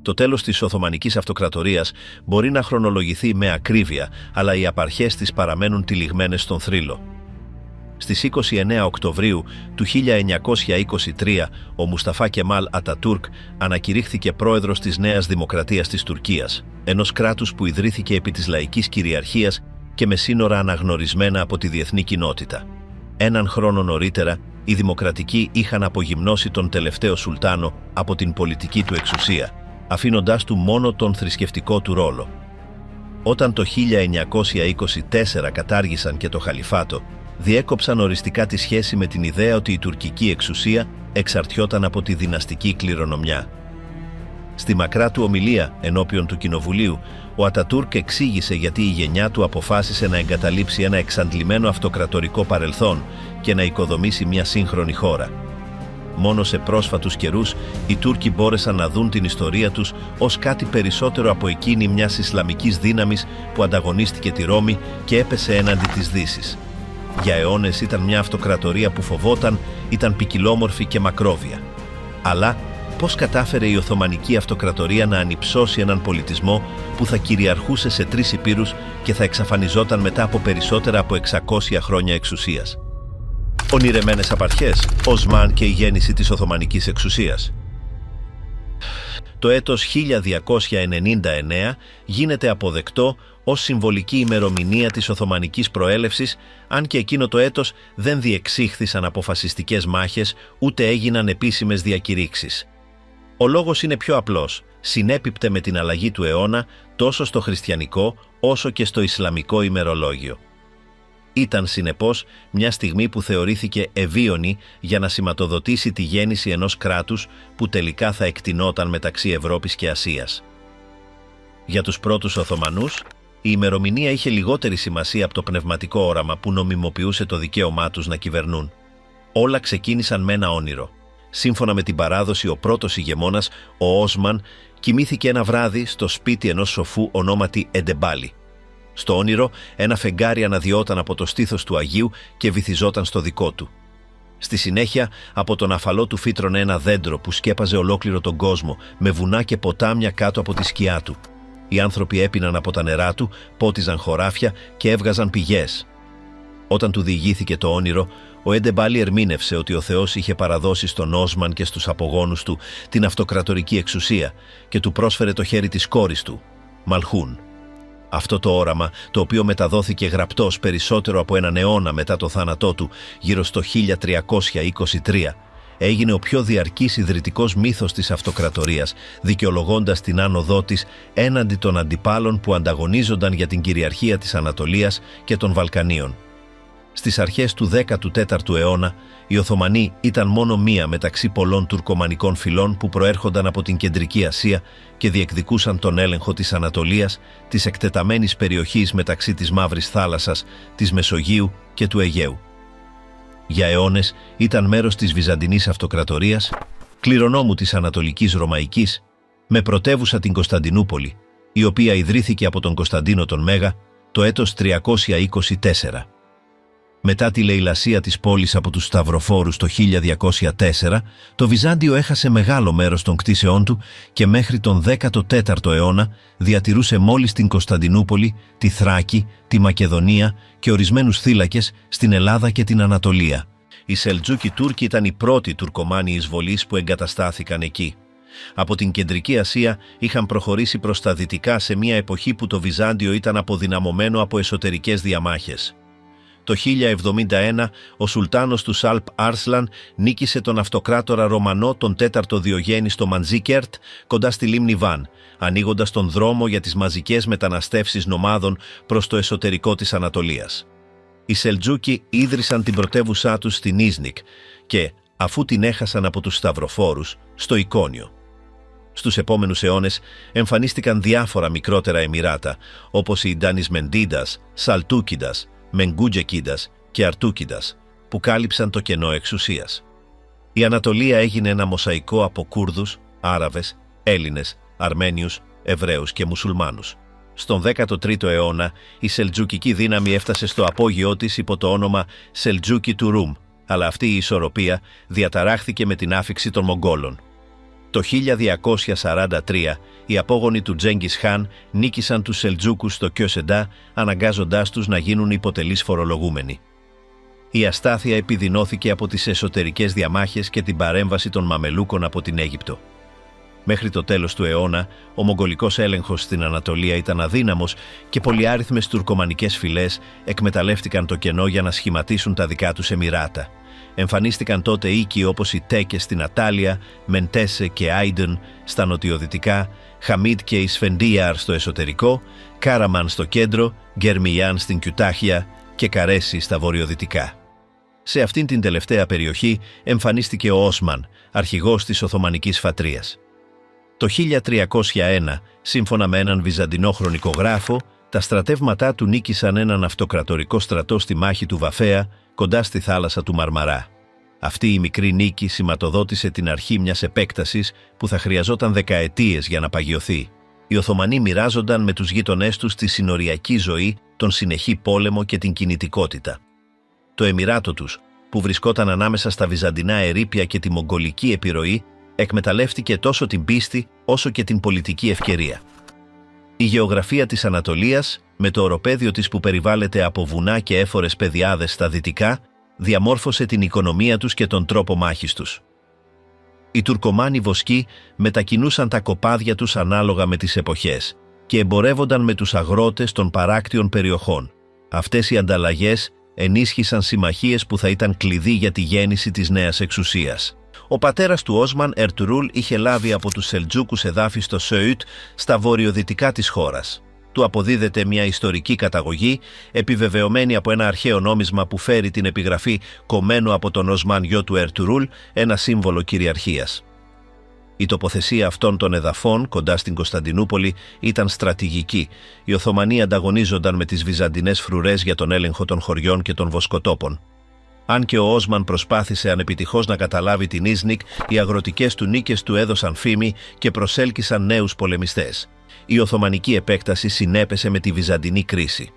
Το τέλος της Οθωμανικής Αυτοκρατορίας μπορεί να χρονολογηθεί με ακρίβεια, αλλά οι απαρχές της παραμένουν τυλιγμένες στον θρύλο. Στις 29 Οκτωβρίου του 1923, ο Μουσταφά Κεμάλ Ατατούρκ ανακηρύχθηκε πρόεδρος της Νέας Δημοκρατίας της Τουρκίας, ενός κράτους που ιδρύθηκε επί της λαϊκής κυριαρχίας και με σύνορα αναγνωρισμένα από τη διεθνή κοινότητα. Έναν χρόνο νωρίτερα, οι δημοκρατικοί είχαν απογυμνώσει τον τελευταίο σουλτάνο από την πολιτική του εξουσία, αφήνοντάς του μόνο τον θρησκευτικό του ρόλο. Όταν το 1924 κατάργησαν και το Χαλιφάτο, διέκοψαν οριστικά τη σχέση με την ιδέα ότι η τουρκική εξουσία εξαρτιόταν από τη δυναστική κληρονομιά. Στη μακρά του ομιλία ενώπιον του Κοινοβουλίου, ο Ατατούρκ εξήγησε γιατί η γενιά του αποφάσισε να εγκαταλείψει ένα εξαντλημένο αυτοκρατορικό παρελθόν και να οικοδομήσει μια σύγχρονη χώρα. Μόνο σε πρόσφατους καιρούς οι Τούρκοι μπόρεσαν να δουν την ιστορία τους ως κάτι περισσότερο από εκείνη μιας Ισλαμικής δύναμης που ανταγωνίστηκε τη Ρώμη και έπεσε έναντι της Δύσης. Για αιώνες ήταν μια αυτοκρατορία που φοβόταν, ήταν ποικιλόμορφη και μακρόβια. Αλλά πώς κατάφερε η Οθωμανική Αυτοκρατορία να ανυψώσει έναν πολιτισμό που θα κυριαρχούσε σε 3 ηπείρους και θα εξαφανιζόταν μετά από περισσότερα από 600 χρόνια εξουσίας? Ονειρεμένες απαρχές, Οσμάν και η γέννηση της Οθωμανικής εξουσίας. Το έτος 1299 γίνεται αποδεκτό ως συμβολική ημερομηνία της Οθωμανικής προέλευσης, αν και εκείνο το έτος δεν διεξήχθησαν αποφασιστικές μάχες ούτε έγιναν επίσημες διακηρύξεις. Ο λόγος είναι πιο απλός. Συνέπιπτε με την αλλαγή του αιώνα τόσο στο χριστιανικό όσο και στο ισλαμικό ημερολόγιο. Ήταν συνεπώς μια στιγμή που θεωρήθηκε ευίωνη για να σηματοδοτήσει τη γέννηση ενός κράτους που τελικά θα εκτινόταν μεταξύ Ευρώπης και Ασίας. Για τους πρώτους Οθωμανούς, η ημερομηνία είχε λιγότερη σημασία από το πνευματικό όραμα που νομιμοποιούσε το δικαίωμά τους να κυβερνούν. Όλα ξεκίνησαν με ένα όνειρο. Σύμφωνα με την παράδοση, ο πρώτος ηγεμόνας, ο Όσμαν, κοιμήθηκε ένα βράδυ στο σπίτι ενός σοφού ονόματι Εντεμπάλι. Στο όνειρο, ένα φεγγάρι αναδιόταν από το στήθος του Αγίου και βυθιζόταν στο δικό του. Στη συνέχεια, από τον αφαλό του φύτρωνε ένα δέντρο που σκέπαζε ολόκληρο τον κόσμο, με βουνά και ποτάμια κάτω από τη σκιά του. Οι άνθρωποι έπιναν από τα νερά του, πότιζαν χωράφια και έβγαζαν πηγές. Όταν του διηγήθηκε το όνειρο, ο Εντεμπάλι ερμήνευσε ότι ο Θεός είχε παραδώσει στον Όσμαν και στους απογόνους του την αυτοκρατορική εξουσία και του πρόσφερε το χέρι της κόρης του, Μαλχούν. Αυτό το όραμα, το οποίο μεταδόθηκε γραπτός περισσότερο από έναν αιώνα μετά το θάνατό του, γύρω στο 1323, έγινε ο πιο διαρκής ιδρυτικός μύθος της αυτοκρατορίας, δικαιολογώντας την άνοδό της έναντι των αντιπάλων που ανταγωνίζονταν για την κυριαρχία της Ανατολίας και των Βαλκανίων. Στις αρχές του 14ου αιώνα, οι Οθωμανοί ήταν μόνο μία μεταξύ πολλών τουρκομανικών φυλών που προέρχονταν από την Κεντρική Ασία και διεκδικούσαν τον έλεγχο της Ανατολίας, της εκτεταμένης περιοχής μεταξύ της Μαύρης Θάλασσας, της Μεσογείου και του Αιγαίου. Για αιώνες ήταν μέρος της Βυζαντινής Αυτοκρατορίας, κληρονόμου της Ανατολικής Ρωμαϊκής, με πρωτεύουσα την Κωνσταντινούπολη, η οποία ιδρύθηκε από τον Κωνσταντίνο τον Μέγα το έτος 324. Μετά τη λαιλασία της πόλης από τους Σταυροφόρους το 1204, το Βυζάντιο έχασε μεγάλο μέρος των κτήσεών του και μέχρι τον 14ο αιώνα διατηρούσε μόλις την Κωνσταντινούπολη, τη Θράκη, τη Μακεδονία και ορισμένους θύλακες στην Ελλάδα και την Ανατολία. Οι Σελτζούκοι Τούρκοι ήταν οι πρώτοι Τουρκομάνοι εισβολείς που εγκαταστάθηκαν εκεί. Από την Κεντρική Ασία είχαν προχωρήσει προς τα δυτικά σε μια εποχή που το Βυζάντιο ήταν αποδυναμωμένο από εσωτερικές διαμάχες. Το 1071 ο Σουλτάνος του Σαλπ Άρσλαν νίκησε τον αυτοκράτορα Ρωμανό τον 4ο Διογέννη στο Μαντζίκερτ κοντά στη λίμνη Βαν, ανοίγοντας τον δρόμο για τις μαζικές μεταναστεύσεις νομάδων προς το εσωτερικό της Ανατολίας. Οι Σελτζούκοι ίδρυσαν την πρωτεύουσά τους στην Ίζνικ και, αφού την έχασαν από τους Σταυροφόρους, στο Ικόνιο. Στους επόμενους αιώνες εμφανίστηκαν διάφορα μικρότερα εμιράτα, όπως οι Ντανισμεντίδας, Σαλτούκιδας, Μενγκούτζεκίδας και Αρτούκιδας, που κάλυψαν το κενό εξουσίας. Η Ανατολία έγινε ένα μοσαϊκό από Κούρδους, Άραβες, Έλληνες, Αρμένιους, Εβραίους και Μουσουλμάνους. Στον 13ο αιώνα η σελτζουκική δύναμη έφτασε στο απόγειό της υπό το όνομα Σελτζούκι του Ρουμ, αλλά αυτή η ισορροπία διαταράχθηκε με την άφιξη των Μογγόλων. Το 1243, οι απόγονοι του Τζέγκις Χάν νίκησαν τους Σελτζούκους στο Κιοσεντά, αναγκάζοντάς τους να γίνουν υποτελείς φορολογούμενοι. Η αστάθεια επιδεινώθηκε από τις εσωτερικές διαμάχες και την παρέμβαση των Μαμελούκων από την Αίγυπτο. Μέχρι το τέλος του αιώνα, ο μογγολικός έλεγχος στην Ανατολία ήταν αδύναμος και πολυάριθμες τουρκομανικές φυλές εκμεταλλεύτηκαν το κενό για να σχηματίσουν τα δικά τους εμιράτα. Εμφανίστηκαν τότε οίκοι όπως οι Τέκες στην Ατάλια, Μεντέσε και Άιντεν στα νοτιοδυτικά, Χαμίτ και Ισφεντίαρ στο εσωτερικό, Κάραμαν στο κέντρο, Γκερμιάν στην Κιουτάχια και Καρέσι στα βορειοδυτικά. Σε αυτήν την τελευταία περιοχή εμφανίστηκε ο Όσμαν, αρχηγός της Οθωμανικής Φατρίας. Το 1301, σύμφωνα με έναν βυζαντινό χρονικογράφο, τα στρατεύματά του νίκησαν έναν αυτοκρατορικό στρατό στη μάχη του Βαφέα, κοντά στη θάλασσα του Μαρμαρά. Αυτή η μικρή νίκη σηματοδότησε την αρχή μιας επέκτασης που θα χρειαζόταν δεκαετίες για να παγιωθεί. Οι Οθωμανοί μοιράζονταν με τους γείτονές τους τη συνοριακή ζωή, τον συνεχή πόλεμο και την κινητικότητα. Το εμιράτο τους, που βρισκόταν ανάμεσα στα βυζαντινά ερείπια και τη μογγολική επιρροή, εκμεταλλεύτηκε τόσο την πίστη όσο και την πολιτική ευκαιρία. Η γεωγραφία της Ανατολίας, με το οροπέδιο της που περιβάλλεται από βουνά και έφορες πεδιάδες στα δυτικά, διαμόρφωσε την οικονομία τους και τον τρόπο μάχης τους. Οι Τουρκομάνοι βοσκοί μετακινούσαν τα κοπάδια τους ανάλογα με τις εποχές και εμπορεύονταν με τους αγρότες των παράκτιων περιοχών. Αυτές οι ανταλλαγές ενίσχυσαν συμμαχίες που θα ήταν κλειδί για τη γέννηση της νέας εξουσίας. Ο πατέρας του Όσμαν Ερτουρούλ είχε λάβει από τους Σελτζούκους εδάφη στο Σεούτ, στα βορειοδυτικά της χώρας. Του αποδίδεται μια ιστορική καταγωγή, επιβεβαιωμένη από ένα αρχαίο νόμισμα που φέρει την επιγραφή κομμένο από τον Όσμαν γιο του Ερτουρούλ, ένα σύμβολο κυριαρχίας. Η τοποθεσία αυτών των εδαφών, κοντά στην Κωνσταντινούπολη, ήταν στρατηγική. Οι Οθωμανοί ανταγωνίζονταν με τις βυζαντινές φρουρές για τον έλεγχο των χωριών και των βοσκοτόπων. Αν και ο Όσμαν προσπάθησε ανεπιτυχώς να καταλάβει την Ίζνικ, οι αγροτικές του νίκες του έδωσαν φήμη και προσέλκυσαν νέους πολεμιστές. Η Οθωμανική επέκταση συνέπεσε με τη βυζαντινή κρίση.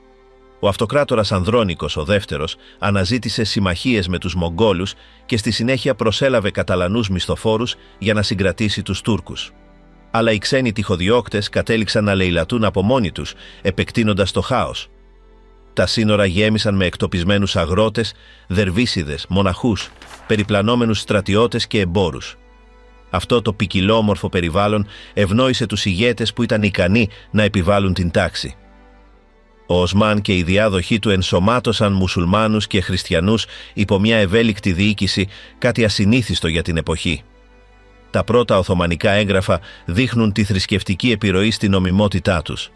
Ο αυτοκράτορας Ανδρώνικος ο δεύτερος αναζήτησε συμμαχίες με τους Μογγόλους και στη συνέχεια προσέλαβε Καταλανούς μισθοφόρους για να συγκρατήσει τους Τούρκους. Αλλά οι ξένοι τυχοδιώκτες κατέληξαν να λαιλατούν από μόνοι τους, επεκτείνοντας το χάος. Τα σύνορα γέμισαν με εκτοπισμένους αγρότες, δερβίσιδες, μοναχούς, περιπλανόμενους στρατιώτες και εμπόρους. Αυτό το ποικιλόμορφο περιβάλλον ευνόησε τους ηγέτες που ήταν ικανοί να επιβάλλουν την τάξη. Ο Οσμάν και οι διάδοχοί του ενσωμάτωσαν μουσουλμάνους και χριστιανούς υπό μια ευέλικτη διοίκηση, κάτι ασυνήθιστο για την εποχή. Τα πρώτα οθωμανικά έγγραφα δείχνουν τη θρησκευτική επιρροή στην νομιμότητά τους.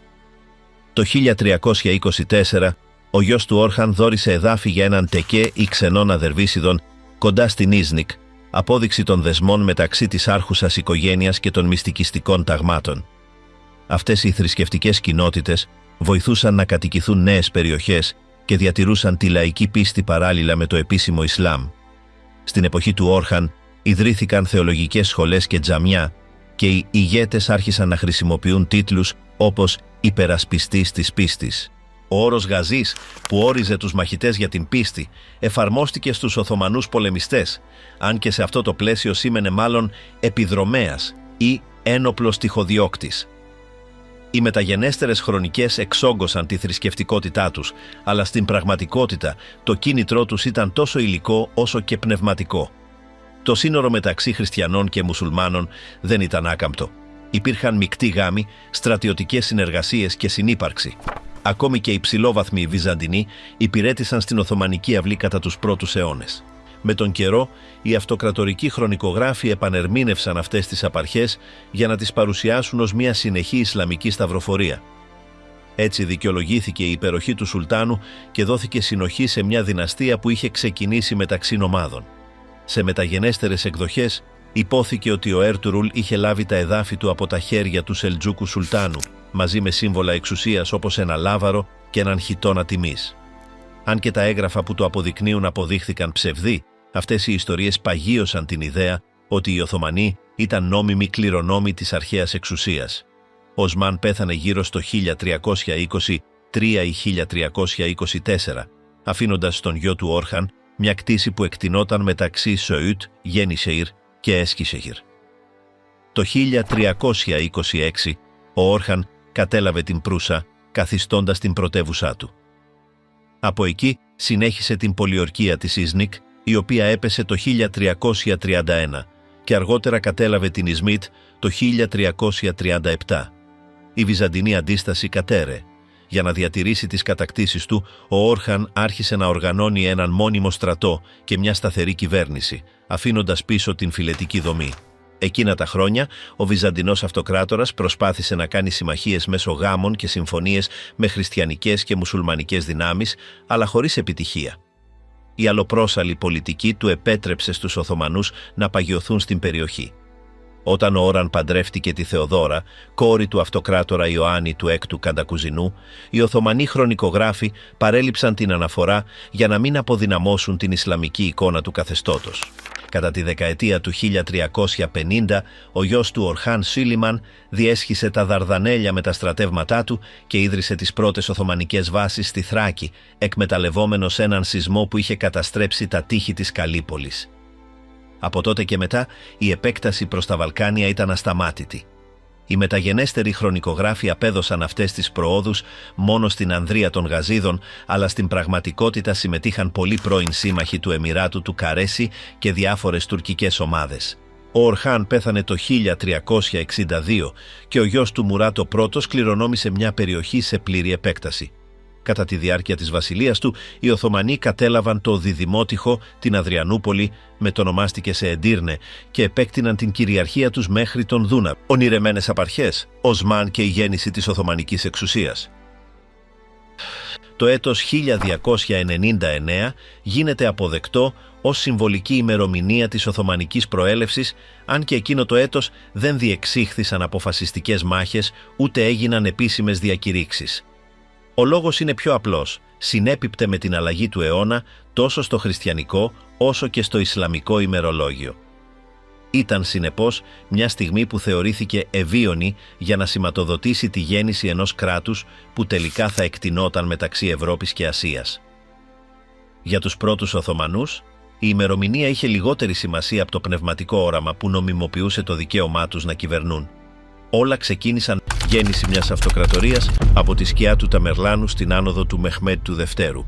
Το 1324, ο γιος του Όρχαν δώρισε εδάφη για έναν τεκέ ή ξενώνα δερβίσιδων κοντά στην Ίζνικ, απόδειξη των δεσμών μεταξύ της άρχουσας οικογένειας και των μυστικιστικών ταγμάτων. Αυτές οι θρησκευτικές κοινότητες βοηθούσαν να κατοικηθούν νέες περιοχές και διατηρούσαν τη λαϊκή πίστη παράλληλα με το επίσημο Ισλάμ. Στην εποχή του Όρχαν ιδρύθηκαν θεολογικές σχολές και τζαμιά και οι ηγέτες άρχισαν να χρησιμοποιούν τίτλους όπως «υπερασπιστής της πίστης». Ο όρος Γαζής, που όριζε τους μαχητές για την πίστη, εφαρμόστηκε στους Οθωμανούς πολεμιστές, αν και σε αυτό το πλαίσιο σήμαινε μάλλον επιδρομέας ή ένοπλος τυχοδιώκτης. Οι μεταγενέστερες χρονικές εξόγκωσαν τη θρησκευτικότητά τους, αλλά στην πραγματικότητα το κίνητρό τους ήταν τόσο υλικό όσο και πνευματικό. Το σύνορο μεταξύ χριστιανών και μουσουλμάνων δεν ήταν άκαμπτο. Υπήρχαν μεικτοί γάμοι, στρατιωτικές συνεργασίες και συνύπαρξη. Ακόμη και οι υψηλόβαθμοι Βυζαντινοί υπηρέτησαν στην Οθωμανική αυλή κατά τους πρώτους αιώνες. Με τον καιρό, οι αυτοκρατορικοί χρονικογράφοι επανερμήνευσαν αυτές τις απαρχές για να τις παρουσιάσουν ως μια συνεχή Ισλαμική σταυροφορία. Έτσι δικαιολογήθηκε η υπεροχή του Σουλτάνου και δόθηκε συνοχή σε μια δυναστεία που είχε ξεκινήσει μεταξύ νομάδων. Σε μεταγενέστερες εκδοχές υπόθηκε ότι ο Έρτουρουλ είχε λάβει τα εδάφη του από τα χέρια του Σελτζούκου Σουλτάνου, μαζί με σύμβολα εξουσίας όπως ένα λάβαρο και έναν χιτώνα τιμής. Αν και τα έγγραφα που το αποδεικνύουν αποδείχθηκαν ψευδή, αυτές οι ιστορίες παγίωσαν την ιδέα ότι οι Οθωμανοί ήταν νόμιμοι κληρονόμοι της αρχαίας εξουσίας. Ο Οσμάν πέθανε γύρω στο 1323 ή 1324, αφήνοντας στον γιο του Όρχαν μια κτήση που εκτινόταν μεταξύ Σεούτ, Γένισεϊρ και Έσκισεχιρ. Το 1326 ο Όρχαν κατέλαβε την Προύσα, καθιστώντας την πρωτεύουσά του. Από εκεί συνέχισε την πολιορκία της Ισμνίκ, η οποία έπεσε το 1331 και αργότερα κατέλαβε την Ισμίτ το 1337. Η Βυζαντινή αντίσταση κατέρε. Για να διατηρήσει τις κατακτήσεις του, ο Όρχαν άρχισε να οργανώνει έναν μόνιμο στρατό και μια σταθερή κυβέρνηση, αφήνοντας πίσω την φυλετική δομή. Εκείνα τα χρόνια, ο Βυζαντινός Αυτοκράτορας προσπάθησε να κάνει συμμαχίες μέσω γάμων και συμφωνίες με χριστιανικές και μουσουλμανικές δυνάμεις, αλλά χωρίς επιτυχία. Η αλλοπρόσαλη πολιτική του επέτρεψε στους Οθωμανούς να παγιωθούν στην περιοχή. Όταν ο Όραν παντρεύτηκε τη Θεοδόρα, κόρη του Αυτοκράτορα Ιωάννη του Έκτου Καντακουζινού, οι Οθωμανοί χρονικογράφοι παρέλειψαν την αναφορά για να μην αποδυναμώσουν την Ισλαμική εικόνα του καθεστώτος. Κατά τη δεκαετία του 1350, ο γιος του Ορχάν Σίλιμαν διέσχισε τα Δαρδανέλια με τα στρατεύματά του και ίδρυσε τις πρώτες Οθωμανικές βάσεις στη Θράκη, εκμεταλλευόμενος έναν σεισμό που είχε καταστρέψει τα τείχη της Καλύπολης. Από τότε και μετά, η επέκταση προς τα Βαλκάνια ήταν ασταμάτητη. Οι μεταγενέστεροι χρονικογράφοι απέδωσαν αυτές τις προόδους μόνο στην Ανδρία των Γαζίδων, αλλά στην πραγματικότητα συμμετείχαν πολλοί πρώην σύμμαχοι του Εμιράτου του Καρέσι και διάφορες τουρκικές ομάδες. Ο Ορχάν πέθανε το 1362 και ο γιος του Μουράτο πρώτος κληρονόμησε μια περιοχή σε πλήρη επέκταση. Κατά τη διάρκεια της βασιλείας του, οι Οθωμανοί κατέλαβαν το Διδημότυχο, την Αδριανούπολη, μετονομάστηκε σε Εντύρνε και επέκτηναν την κυριαρχία τους μέχρι τον Δούνα. Ονειρεμένες απαρχές, Οσμάν και η γέννηση της Οθωμανικής εξουσίας. Το έτος 1299 γίνεται αποδεκτό ως συμβολική ημερομηνία της Οθωμανικής προέλευσης, αν και εκείνο το έτος δεν διεξήχθησαν αποφασιστικές μάχες ούτε έγιναν επίσημες διακηρύξεις. Ο λόγος είναι πιο απλός. Συνέπιπτε με την αλλαγή του αιώνα τόσο στο χριστιανικό όσο και στο ισλαμικό ημερολόγιο. Ήταν συνεπώς μια στιγμή που θεωρήθηκε ευίωνη για να σηματοδοτήσει τη γέννηση ενός κράτους που τελικά θα εκτινόταν μεταξύ Ευρώπης και Ασίας. Για τους πρώτους Οθωμανούς, η ημερομηνία είχε λιγότερη σημασία από το πνευματικό όραμα που νομιμοποιούσε το δικαίωμά τους να κυβερνούν. Όλα ξεκίνησαν γέννηση μιας αυτοκρατορίας από τη σκιά του Ταμερλάνου στην άνοδο του Μεχμέτ του Δευτέρου.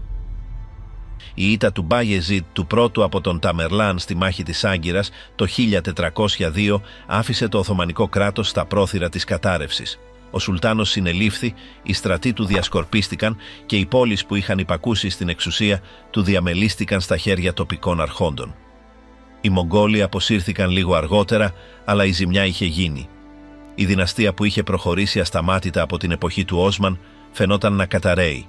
Η ήττα του Μπάγεζιτ του πρώτου από τον Ταμερλάν στη μάχη της Άγκυρας το 1402 άφησε το Οθωμανικό κράτος στα πρόθυρα της κατάρρευσης. Ο Σουλτάνος συνελήφθη, οι στρατοί του διασκορπίστηκαν και οι πόλεις που είχαν υπακούσει στην εξουσία του διαμελίστηκαν στα χέρια τοπικών αρχόντων. Οι Μογγόλοι αποσύρθηκαν λίγο αργότερα, αλλά η ζημιά είχε γίνει. Η δυναστεία που είχε προχωρήσει ασταμάτητα από την εποχή του Όσμαν φαινόταν να καταραίει.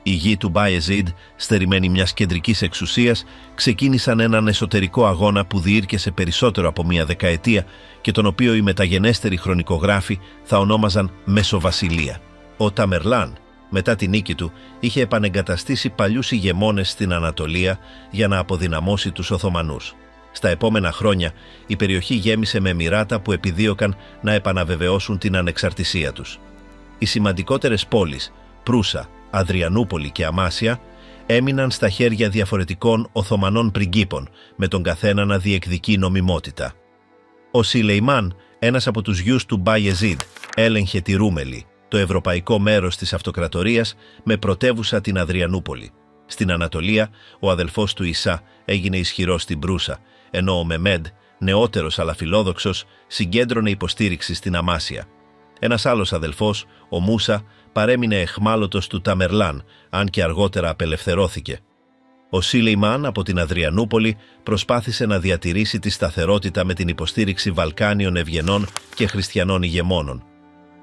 Οι γη του Μπάιεζιντ, στερημένοι μιας κεντρικής εξουσίας, ξεκίνησαν έναν εσωτερικό αγώνα που διήρκεσε περισσότερο από μία δεκαετία και τον οποίο οι μεταγενέστεροι χρονικογράφοι θα ονόμαζαν Μεσοβασιλεία. Ο Ταμερλάν, μετά τη νίκη του, είχε επανεγκαταστήσει παλιούς ηγεμόνες στην Ανατολία για να αποδυναμώσει τους Οθωμανούς. Στα επόμενα χρόνια, η περιοχή γέμισε με εμιράτα που επιδίωκαν να επαναβεβαιώσουν την ανεξαρτησία τους. Οι σημαντικότερες πόλεις, Προύσα, Αδριανούπολη και Αμάσια, έμειναν στα χέρια διαφορετικών Οθωμανών πριγκίπων, με τον καθένα να διεκδικεί νομιμότητα. Ο Σιλεϊμάν, ένας από τους γιους του Μπάιεζιντ, έλεγχε τη Ρούμελη, το ευρωπαϊκό μέρος της αυτοκρατορίας, με πρωτεύουσα την Αδριανούπολη. Στην Ανατολία, ο αδελφός του Ισά έγινε ισχυρός στην Προύσα, ενώ ο Μεμέντ, νεότερος αλλά φιλόδοξος, συγκέντρωνε υποστήριξη στην Αμάσια. Ένας άλλος αδελφός, ο Μούσα, παρέμεινε εχμάλωτος του Ταμερλάν, αν και αργότερα απελευθερώθηκε. Ο Σιλεϊμάν από την Αδριανούπολη προσπάθησε να διατηρήσει τη σταθερότητα με την υποστήριξη Βαλκάνιων ευγενών και χριστιανών ηγεμόνων.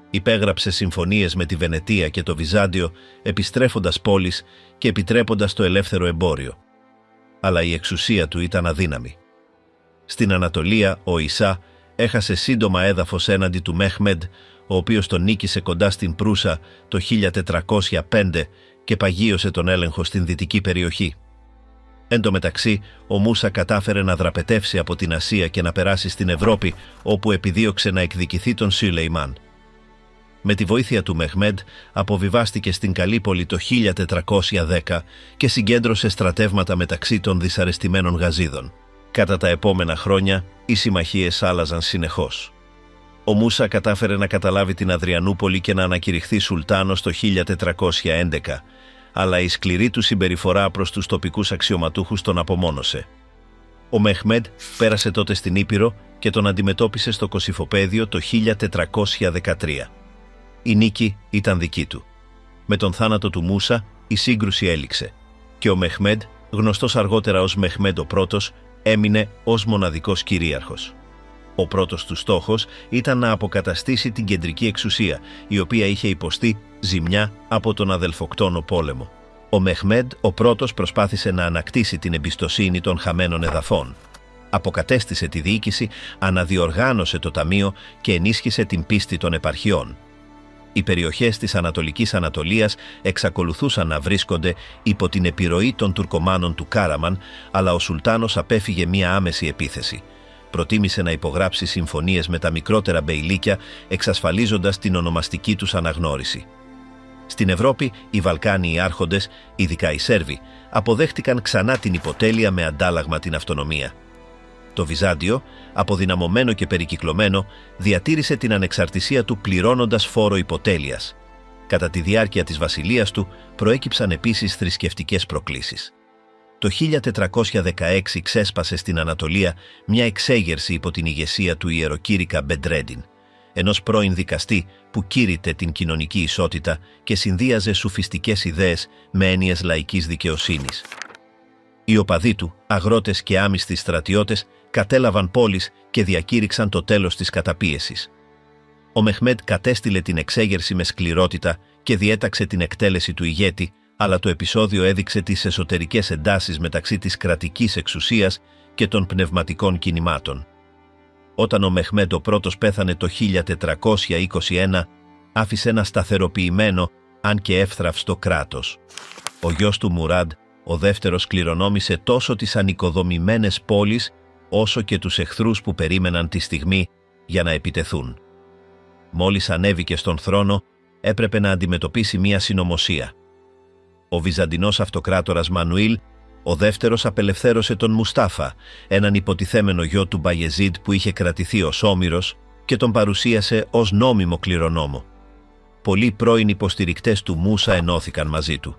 Υπέγραψε συμφωνίες με τη Βενετία και το Βυζάντιο, επιστρέφοντας πόλεις και επιτρέποντας το ελεύθερο εμπόριο. Αλλά η εξουσία του ήταν αδύναμη. Στην Ανατολία, ο Ισά έχασε σύντομα έδαφος έναντι του Μέχμεντ, ο οποίος τον νίκησε κοντά στην Προύσα το 1405 και παγίωσε τον έλεγχο στην δυτική περιοχή. Εν τω μεταξύ, ο Μούσα κατάφερε να δραπετεύσει από την Ασία και να περάσει στην Ευρώπη, όπου επιδίωξε να εκδικηθεί τον Σιλεϊμάν. Με τη βοήθεια του Μεχμέντ αποβιβάστηκε στην Καλύπολη το 1410 και συγκέντρωσε στρατεύματα μεταξύ των δυσαρεστημένων Γαζίδων. Κατά τα επόμενα χρόνια, οι συμμαχίες άλλαζαν συνεχώς. Ο Μούσα κατάφερε να καταλάβει την Αδριανούπολη και να ανακηρυχθεί σουλτάνος το 1411, αλλά η σκληρή του συμπεριφορά προς τους τοπικούς αξιωματούχους τον απομόνωσε. Ο Μεχμέντ πέρασε τότε στην Ήπειρο και τον αντιμετώπισε στο Κωσυφοπαίδιο το 1413. Η νίκη ήταν δική του. Με τον θάνατο του Μούσα η σύγκρουση έληξε και ο Μεχμέντ, γνωστός αργότερα ως Μεχμέντ ο Πρώτος, έμεινε ως μοναδικός κυρίαρχος. Ο πρώτος του στόχος ήταν να αποκαταστήσει την κεντρική εξουσία, η οποία είχε υποστεί ζημιά από τον αδελφοκτόνο πόλεμο. Ο Μεχμέντ ο Πρώτος προσπάθησε να ανακτήσει την εμπιστοσύνη των χαμένων εδαφών. Αποκατέστησε τη διοίκηση, αναδιοργάνωσε το ταμείο και ενίσχυσε την πίστη των επαρχιών. Οι περιοχές της Ανατολικής Ανατολίας εξακολουθούσαν να βρίσκονται υπό την επιρροή των Τουρκομάνων του Κάραμαν, αλλά ο Σουλτάνος απέφυγε μία άμεση επίθεση. Προτίμησε να υπογράψει συμφωνίες με τα μικρότερα μπεϊλίκια, εξασφαλίζοντας την ονομαστική τους αναγνώριση. Στην Ευρώπη, οι Βαλκάνιοι άρχοντες, ειδικά οι Σέρβοι, αποδέχτηκαν ξανά την υποτέλεια με αντάλλαγμα την αυτονομία. Το Βυζάντιο, αποδυναμωμένο και περικυκλωμένο, διατήρησε την ανεξαρτησία του πληρώνοντας φόρο υποτέλειας. Κατά τη διάρκεια της βασιλείας του προέκυψαν επίσης θρησκευτικές προκλήσεις. Το 1416 ξέσπασε στην Ανατολία μια εξέγερση υπό την ηγεσία του ιεροκήρυκα Μπεντρέντιν, ενός πρώην δικαστή που κήρυτε την κοινωνική ισότητα και συνδύαζε σουφιστικές ιδέες με έννοιες λαϊκής δικαιοσύνης. Οι οπαδοί του, αγρότες και άμυστοι στρατιώτες, κατέλαβαν πόλεις και διακήρυξαν το τέλος της καταπίεσης. Ο Μεχμέντ κατέστηλε την εξέγερση με σκληρότητα και διέταξε την εκτέλεση του ηγέτη, αλλά το επεισόδιο έδειξε τις εσωτερικές εντάσεις μεταξύ της κρατικής εξουσίας και των πνευματικών κινημάτων. Όταν ο Μεχμέντ ο Πρώτος πέθανε το 1421, άφησε ένα σταθεροποιημένο, αν και εύθραυστο κράτος. Ο γιος του Μουράντ, ο δεύτερος, κληρονόμησε τόσο τις ανοικοδομημένες πόλεις, όσο και τους εχθρούς που περίμεναν τη στιγμή για να επιτεθούν. Μόλις ανέβηκε στον θρόνο, έπρεπε να αντιμετωπίσει μία συνωμοσία. Ο Βυζαντινός αυτοκράτορας Μανουήλ, ο δεύτερος, απελευθέρωσε τον Μουστάφα, έναν υποτιθέμενο γιο του Μπαγεζίδ που είχε κρατηθεί ως όμηρος, και τον παρουσίασε ως νόμιμο κληρονόμο. Πολλοί πρώην υποστηρικτές του Μούσα ενώθηκαν μαζί του.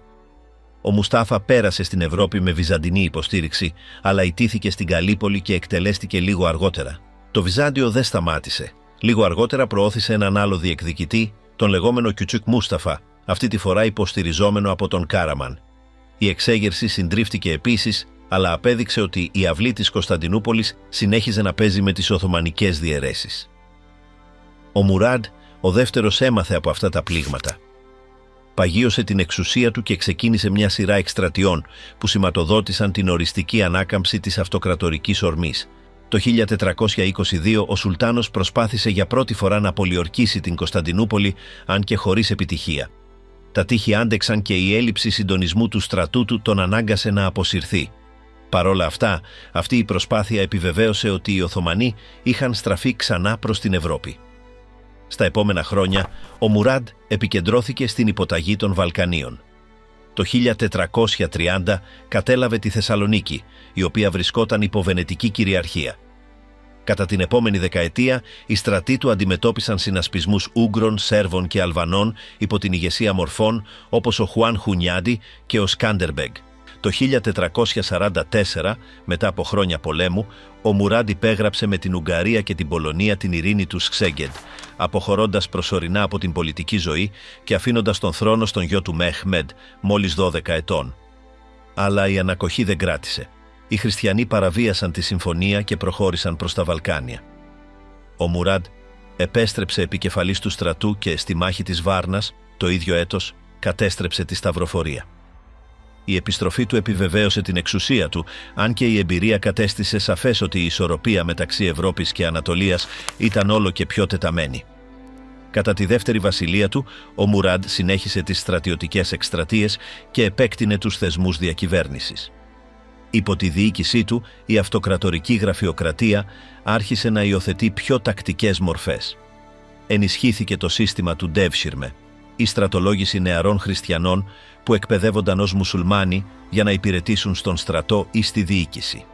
Ο Μουστάφα πέρασε στην Ευρώπη με βυζαντινή υποστήριξη, αλλά ιτήθηκε στην Καλύπολη και εκτελέστηκε λίγο αργότερα. Το Βυζάντιο δεν σταμάτησε. Λίγο αργότερα προώθησε έναν άλλο διεκδικητή, τον λεγόμενο Κιουτσούκ Μούσταφα, αυτή τη φορά υποστηριζόμενο από τον Κάραμαν. Η εξέγερση συντρίφτηκε επίσης, αλλά απέδειξε ότι η αυλή της Κωνσταντινούπολης συνέχιζε να παίζει με τις Οθωμανικές διαιρέσεις. Ο Μουράντ, ο δεύτερος, έμαθε από αυτά τα πλήγματα. Παγίωσε την εξουσία του και ξεκίνησε μια σειρά εκστρατιών που σηματοδότησαν την οριστική ανάκαμψη της αυτοκρατορικής ορμής. Το 1422 ο Σουλτάνος προσπάθησε για πρώτη φορά να πολιορκήσει την Κωνσταντινούπολη, αν και χωρίς επιτυχία. Τα τείχη άντεξαν και η έλλειψη συντονισμού του στρατού του τον ανάγκασε να αποσυρθεί. Παρόλα αυτά, αυτή η προσπάθεια επιβεβαίωσε ότι οι Οθωμανοί είχαν στραφεί ξανά προς την Ευρώπη. Στα επόμενα χρόνια, ο Μουράντ επικεντρώθηκε στην υποταγή των Βαλκανίων. Το 1430 κατέλαβε τη Θεσσαλονίκη, η οποία βρισκόταν υπό βενετική κυριαρχία. Κατά την επόμενη δεκαετία, οι στρατοί του αντιμετώπισαν συνασπισμούς Ούγγρων, Σέρβων και Αλβανών υπό την ηγεσία μορφών όπως ο Χουάν Χουνιάντι και ο Σκάντερμπεγκ. Το 1444, μετά από χρόνια πολέμου, ο Μουράντ υπέγραψε με την Ουγγαρία και την Πολωνία την ειρήνη του Σξέγκεντ, αποχωρώντας προσωρινά από την πολιτική ζωή και αφήνοντας τον θρόνο στον γιο του Μεχμέντ, μόλις 12 ετών. Αλλά η ανακοχή δεν κράτησε. Οι χριστιανοί παραβίασαν τη συμφωνία και προχώρησαν προς τα Βαλκάνια. Ο Μουράντ επέστρεψε επικεφαλής του στρατού και στη μάχη της Βάρνας, το ίδιο έτος, κατέστρεψε τη σταυροφορία. Η επιστροφή του επιβεβαίωσε την εξουσία του, αν και η εμπειρία κατέστησε σαφές ότι η ισορροπία μεταξύ Ευρώπης και Ανατολίας ήταν όλο και πιο τεταμένη. Κατά τη δεύτερη βασιλεία του, ο Μουράντ συνέχισε τις στρατιωτικές εκστρατείες και επέκτηνε τους θεσμούς διακυβέρνησης. Υπό τη διοίκησή του, η αυτοκρατορική γραφειοκρατία άρχισε να υιοθετεί πιο τακτικές μορφές. Ενισχύθηκε το σύστημα του Ντεύσιρμε, η στρατολόγηση νεαρών χριστιανών που εκπαιδεύονταν ως μουσουλμάνοι για να υπηρετήσουν στον στρατό ή στη διοίκηση.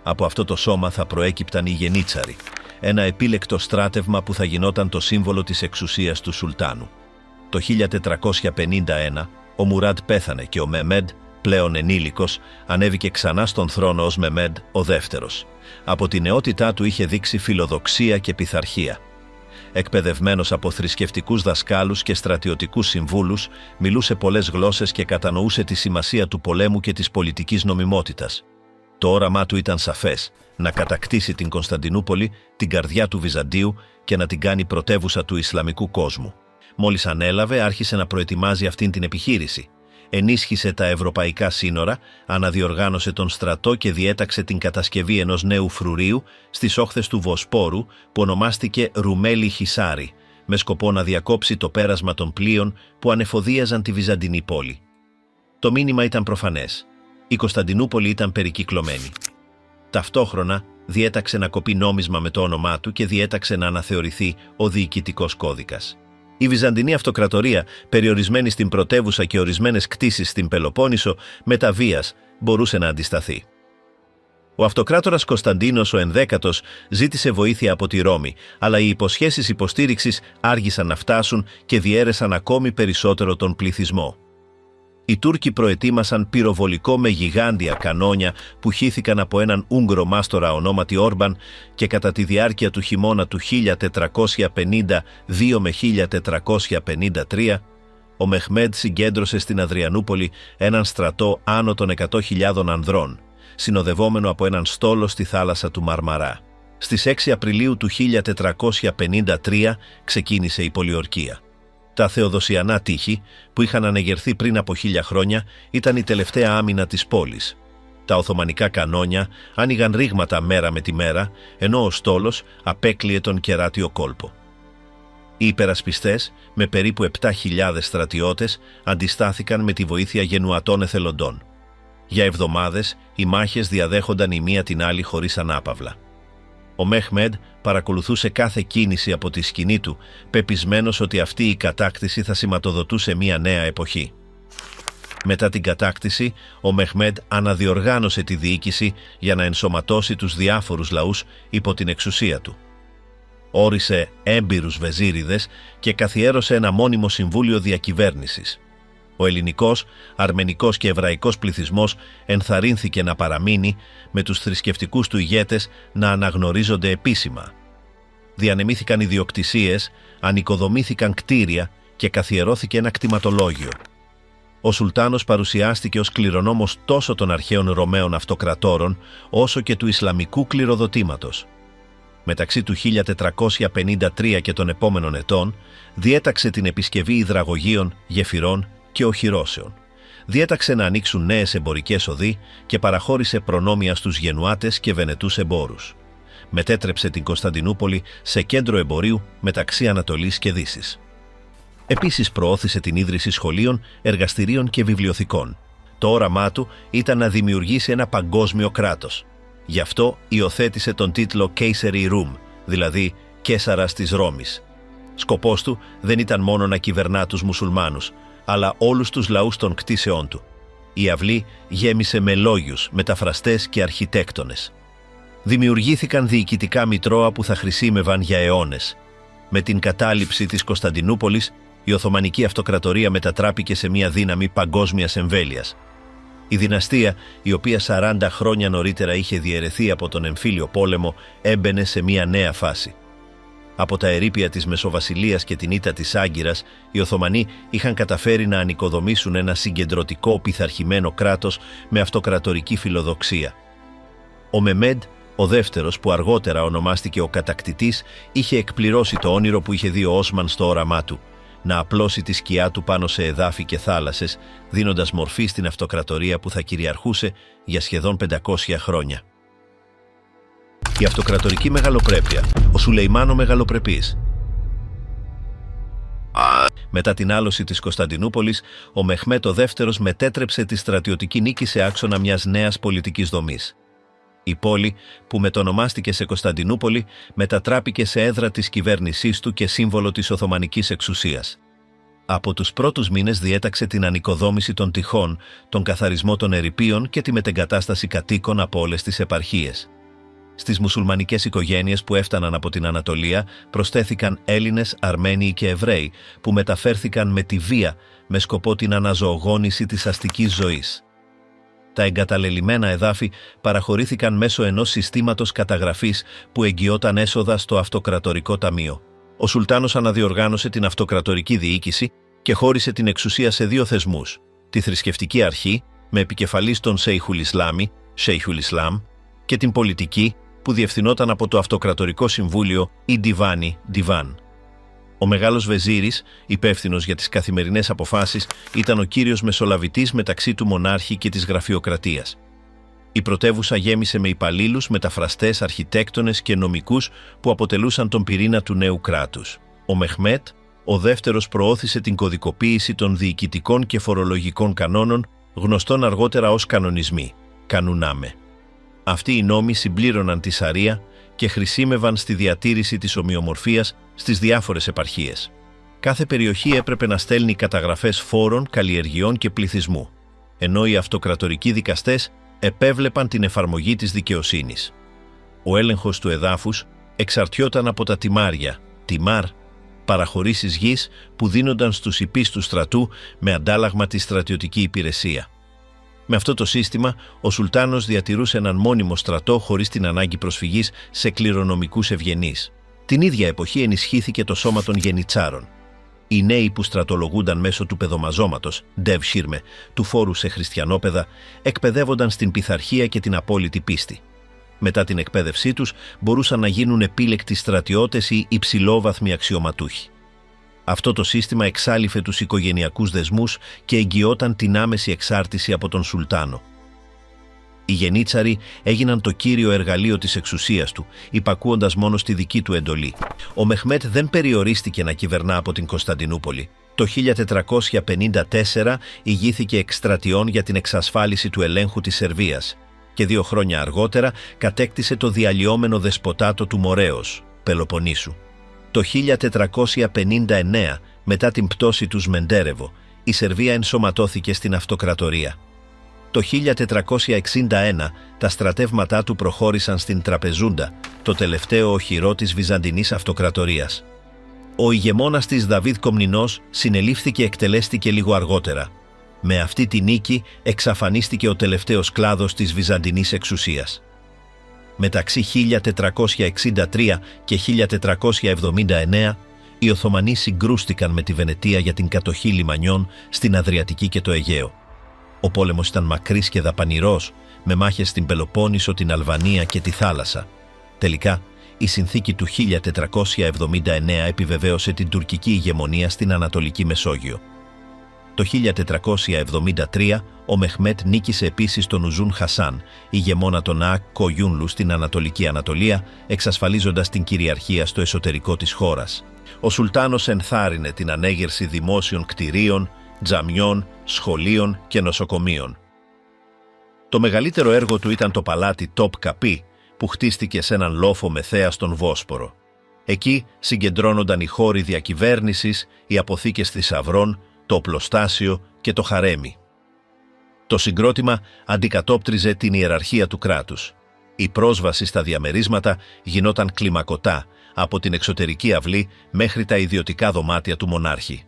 Από αυτό το σώμα θα προέκυπταν οι γενίτσαροι, ένα επίλεκτο στράτευμα που θα γινόταν το σύμβολο της εξουσίας του Σουλτάνου. Το 1451 ο Μουράντ πέθανε και ο Μεμέντ, πλέον ενήλικος, ανέβηκε ξανά στον θρόνο ως Μεμέντ ο δεύτερος. Από τη νεότητά του είχε δείξει φιλοδοξία και πειθαρχία. Εκπαιδευμένος από θρησκευτικούς δασκάλους και στρατιωτικούς συμβούλους, μιλούσε πολλές γλώσσες και κατανοούσε τη σημασία του πολέμου και της πολιτικής νομιμότητας. Το όραμά του ήταν σαφές: να κατακτήσει την Κωνσταντινούπολη, την καρδιά του Βυζαντίου, και να την κάνει πρωτεύουσα του Ισλαμικού κόσμου. Μόλις ανέλαβε, άρχισε να προετοιμάζει αυτήν την επιχείρηση. Ενίσχυσε τα ευρωπαϊκά σύνορα, αναδιοργάνωσε τον στρατό και διέταξε την κατασκευή ενός νέου φρουρίου στις όχθες του Βοσπόρου που ονομάστηκε Ρουμέλι Χισάρι, με σκοπό να διακόψει το πέρασμα των πλοίων που ανεφοδίαζαν τη Βυζαντινή πόλη. Το μήνυμα ήταν προφανές: η Κωνσταντινούπολη ήταν περικυκλωμένη. Ταυτόχρονα διέταξε να κοπεί νόμισμα με το όνομά του και διέταξε να αναθεωρηθεί ο διοικητικός κώδικας. Η Βυζαντινή Αυτοκρατορία, περιορισμένη στην πρωτεύουσα και ορισμένες κτίσεις στην Πελοπόννησο, μετά βίας μπορούσε να αντισταθεί. Ο αυτοκράτορας Κωνσταντίνος ο Ενδέκατος ζήτησε βοήθεια από τη Ρώμη, αλλά οι υποσχέσεις υποστήριξης άργησαν να φτάσουν και διέρεσαν ακόμη περισσότερο τον πληθυσμό. Οι Τούρκοι προετοίμασαν πυροβολικό με γιγάντια κανόνια που χύθηκαν από έναν Ούγγρο μάστορα ονόματι Όρμπαν και κατά τη διάρκεια του χειμώνα του 1452 με 1453 ο Μεχμέντ συγκέντρωσε στην Αδριανούπολη έναν στρατό άνω των 100.000 ανδρών, συνοδευόμενο από έναν στόλο στη θάλασσα του Μαρμαρά. Στις 6 Απριλίου του 1453 ξεκίνησε η πολιορκία. Τα θεοδοσιανά τείχη, που είχαν ανεγερθεί πριν από 1000 χρόνια, ήταν η τελευταία άμυνα της πόλης. Τα οθωμανικά κανόνια άνοιγαν ρήγματα μέρα με τη μέρα, ενώ ο στόλος απέκλειε τον κεράτιο κόλπο. Οι υπερασπιστές, με περίπου 7.000 στρατιώτες, αντιστάθηκαν με τη βοήθεια γενουατών εθελοντών. Για εβδομάδες, οι μάχες διαδέχονταν η μία την άλλη χωρίς ανάπαυλα. Ο Μεχμέντ παρακολουθούσε κάθε κίνηση από τη σκηνή του, πεπισμένος ότι αυτή η κατάκτηση θα σηματοδοτούσε μια νέα εποχή. Μετά την κατάκτηση, ο Μεχμέντ αναδιοργάνωσε τη διοίκηση για να ενσωματώσει τους διάφορους λαούς υπό την εξουσία του. Όρισε έμπειρους βεζίριδες και καθιέρωσε ένα μόνιμο συμβούλιο διακυβέρνησης. Ο ελληνικός, αρμενικός και εβραϊκός πληθυσμός ενθαρρύνθηκε να παραμείνει, με τους θρησκευτικούς του ηγέτες να αναγνωρίζονται επίσημα. Διανεμήθηκαν ιδιοκτησίες, ανοικοδομήθηκαν κτίρια και καθιερώθηκε ένα κτηματολόγιο. Ο Σουλτάνος παρουσιάστηκε ως κληρονόμος τόσο των αρχαίων Ρωμαίων αυτοκρατόρων, όσο και του Ισλαμικού κληροδοτήματος. Μεταξύ του 1453 και των επόμενων ετών, διέταξε την επισκευή υδραγωγείων, γεφυρών και οχυρώσεων. Διέταξε να ανοίξουν νέες εμπορικές οδοί και παραχώρησε προνόμια στους Γενουάτες και Βενετούς εμπόρους. Μετέτρεψε την Κωνσταντινούπολη σε κέντρο εμπορίου μεταξύ Ανατολής και Δύσης. Επίσης προώθησε την ίδρυση σχολείων, εργαστηρίων και βιβλιοθηκών. Το όραμά του ήταν να δημιουργήσει ένα παγκόσμιο κράτος. Γι' αυτό υιοθέτησε τον τίτλο Κέισερι Ρουμ, δηλαδή Καίσαρας της Ρώμης. Σκοπός του δεν ήταν μόνο να κυβερνά τους μουσουλμάνους, αλλά όλους τους λαούς των κτήσεών του. Η αυλή γέμισε με λόγιους, μεταφραστές και αρχιτέκτονες. Δημιουργήθηκαν διοικητικά μητρώα που θα χρησίμευαν για αιώνες. Με την κατάληψη της Κωνσταντινούπολης, η Οθωμανική Αυτοκρατορία μετατράπηκε σε μια δύναμη παγκόσμιας εμβέλειας. Η δυναστεία, η οποία 40 χρόνια νωρίτερα είχε διαιρεθεί από τον εμφύλιο πόλεμο, έμπαινε σε μια νέα φάση. Από τα ερείπια της Μεσοβασιλείας και την ήττα της Άγκυρας, οι Οθωμανοί είχαν καταφέρει να ανοικοδομήσουν ένα συγκεντρωτικό πειθαρχημένο κράτος με αυτοκρατορική φιλοδοξία. Ο Μεμέντ, ο δεύτερος, που αργότερα ονομάστηκε ο Κατακτητής, είχε εκπληρώσει το όνειρο που είχε δει ο Όσμαν στο όραμά του: να απλώσει τη σκιά του πάνω σε εδάφη και θάλασσες, δίνοντας μορφή στην αυτοκρατορία που θα κυριαρχούσε για σχεδόν 500 χρόνια. Η αυτοκρατορική μεγαλοπρέπεια, ο Σουλεϊμάν ο Μεγαλοπρεπής. Μετά την άλωση της Κωνσταντινούπολης, ο Μεχμέτ ο δεύτερος μετέτρεψε τη στρατιωτική νίκη σε άξονα μιας νέας πολιτικής δομής. Η πόλη, που μετονομάστηκε σε Κωνσταντινούπολη, μετατράπηκε σε έδρα της κυβέρνησής του και σύμβολο της Οθωμανικής εξουσίας. Από τους πρώτους μήνες διέταξε την ανοικοδόμηση των τυχών, τον καθαρισμό των ερειπίων και τη μετεγκατάσταση κατοίκων από όλες τις επαρχίες. Στις μουσουλμανικές οικογένειες που έφταναν από την Ανατολία προσθέθηκαν Έλληνες, Αρμένοι και Εβραίοι που μεταφέρθηκαν με τη βία με σκοπό την αναζωογόνηση της αστικής ζωής. Τα εγκαταλελειμμένα εδάφη παραχωρήθηκαν μέσω ενός συστήματος καταγραφής που εγγυόταν έσοδα στο Αυτοκρατορικό Ταμείο. Ο Σουλτάνος αναδιοργάνωσε την αυτοκρατορική διοίκηση και χώρισε την εξουσία σε δύο θεσμούς: τη θρησκευτική αρχή, με επικεφαλής τον Σέιχουλ Ισλάμ, και την πολιτική, που διευθυνόταν από το Αυτοκρατορικό Συμβούλιο ή Διβάν. Ο Μεγάλος Βεζίρης, υπεύθυνος για τις καθημερινές αποφάσεις, ήταν ο κύριος μεσολαβητής μεταξύ του μονάρχη και της γραφειοκρατίας. Η πρωτεύουσα γέμισε με υπαλλήλους, μεταφραστές, αρχιτέκτονες και νομικούς που αποτελούσαν τον πυρήνα του νέου κράτους. Ο Μεχμέτ, ο δεύτερος, προώθησε την κωδικοποίηση των διοικητικών και φορολογικών κανόνων, γνωστών αργότερα ως κανονισμοί, κανουνάμε. Αυτοί οι νόμοι συμπλήρωναν τη Σαρία και χρησίμευαν στη διατήρηση της ομοιομορφίας στις διάφορες επαρχίες. Κάθε περιοχή έπρεπε να στέλνει καταγραφές φόρων, καλλιεργειών και πληθυσμού, ενώ οι αυτοκρατορικοί δικαστές επέβλεπαν την εφαρμογή της δικαιοσύνης. Ο έλεγχος του εδάφους εξαρτιόταν από τα τιμάρια, παραχωρήσεις γης που δίνονταν στους υπείς του στρατού με αντάλλαγμα τη στρατιωτική υπηρεσία. Με αυτό το σύστημα, ο Σουλτάνος διατηρούσε έναν μόνιμο στρατό χωρίς την ανάγκη προσφυγής σε κληρονομικούς ευγενείς. Την ίδια εποχή ενισχύθηκε το σώμα των γενιτσάρων. Οι νέοι που στρατολογούνταν μέσω του παιδομαζώματος, του φόρου σε χριστιανόπαιδα, εκπαιδεύονταν στην πειθαρχία και την απόλυτη πίστη. Μετά την εκπαίδευσή τους, μπορούσαν να γίνουν επίλεκτοι στρατιώτες ή υψηλόβαθμοι αξιωματούχοι. Αυτό το σύστημα εξάλειφε τους οικογενειακούς δεσμούς και εγγυόταν την άμεση εξάρτηση από τον Σουλτάνο. Οι γενίτσαροι έγιναν το κύριο εργαλείο της εξουσίας του, υπακούοντας μόνο στη δική του εντολή. Ο Μεχμέτ δεν περιορίστηκε να κυβερνά από την Κωνσταντινούπολη. Το 1454 ηγήθηκε εκστρατιών για την εξασφάλιση του ελέγχου της Σερβίας και 2 χρόνια αργότερα κατέκτησε το διαλυόμενο δεσποτάτο του Μορέως, Πελοποννήσου. Το 1459, μετά την πτώση του Σμεντέρεβο, η Σερβία ενσωματώθηκε στην αυτοκρατορία. Το 1461, τα στρατεύματά του προχώρησαν στην Τραπεζούντα, το τελευταίο οχυρό της Βυζαντινής Αυτοκρατορίας. Ο ηγεμόνας της Δαβίδ Κομνηνός συνελήφθη εκτελέστηκε λίγο αργότερα. Με αυτή τη νίκη εξαφανίστηκε ο τελευταίος κλάδος της Βυζαντινής εξουσίας. Μεταξύ 1463 και 1479, οι Οθωμανοί συγκρούστηκαν με τη Βενετία για την κατοχή λιμανιών στην Αδριατική και το Αιγαίο. Ο πόλεμος ήταν μακρύς και δαπανηρός, με μάχες στην Πελοπόννησο, την Αλβανία και τη θάλασσα. Τελικά, η συνθήκη του 1479 επιβεβαίωσε την τουρκική ηγεμονία στην Ανατολική Μεσόγειο. Το 1473, ο Μεχμέτ νίκησε επίσης τον Ουζούν Χασάν, ηγεμόνα των Αακ Κογιούνλου στην Ανατολική Ανατολία, εξασφαλίζοντας την κυριαρχία στο εσωτερικό της χώρας. Ο Σουλτάνος ενθάρρυνε την ανέγερση δημόσιων κτηρίων, τζαμιών, σχολείων και νοσοκομείων. Το μεγαλύτερο έργο του ήταν το παλάτι Τόπ Καπί, που χτίστηκε σε έναν λόφο με θέα στον Βόσπορο. Εκεί συγκεντρώνονταν οι χώροι διακυβέρνησης, οι αποθήκες θησαυρών, το οπλοστάσιο και το χαρέμι. Το συγκρότημα αντικατόπτριζε την ιεραρχία του κράτους. Η πρόσβαση στα διαμερίσματα γινόταν κλιμακωτά, από την εξωτερική αυλή μέχρι τα ιδιωτικά δωμάτια του μονάρχη.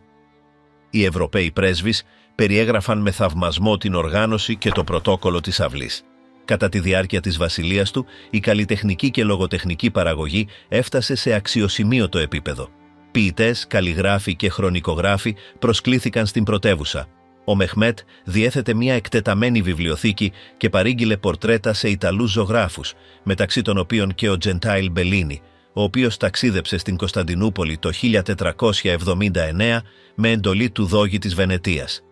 Οι Ευρωπαίοι πρέσβεις περιέγραφαν με θαυμασμό την οργάνωση και το πρωτόκολλο της αυλής. Κατά τη διάρκεια της βασιλείας του, η καλλιτεχνική και λογοτεχνική παραγωγή έφτασε σε αξιοσημείωτο επίπεδο. Ποιητές, καλλιγράφοι και χρονικογράφοι προσκλήθηκαν στην πρωτεύουσα. Ο Μεχμέτ διέθετε μια εκτεταμένη βιβλιοθήκη και παρήγγειλε πορτρέτα σε Ιταλούς ζωγράφους, μεταξύ των οποίων και ο Τζεντάιλ Μπελίνι, ο οποίος ταξίδεψε στην Κωνσταντινούπολη το 1479 με εντολή του δόγη της Βενετίας.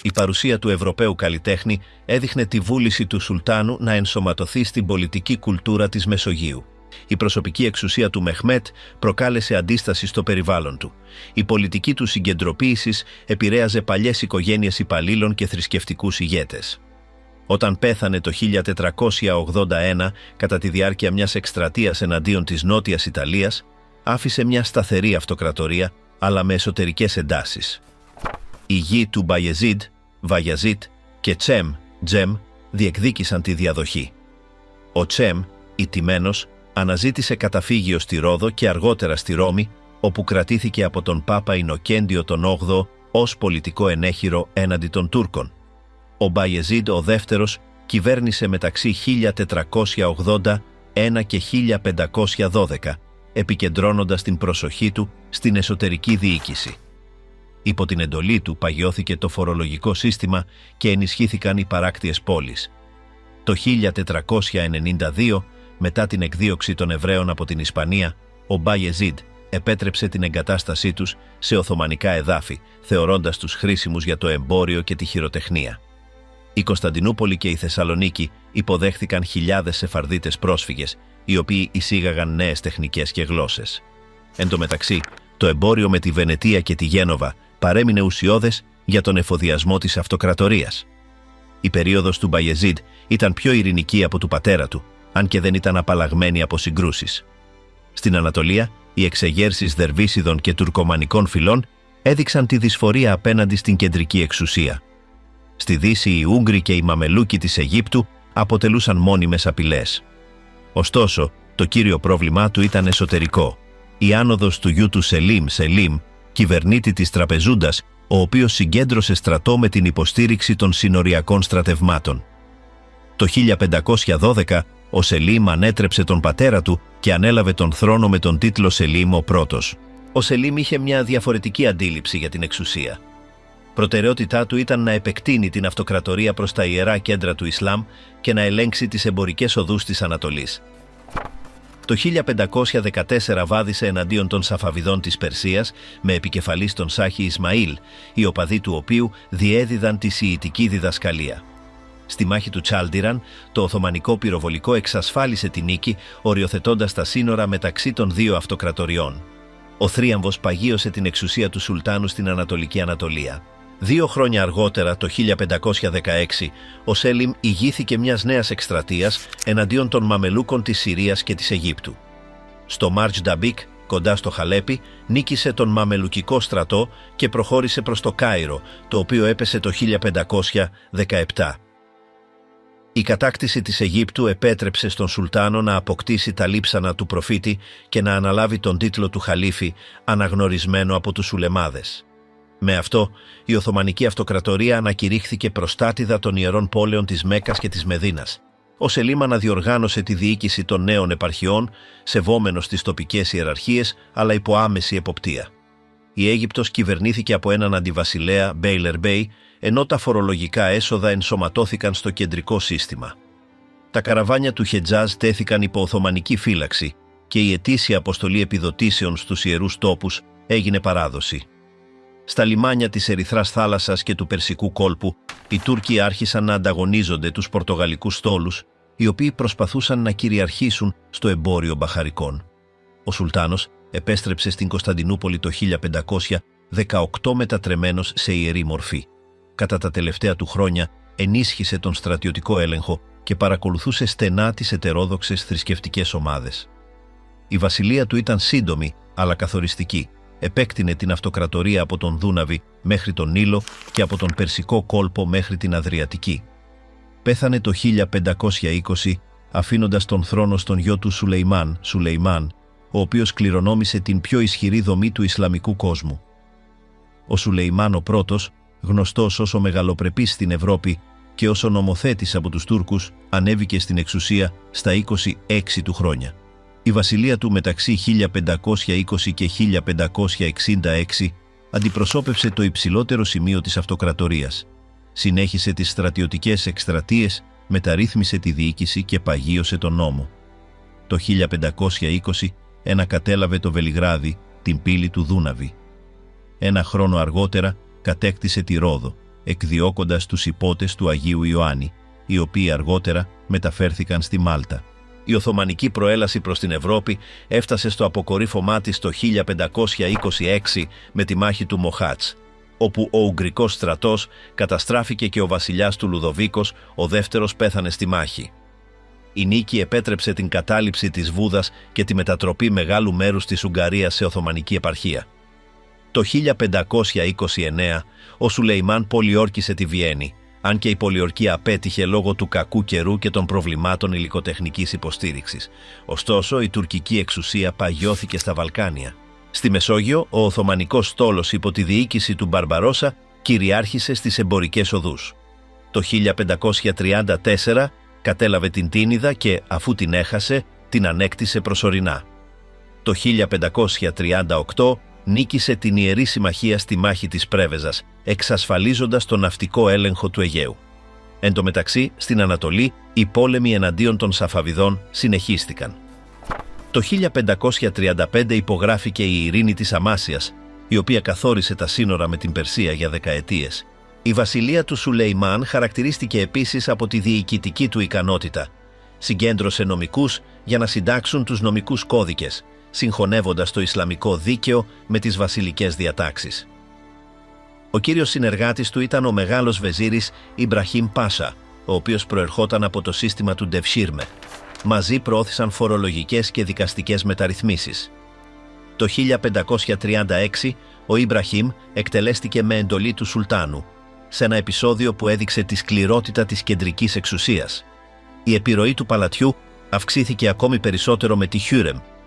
Η παρουσία του Ευρωπαίου καλλιτέχνη έδειχνε τη βούληση του Σουλτάνου να ενσωματωθεί στην πολιτική κουλτούρα της Μεσογείου. Η προσωπική εξουσία του Μεχμέτ προκάλεσε αντίσταση στο περιβάλλον του. Η πολιτική του συγκεντρωποίησης επηρέαζε παλιές οικογένειες υπαλλήλων και θρησκευτικούς ηγέτες. Όταν πέθανε το 1481, κατά τη διάρκεια μιας εκστρατείας εναντίον της Νότιας Ιταλίας, άφησε μια σταθερή αυτοκρατορία, αλλά με εσωτερικές εντάσεις. Οι γη του Βαγιαζίτ και Τζεμ διεκδίκησαν τη διαδοχή. Ο Τσέμ, ηττημένος, αναζήτησε καταφύγιο στη Ρόδο και αργότερα στη Ρώμη, όπου κρατήθηκε από τον Πάπα Ινοκέντιο τον 8ο ως πολιτικό ενέχειρο έναντι των Τούρκων. Ο Μπαγεζίντ ο δεύτερος κυβέρνησε μεταξύ 1481 και 1512, επικεντρώνοντας την προσοχή του στην εσωτερική διοίκηση. Υπό την εντολή του παγιώθηκε το φορολογικό σύστημα και ενισχύθηκαν οι παράκτιες πόλεις. Το 1492, μετά την εκδίωξη των Εβραίων από την Ισπανία, ο Μπαγεζίντ επέτρεψε την εγκατάστασή τους σε οθωμανικά εδάφη, θεωρώντας τους χρήσιμους για το εμπόριο και τη χειροτεχνία. Η Κωνσταντινούπολη και η Θεσσαλονίκη υποδέχθηκαν χιλιάδες Σεφαρδίτες πρόσφυγες, οι οποίοι εισήγαγαν νέες τεχνικές και γλώσσες. Εν τω μεταξύ, το εμπόριο με τη Βενετία και τη Γένοβα παρέμεινε ουσιώδες για τον εφοδιασμό της αυτοκρατορίας. Η περίοδος του Μπαγεζίντ ήταν πιο ειρηνική από του πατέρα του, αν και δεν ήταν απαλλαγμένη από συγκρούσεις. Στην Ανατολία, οι εξεγέρσεις Δερβίσιδων και τουρκομανικών φυλών έδειξαν τη δυσφορία απέναντι στην κεντρική εξουσία. Στη Δύση, οι Ούγγροι και οι Μαμελούκοι της Αιγύπτου αποτελούσαν μόνιμες απειλές. Ωστόσο, το κύριο πρόβλημά του ήταν εσωτερικό. Η άνοδος του γιου του Σελίμ, κυβερνήτη της Τραπεζούντας, ο οποίος συγκέντρωσε στρατό με την υποστήριξη των συνοριακών στρατευμάτων. Το 1512, ο Σελίμ ανέτρεψε τον πατέρα του και ανέλαβε τον θρόνο με τον τίτλο Σελίμ ο πρώτος. Ο Σελίμ είχε μια διαφορετική αντίληψη για την εξουσία. Προτεραιότητά του ήταν να επεκτείνει την αυτοκρατορία προς τα ιερά κέντρα του Ισλάμ και να ελέγξει τις εμπορικές οδούς της Ανατολής. Το 1514 βάδισε εναντίον των Σαφαβιδών της Περσίας με επικεφαλής τον Σάχη Ισμαήλ, οι οπαδοί του οποίου διέδιδαν τη σιητική διδασκαλία. Στη μάχη του Τσάλντιραν, το Οθωμανικό πυροβολικό εξασφάλισε τη νίκη, οριοθετώντας τα σύνορα μεταξύ των δύο αυτοκρατοριών. Ο θρίαμβος παγίωσε την εξουσία του Σουλτάνου στην Ανατολική Ανατολία. 2 χρόνια αργότερα, το 1516, ο Σέλιμ ηγήθηκε μιας νέας εκστρατείας εναντίον των Μαμελούκων της Συρίας και της Αιγύπτου. Στο Μάρτζ Νταμπίκ, κοντά στο Χαλέπι, νίκησε τον Μαμελουκικό στρατό και προχώρησε προς το Κάιρο, το οποίο έπεσε το 1517. Η κατάκτηση της Αιγύπτου επέτρεψε στον Σουλτάνο να αποκτήσει τα λείψανα του προφήτη και να αναλάβει τον τίτλο του Χαλίφη, αναγνωρισμένο από τους Σουλεμάδες. Με αυτό, η Οθωμανική Αυτοκρατορία ανακηρύχθηκε προστάτηδα των ιερών πόλεων της Μέκκας και της Μεδίνας. Ο Σελίμ αναδιοργάνωσε τη διοίκηση των νέων επαρχιών, σεβόμενος τις τοπικές ιεραρχίες, αλλά υπό άμεση εποπτεία. Η Αίγυπτος κυβερνήθηκε από έναν αντιβασιλέα, Μπέιλερ Μπέι, ενώ τα φορολογικά έσοδα ενσωματώθηκαν στο κεντρικό σύστημα. Τα καραβάνια του Χετζάζ τέθηκαν υπό Οθωμανική φύλαξη και η ετήσια αποστολή επιδοτήσεων στους ιερούς τόπους έγινε παράδοση. Στα λιμάνια της Ερυθράς θάλασσας και του Περσικού κόλπου, οι Τούρκοι άρχισαν να ανταγωνίζονται τους Πορτογαλικούς στόλους, οι οποίοι προσπαθούσαν να κυριαρχήσουν στο εμπόριο μπαχαρικών. Ο Σουλτάνος επέστρεψε στην Κωνσταντινούπολη το 1518 μετατρεμένος σε ιερή μορφή. Κατά τα τελευταία του χρόνια ενίσχυσε τον στρατιωτικό έλεγχο και παρακολουθούσε στενά τις ετερόδοξες θρησκευτικές ομάδες. Η βασιλεία του ήταν σύντομη αλλά καθοριστική. Επέκτηνε την αυτοκρατορία από τον Δούναβη μέχρι τον Νείλο και από τον Περσικό κόλπο μέχρι την Αδριατική. Πέθανε το 1520 αφήνοντας τον θρόνο στον γιο του Σουλεϊμάν, ο οποίος κληρονόμησε την πιο ισχυρή δομή του Ισλαμικού κόσμου. Ο Σουλεϊμάν ο πρώτος, γνωστός ως ο μεγαλοπρεπής στην Ευρώπη και ως ο νομοθέτης από τους Τούρκους, ανέβηκε στην εξουσία στα 26 του χρόνια. Η βασιλεία του μεταξύ 1520 και 1566 αντιπροσώπευσε το υψηλότερο σημείο της αυτοκρατορίας. Συνέχισε τις στρατιωτικές εκστρατείες, μεταρρύθμισε τη διοίκηση και παγίωσε τον νόμο. Το 1520 κατέλαβε το Βελιγράδι, την πύλη του Δούναβη. 1 χρόνο αργότερα κατέκτησε τη Ρόδο, εκδιώκοντας τους υπότες του Αγίου Ιωάννη, οι οποίοι αργότερα μεταφέρθηκαν στη Μάλτα. Η Οθωμανική προέλαση προς την Ευρώπη έφτασε στο αποκορύφωμά της το 1526 με τη μάχη του Μοχάτς, όπου ο Ουγγρικός στρατός καταστράφηκε και ο βασιλιάς του Λουδοβίκος, ο δεύτερος, πέθανε στη μάχη. Η νίκη επέτρεψε την κατάληψη της Βούδας και τη μετατροπή μεγάλου μέρους της Ουγγαρίας σε Οθωμανική επαρχία. Το 1529 ο Σουλεϊμάν πολιόρκησε τη Βιέννη, αν και η πολιορκία απέτυχε λόγω του κακού καιρού και των προβλημάτων υλικοτεχνικής υποστήριξης. Ωστόσο, η τουρκική εξουσία παγιώθηκε στα Βαλκάνια. Στη Μεσόγειο, ο Οθωμανικός στόλος υπό τη διοίκηση του Μπαρμπαρόσα κυριάρχησε στις εμπορικές οδούς. Το 1534 κατέλαβε την Τίνιδα και, αφού την έχασε, την ανέκτησε προσωρινά. Το 1538 νίκησε την Ιερή Συμμαχία στη μάχη της Πρέβεζας, εξασφαλίζοντας τον ναυτικό έλεγχο του Αιγαίου. Εν τω μεταξύ, στην Ανατολή, οι πόλεμοι εναντίον των Σαφαβιδών συνεχίστηκαν. Το 1535 υπογράφηκε η Ειρήνη της Αμάσιας, η οποία καθόρισε τα σύνορα με την Περσία για δεκαετίες. Η βασιλεία του Σουλεϊμάν χαρακτηρίστηκε επίσης από τη διοικητική του ικανότητα. Συγκέντρωσε νομικούς για να συντάξουν τους νομικούς κώδικες, συγχωνεύοντας το Ισλαμικό δίκαιο με τις βασιλικές διατάξεις. Ο κύριος συνεργάτης του ήταν ο μεγάλος βεζίρης Ιμπραχήμ Πάσα, ο οποίος προερχόταν από το σύστημα του Ντευσίρμε. Μαζί προώθησαν φορολογικές και δικαστικές μεταρρυθμίσεις. Το 1536 ο Ιμπραχήμ εκτελέστηκε με εντολή του Σουλτάνου, σε ένα επεισόδιο που έδειξε τη σκληρότητα της κεντρικής εξουσίας. Η επιρροή του παλατιού αυξήθηκε ακόμη περισσότερο με τη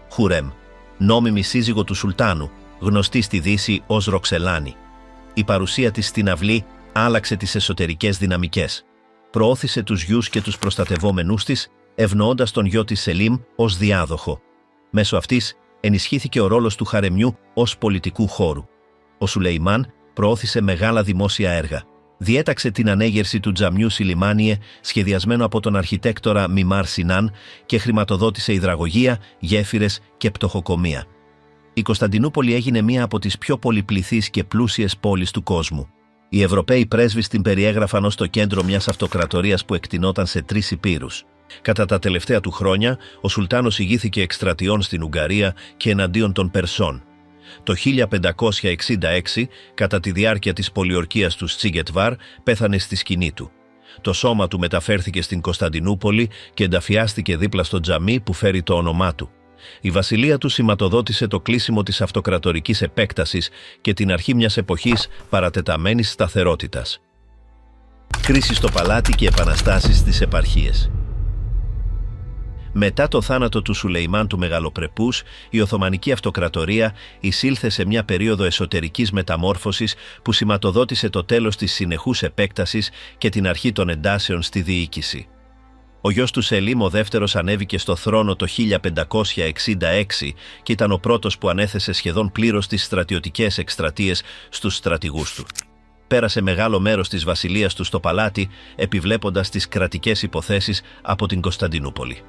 Χουρέμ, νόμιμη σύζυγο του Σουλτάνου, γνωστή στη Δύση ως Ροξελάνη. Η παρουσία της στην αυλή άλλαξε τις εσωτερικές δυναμικές. Προώθησε τους γιους και τους προστατευόμενούς της, ευνοώντας τον γιο της Σελίμ ως διάδοχο. Μέσω αυτής ενισχύθηκε ο ρόλος του χαρεμιού ως πολιτικού χώρου. Ο Σουλεϊμάν προώθησε μεγάλα δημόσια έργα. Διέταξε την ανέγερση του Τζαμιού Σιλιμάνιε, σχεδιασμένο από τον αρχιτέκτορα Μιμάρ Σινάν, και χρηματοδότησε υδραγωγεία, γέφυρες και πτωχοκομεία. Η Κωνσταντινούπολη έγινε μία από τις πιο πολυπληθείς και πλούσιες πόλεις του κόσμου. Οι Ευρωπαίοι πρέσβεις την περιέγραφαν ως το κέντρο μιας αυτοκρατορίας που εκτινόταν σε 3 υπήρους. Κατά τα τελευταία του χρόνια, ο Σουλτάνος ηγήθηκε εκστρατιών στην Ουγγαρία και εναντίον των Περσών. Το 1566, κατά τη διάρκεια της πολιορκίας του Τσίγκετβάρ, πέθανε στη σκηνή του. Το σώμα του μεταφέρθηκε στην Κωνσταντινούπολη και ενταφιάστηκε δίπλα στο τζαμί που φέρει το όνομά του. Η βασιλεία του σηματοδότησε το κλείσιμο της αυτοκρατορικής επέκτασης και την αρχή μιας εποχής παρατεταμένης σταθερότητας. Κρίση στο παλάτι και επαναστάσεις στις επαρχίες. Μετά το θάνατο του Σουλεϊμάν του Μεγαλοπρεπούς, η Οθωμανική Αυτοκρατορία εισήλθε σε μια περίοδο εσωτερικής μεταμόρφωσης που σηματοδότησε το τέλος της συνεχούς επέκτασης και την αρχή των εντάσεων στη διοίκηση. Ο γιος του Σελίμ ο δεύτερος ανέβηκε στο θρόνο το 1566 και ήταν ο πρώτος που ανέθεσε σχεδόν πλήρως τις στρατιωτικές εκστρατείες στους στρατηγούς του. Πέρασε μεγάλο μέρος της βασιλείας του στο παλάτι, επιβλέποντας τις κρατικές υποθέσεις από την Κωνσταντινούπολη.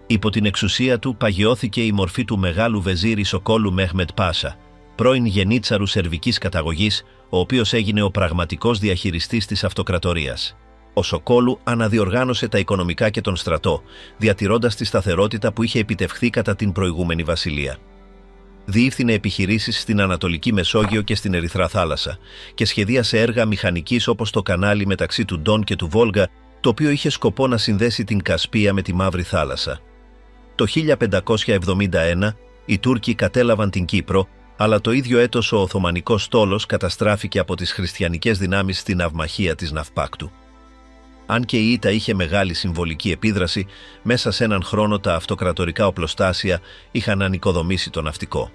Υπό την εξουσία του παγιώθηκε η μορφή του μεγάλου βεζίρη Σοκόλου Μέχμετ Πάσα, πρώην γενίτσαρου σερβικής καταγωγής, ο οποίος έγινε ο πραγματικός διαχειριστής της αυτοκρατορίας. Ο Σοκόλου αναδιοργάνωσε τα οικονομικά και τον στρατό, διατηρώντας τη σταθερότητα που είχε επιτευχθεί κατά την προηγούμενη βασιλεία. Διεύθυνε επιχειρήσεις στην Ανατολική Μεσόγειο και στην Ερυθρά Θάλασσα και σχεδίασε έργα μηχανικής όπως το κανάλι μεταξύ του Ντόν και του Βόλγα, το οποίο είχε σκοπό να συνδέσει την Κασπία με τη Μαύρη Θάλασσα. Το 1571 οι Τούρκοι κατέλαβαν την Κύπρο, αλλά το ίδιο έτος ο Οθωμανικός στόλος καταστράφηκε από τις χριστιανικές δυνάμεις στην ναυμαχία της Ναυπάκτου. Αν και η ήττα είχε μεγάλη συμβολική επίδραση, μέσα σε έναν χρόνο τα αυτοκρατορικά οπλοστάσια είχαν ανοικοδομήσει το ναυτικό.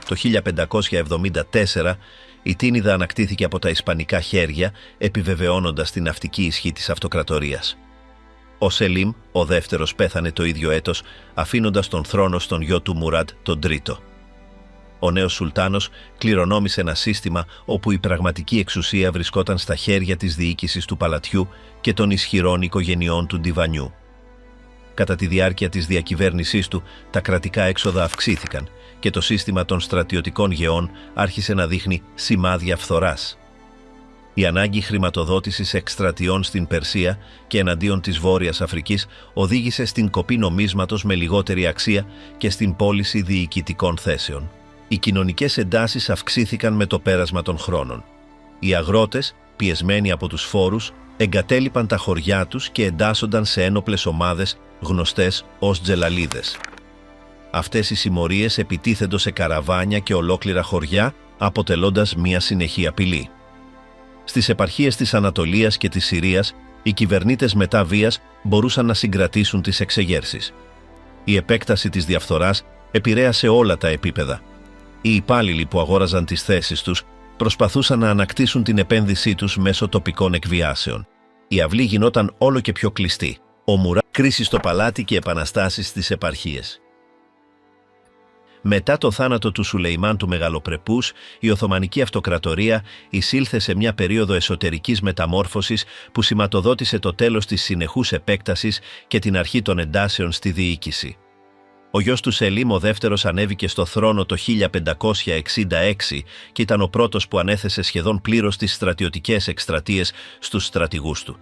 Το 1574 η Τίνιδα ανακτήθηκε από τα ισπανικά χέρια, επιβεβαιώνοντας την ναυτική ισχύ της αυτοκρατορίας. Ο Σελίμ, ο δεύτερος, πέθανε το ίδιο έτος, αφήνοντας τον θρόνο στον γιο του Μουράντ τον τρίτο. Ο νέος Σουλτάνος κληρονόμησε ένα σύστημα όπου η πραγματική εξουσία βρισκόταν στα χέρια της διοίκησης του παλατιού και των ισχυρών οικογενειών του Ντιβανιού. Κατά τη διάρκεια της διακυβέρνησής του, τα κρατικά έξοδα αυξήθηκαν και το σύστημα των στρατιωτικών γεών άρχισε να δείχνει σημάδια φθοράς. Η ανάγκη χρηματοδότησης εκστρατιών στην Περσία και εναντίον της Βόρειας Αφρικής οδήγησε στην κοπή νομίσματος με λιγότερη αξία και στην πώληση διοικητικών θέσεων. Οι κοινωνικές εντάσεις αυξήθηκαν με το πέρασμα των χρόνων. Οι αγρότες, πιεσμένοι από τους φόρους, εγκατέλειπαν τα χωριά τους και εντάσσονταν σε ένοπλες ομάδες γνωστές ως τζελαλίδες. Αυτές οι συμμορίες επιτίθεντο σε καραβάνια και ολόκληρα χωριά, αποτελώντας μια συνεχή απειλή. Στις επαρχίες της Ανατολίας και της Συρίας, οι κυβερνήτες μετά βίας μπορούσαν να συγκρατήσουν τις εξεγέρσεις. Η επέκταση της διαφθοράς επηρέασε όλα τα επίπεδα. Οι υπάλληλοι που αγόραζαν τις θέσεις τους προσπαθούσαν να ανακτήσουν την επένδυσή τους μέσω τοπικών εκβιάσεων. Η αυλή γινόταν όλο και πιο κλειστή. Ο Μουράντ, κρίση στο παλάτι και επαναστάσεις στις επαρχίες. Μετά το θάνατο του Σουλεϊμάν του Μεγαλοπρεπούς, η Οθωμανική Αυτοκρατορία εισήλθε σε μια περίοδο εσωτερικής μεταμόρφωσης που σηματοδότησε το τέλος της συνεχούς επέκτασης και την αρχή των εντάσεων στη διοίκηση. Ο γιος του Σελίμ ο δεύτερος ανέβηκε στο θρόνο το 1566 και ήταν ο πρώτος που ανέθεσε σχεδόν πλήρως τις στρατιωτικές εκστρατείες στους στρατηγούς του.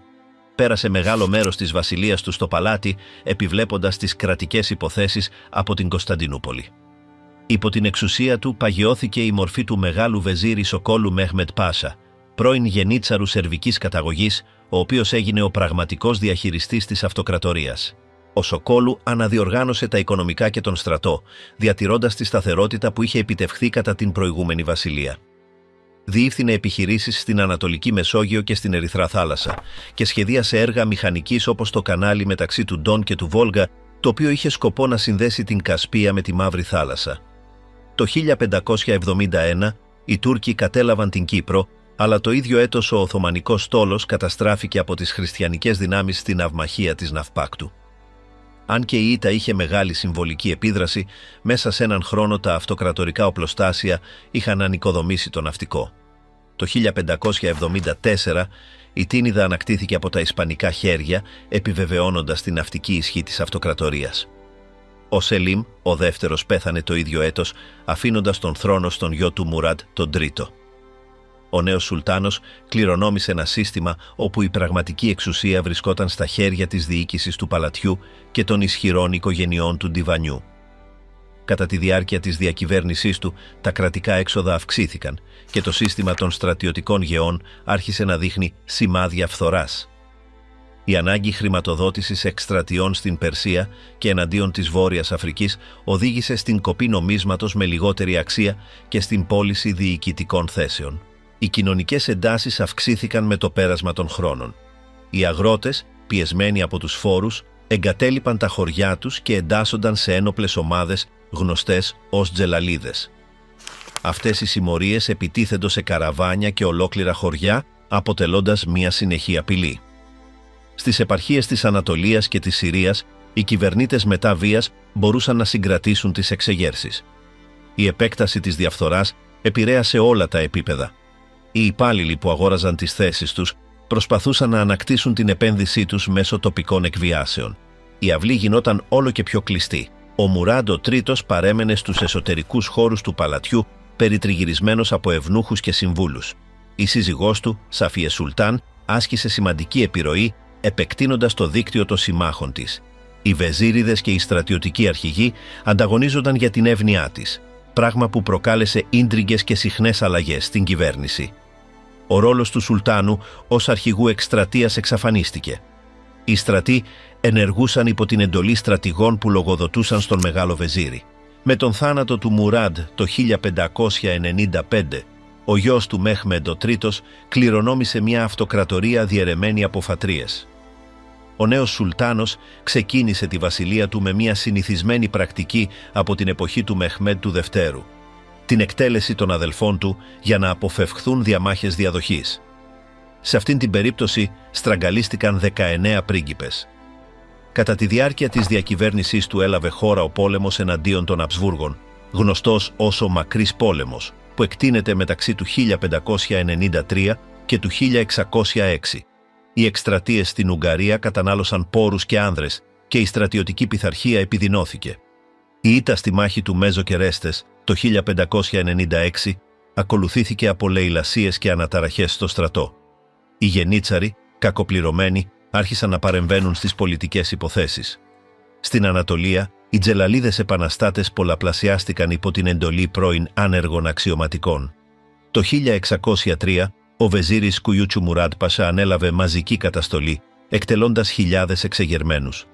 Πέρασε μεγάλο μέρος της βασιλείας του στο παλάτι, επιβλέποντας τις κρατικές υποθέσεις από την Κωνσταντινούπολη. Υπό την εξουσία του παγιώθηκε η μορφή του μεγάλου βεζίρι Σοκόλου Μέχμετ Πάσα, πρώην γενίτσαρου σερβικής καταγωγής, ο οποίος έγινε ο πραγματικός διαχειριστής της αυτοκρατορίας. Ο Σοκόλου αναδιοργάνωσε τα οικονομικά και τον στρατό, διατηρώντας τη σταθερότητα που είχε επιτευχθεί κατά την προηγούμενη βασιλεία. Διεύθυνε επιχειρήσεις στην Ανατολική Μεσόγειο και στην Ερυθρά Θάλασσα και σχεδίασε έργα μηχανικής όπως το κανάλι μεταξύ του Ντόν και του Βόλγα, το οποίο είχε σκοπό να συνδέσει την Κασπία με τη Μαύρη Θάλασσα. Το 1571 οι Τούρκοι κατέλαβαν την Κύπρο, αλλά το ίδιο έτος ο Οθωμανικός στόλος καταστράφηκε από τις χριστιανικές δυνάμεις στην ναυμαχία της Ναυπάκτου. Αν και η ήττα είχε μεγάλη συμβολική επίδραση, μέσα σε έναν χρόνο τα αυτοκρατορικά οπλοστάσια είχαν ανοικοδομήσει το ναυτικό. Το 1574 η Τίνιδα ανακτήθηκε από τα ισπανικά χέρια, επιβεβαιώνοντας την ναυτική ισχύ της αυτοκρατορίας. Ο Σελίμ, ο δεύτερος, πέθανε το ίδιο έτος, αφήνοντας τον θρόνο στον γιο του Μουράντ, τον τρίτο. Ο νέος Σουλτάνος κληρονόμησε ένα σύστημα όπου η πραγματική εξουσία βρισκόταν στα χέρια της διοίκησης του παλατιού και των ισχυρών οικογενειών του Ντιβανιού. Κατά τη διάρκεια της διακυβέρνησής του, τα κρατικά έξοδα αυξήθηκαν και το σύστημα των στρατιωτικών γεών άρχισε να δείχνει σημάδια φθοράς. Η ανάγκη χρηματοδότησης εκστρατιών στην Περσία και εναντίον της Βόρειας Αφρικής οδήγησε στην κοπή νομίσματος με λιγότερη αξία και στην πώληση διοικητικών θέσεων. Οι κοινωνικές εντάσεις αυξήθηκαν με το πέρασμα των χρόνων. Οι αγρότες, πιεσμένοι από τους φόρους, εγκατέλειπαν τα χωριά τους και εντάσσονταν σε ένοπλες ομάδες γνωστές ως τζελαλίδες. Αυτές οι συμμορίες επιτίθεντο σε καραβάνια και ολόκληρα χωριά, αποτελώντας μια συνεχή απειλή. Στις επαρχίες της Ανατολίας και της Συρίας, οι κυβερνήτες μετά βίας μπορούσαν να συγκρατήσουν τις εξεγέρσεις. Η επέκταση της διαφθοράς επηρέασε όλα τα επίπεδα. Οι υπάλληλοι που αγόραζαν τις θέσεις τους προσπαθούσαν να ανακτήσουν την επένδυσή τους μέσω τοπικών εκβιάσεων. Η αυλή γινόταν όλο και πιο κλειστή. Ο Μουράντ ο τρίτος παρέμενε στους εσωτερικούς χώρους του παλατιού, περιτριγυρισμένος από ευνούχους και συμβούλους. Η σύζυγός του, Σαφίε Σουλτάν, άσκησε σημαντική επιρροή, επεκτείνοντας το δίκτυο των συμμάχων της. Οι βεζίριδες και οι στρατιωτικοί αρχηγοί ανταγωνίζονταν για την εύνοιά της, πράγμα που προκάλεσε ίντριγκες και συχνές αλλαγές στην κυβέρνηση. Ο ρόλος του Σουλτάνου ως αρχηγού εκστρατείας εξαφανίστηκε. Οι στρατοί ενεργούσαν υπό την εντολή στρατηγών που λογοδοτούσαν στον Μεγάλο Βεζίρι. Με τον θάνατο του Μουράντ το 1595, ο γιος του Μέχμεντ ο τρίτος κληρονόμησε μια αυτοκρατορία διαιρεμένη από φατρίες. Ο νέος Σουλτάνος ξεκίνησε τη βασιλεία του με μια συνηθισμένη πρακτική από την εποχή του Μεχμέντ του Δευτέρου, την εκτέλεση των αδελφών του για να αποφευχθούν διαμάχες διαδοχής. Σε αυτήν την περίπτωση στραγγαλίστηκαν 19 πρίγκιπες. Κατά τη διάρκεια της διακυβέρνησής του έλαβε χώρα ο πόλεμος εναντίον των Αψβούργων, γνωστός ως ο Μακρύς Πόλεμος, που εκτείνεται μεταξύ του 1593 και του 1606. Οι εκστρατείες στην Ουγγαρία κατανάλωσαν πόρους και άνδρες και η στρατιωτική πειθαρχία επιδεινώθηκε. Η ήττα στη μάχη του Μέζο Κερέστες το 1596 ακολουθήθηκε από λαιλασίες και αναταραχές στο στρατό. Οι γενίτσαροι, κακοπληρωμένοι, άρχισαν να παρεμβαίνουν στις πολιτικές υποθέσεις. Στην Ανατολία, οι τζελαλίδες επαναστάτες πολλαπλασιάστηκαν υπό την εντολή πρώην άνεργων αξιωματικών. Το 1603, ο βεζίρης Κουιούτσου Μουράντ Πασά ανέλαβε μαζική καταστολή, εκτελώντας χιλιάδες εξεγερμένους.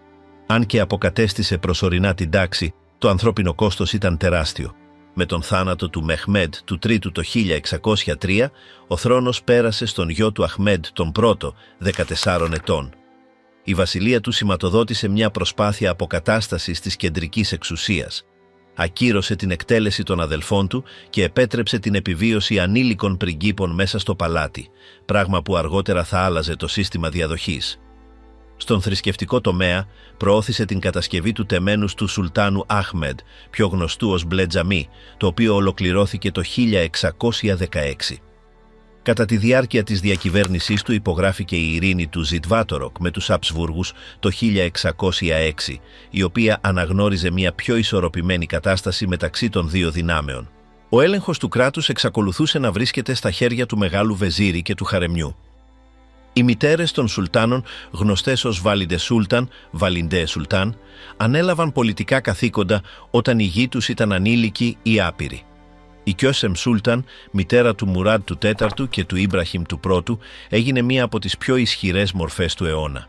Αν και αποκατέστησε προσωρινά την τάξη, το ανθρώπινο κόστος ήταν τεράστιο. Με τον θάνατο του Μεχμέντ του Τρίτου το 1603, ο θρόνος πέρασε στον γιο του Αχμέντ τον Πρώτο, 14 ετών. Η βασιλεία του σηματοδότησε μια προσπάθεια αποκατάστασης της κεντρικής εξουσίας. Ακύρωσε την εκτέλεση των αδελφών του και επέτρεψε την επιβίωση ανήλικων πριγκίπων μέσα στο παλάτι, πράγμα που αργότερα θα άλλαζε το σύστημα διαδοχής. Στον θρησκευτικό τομέα, προώθησε την κατασκευή του τεμένους του Σουλτάνου Αχμέντ, πιο γνωστού ως Μπλε Τζαμί, το οποίο ολοκληρώθηκε το 1616. Κατά τη διάρκεια της διακυβέρνησής του υπογράφηκε η ειρήνη του Ζιτβάτοροκ με τους Αψβούργους το 1606, η οποία αναγνώριζε μια πιο ισορροπημένη κατάσταση μεταξύ των δύο δυνάμεων. Ο έλεγχος του κράτους εξακολουθούσε να βρίσκεται στα χέρια του Μεγάλου Βεζίρι και του Χαρεμιού. Οι μητέρες των Σουλτάνων, γνωστές ως Βαλιντέ Σουλτάν, ανέλαβαν πολιτικά καθήκοντα όταν οι γη τους ήταν ανήλικοι ή άπειροι. Η Κιόσεμ Σούλταν, μητέρα του Μουράντ του Τέταρτου και του Ήμπραχιμ του Πρώτου, έγινε μία από τις πιο ισχυρές μορφές του αιώνα.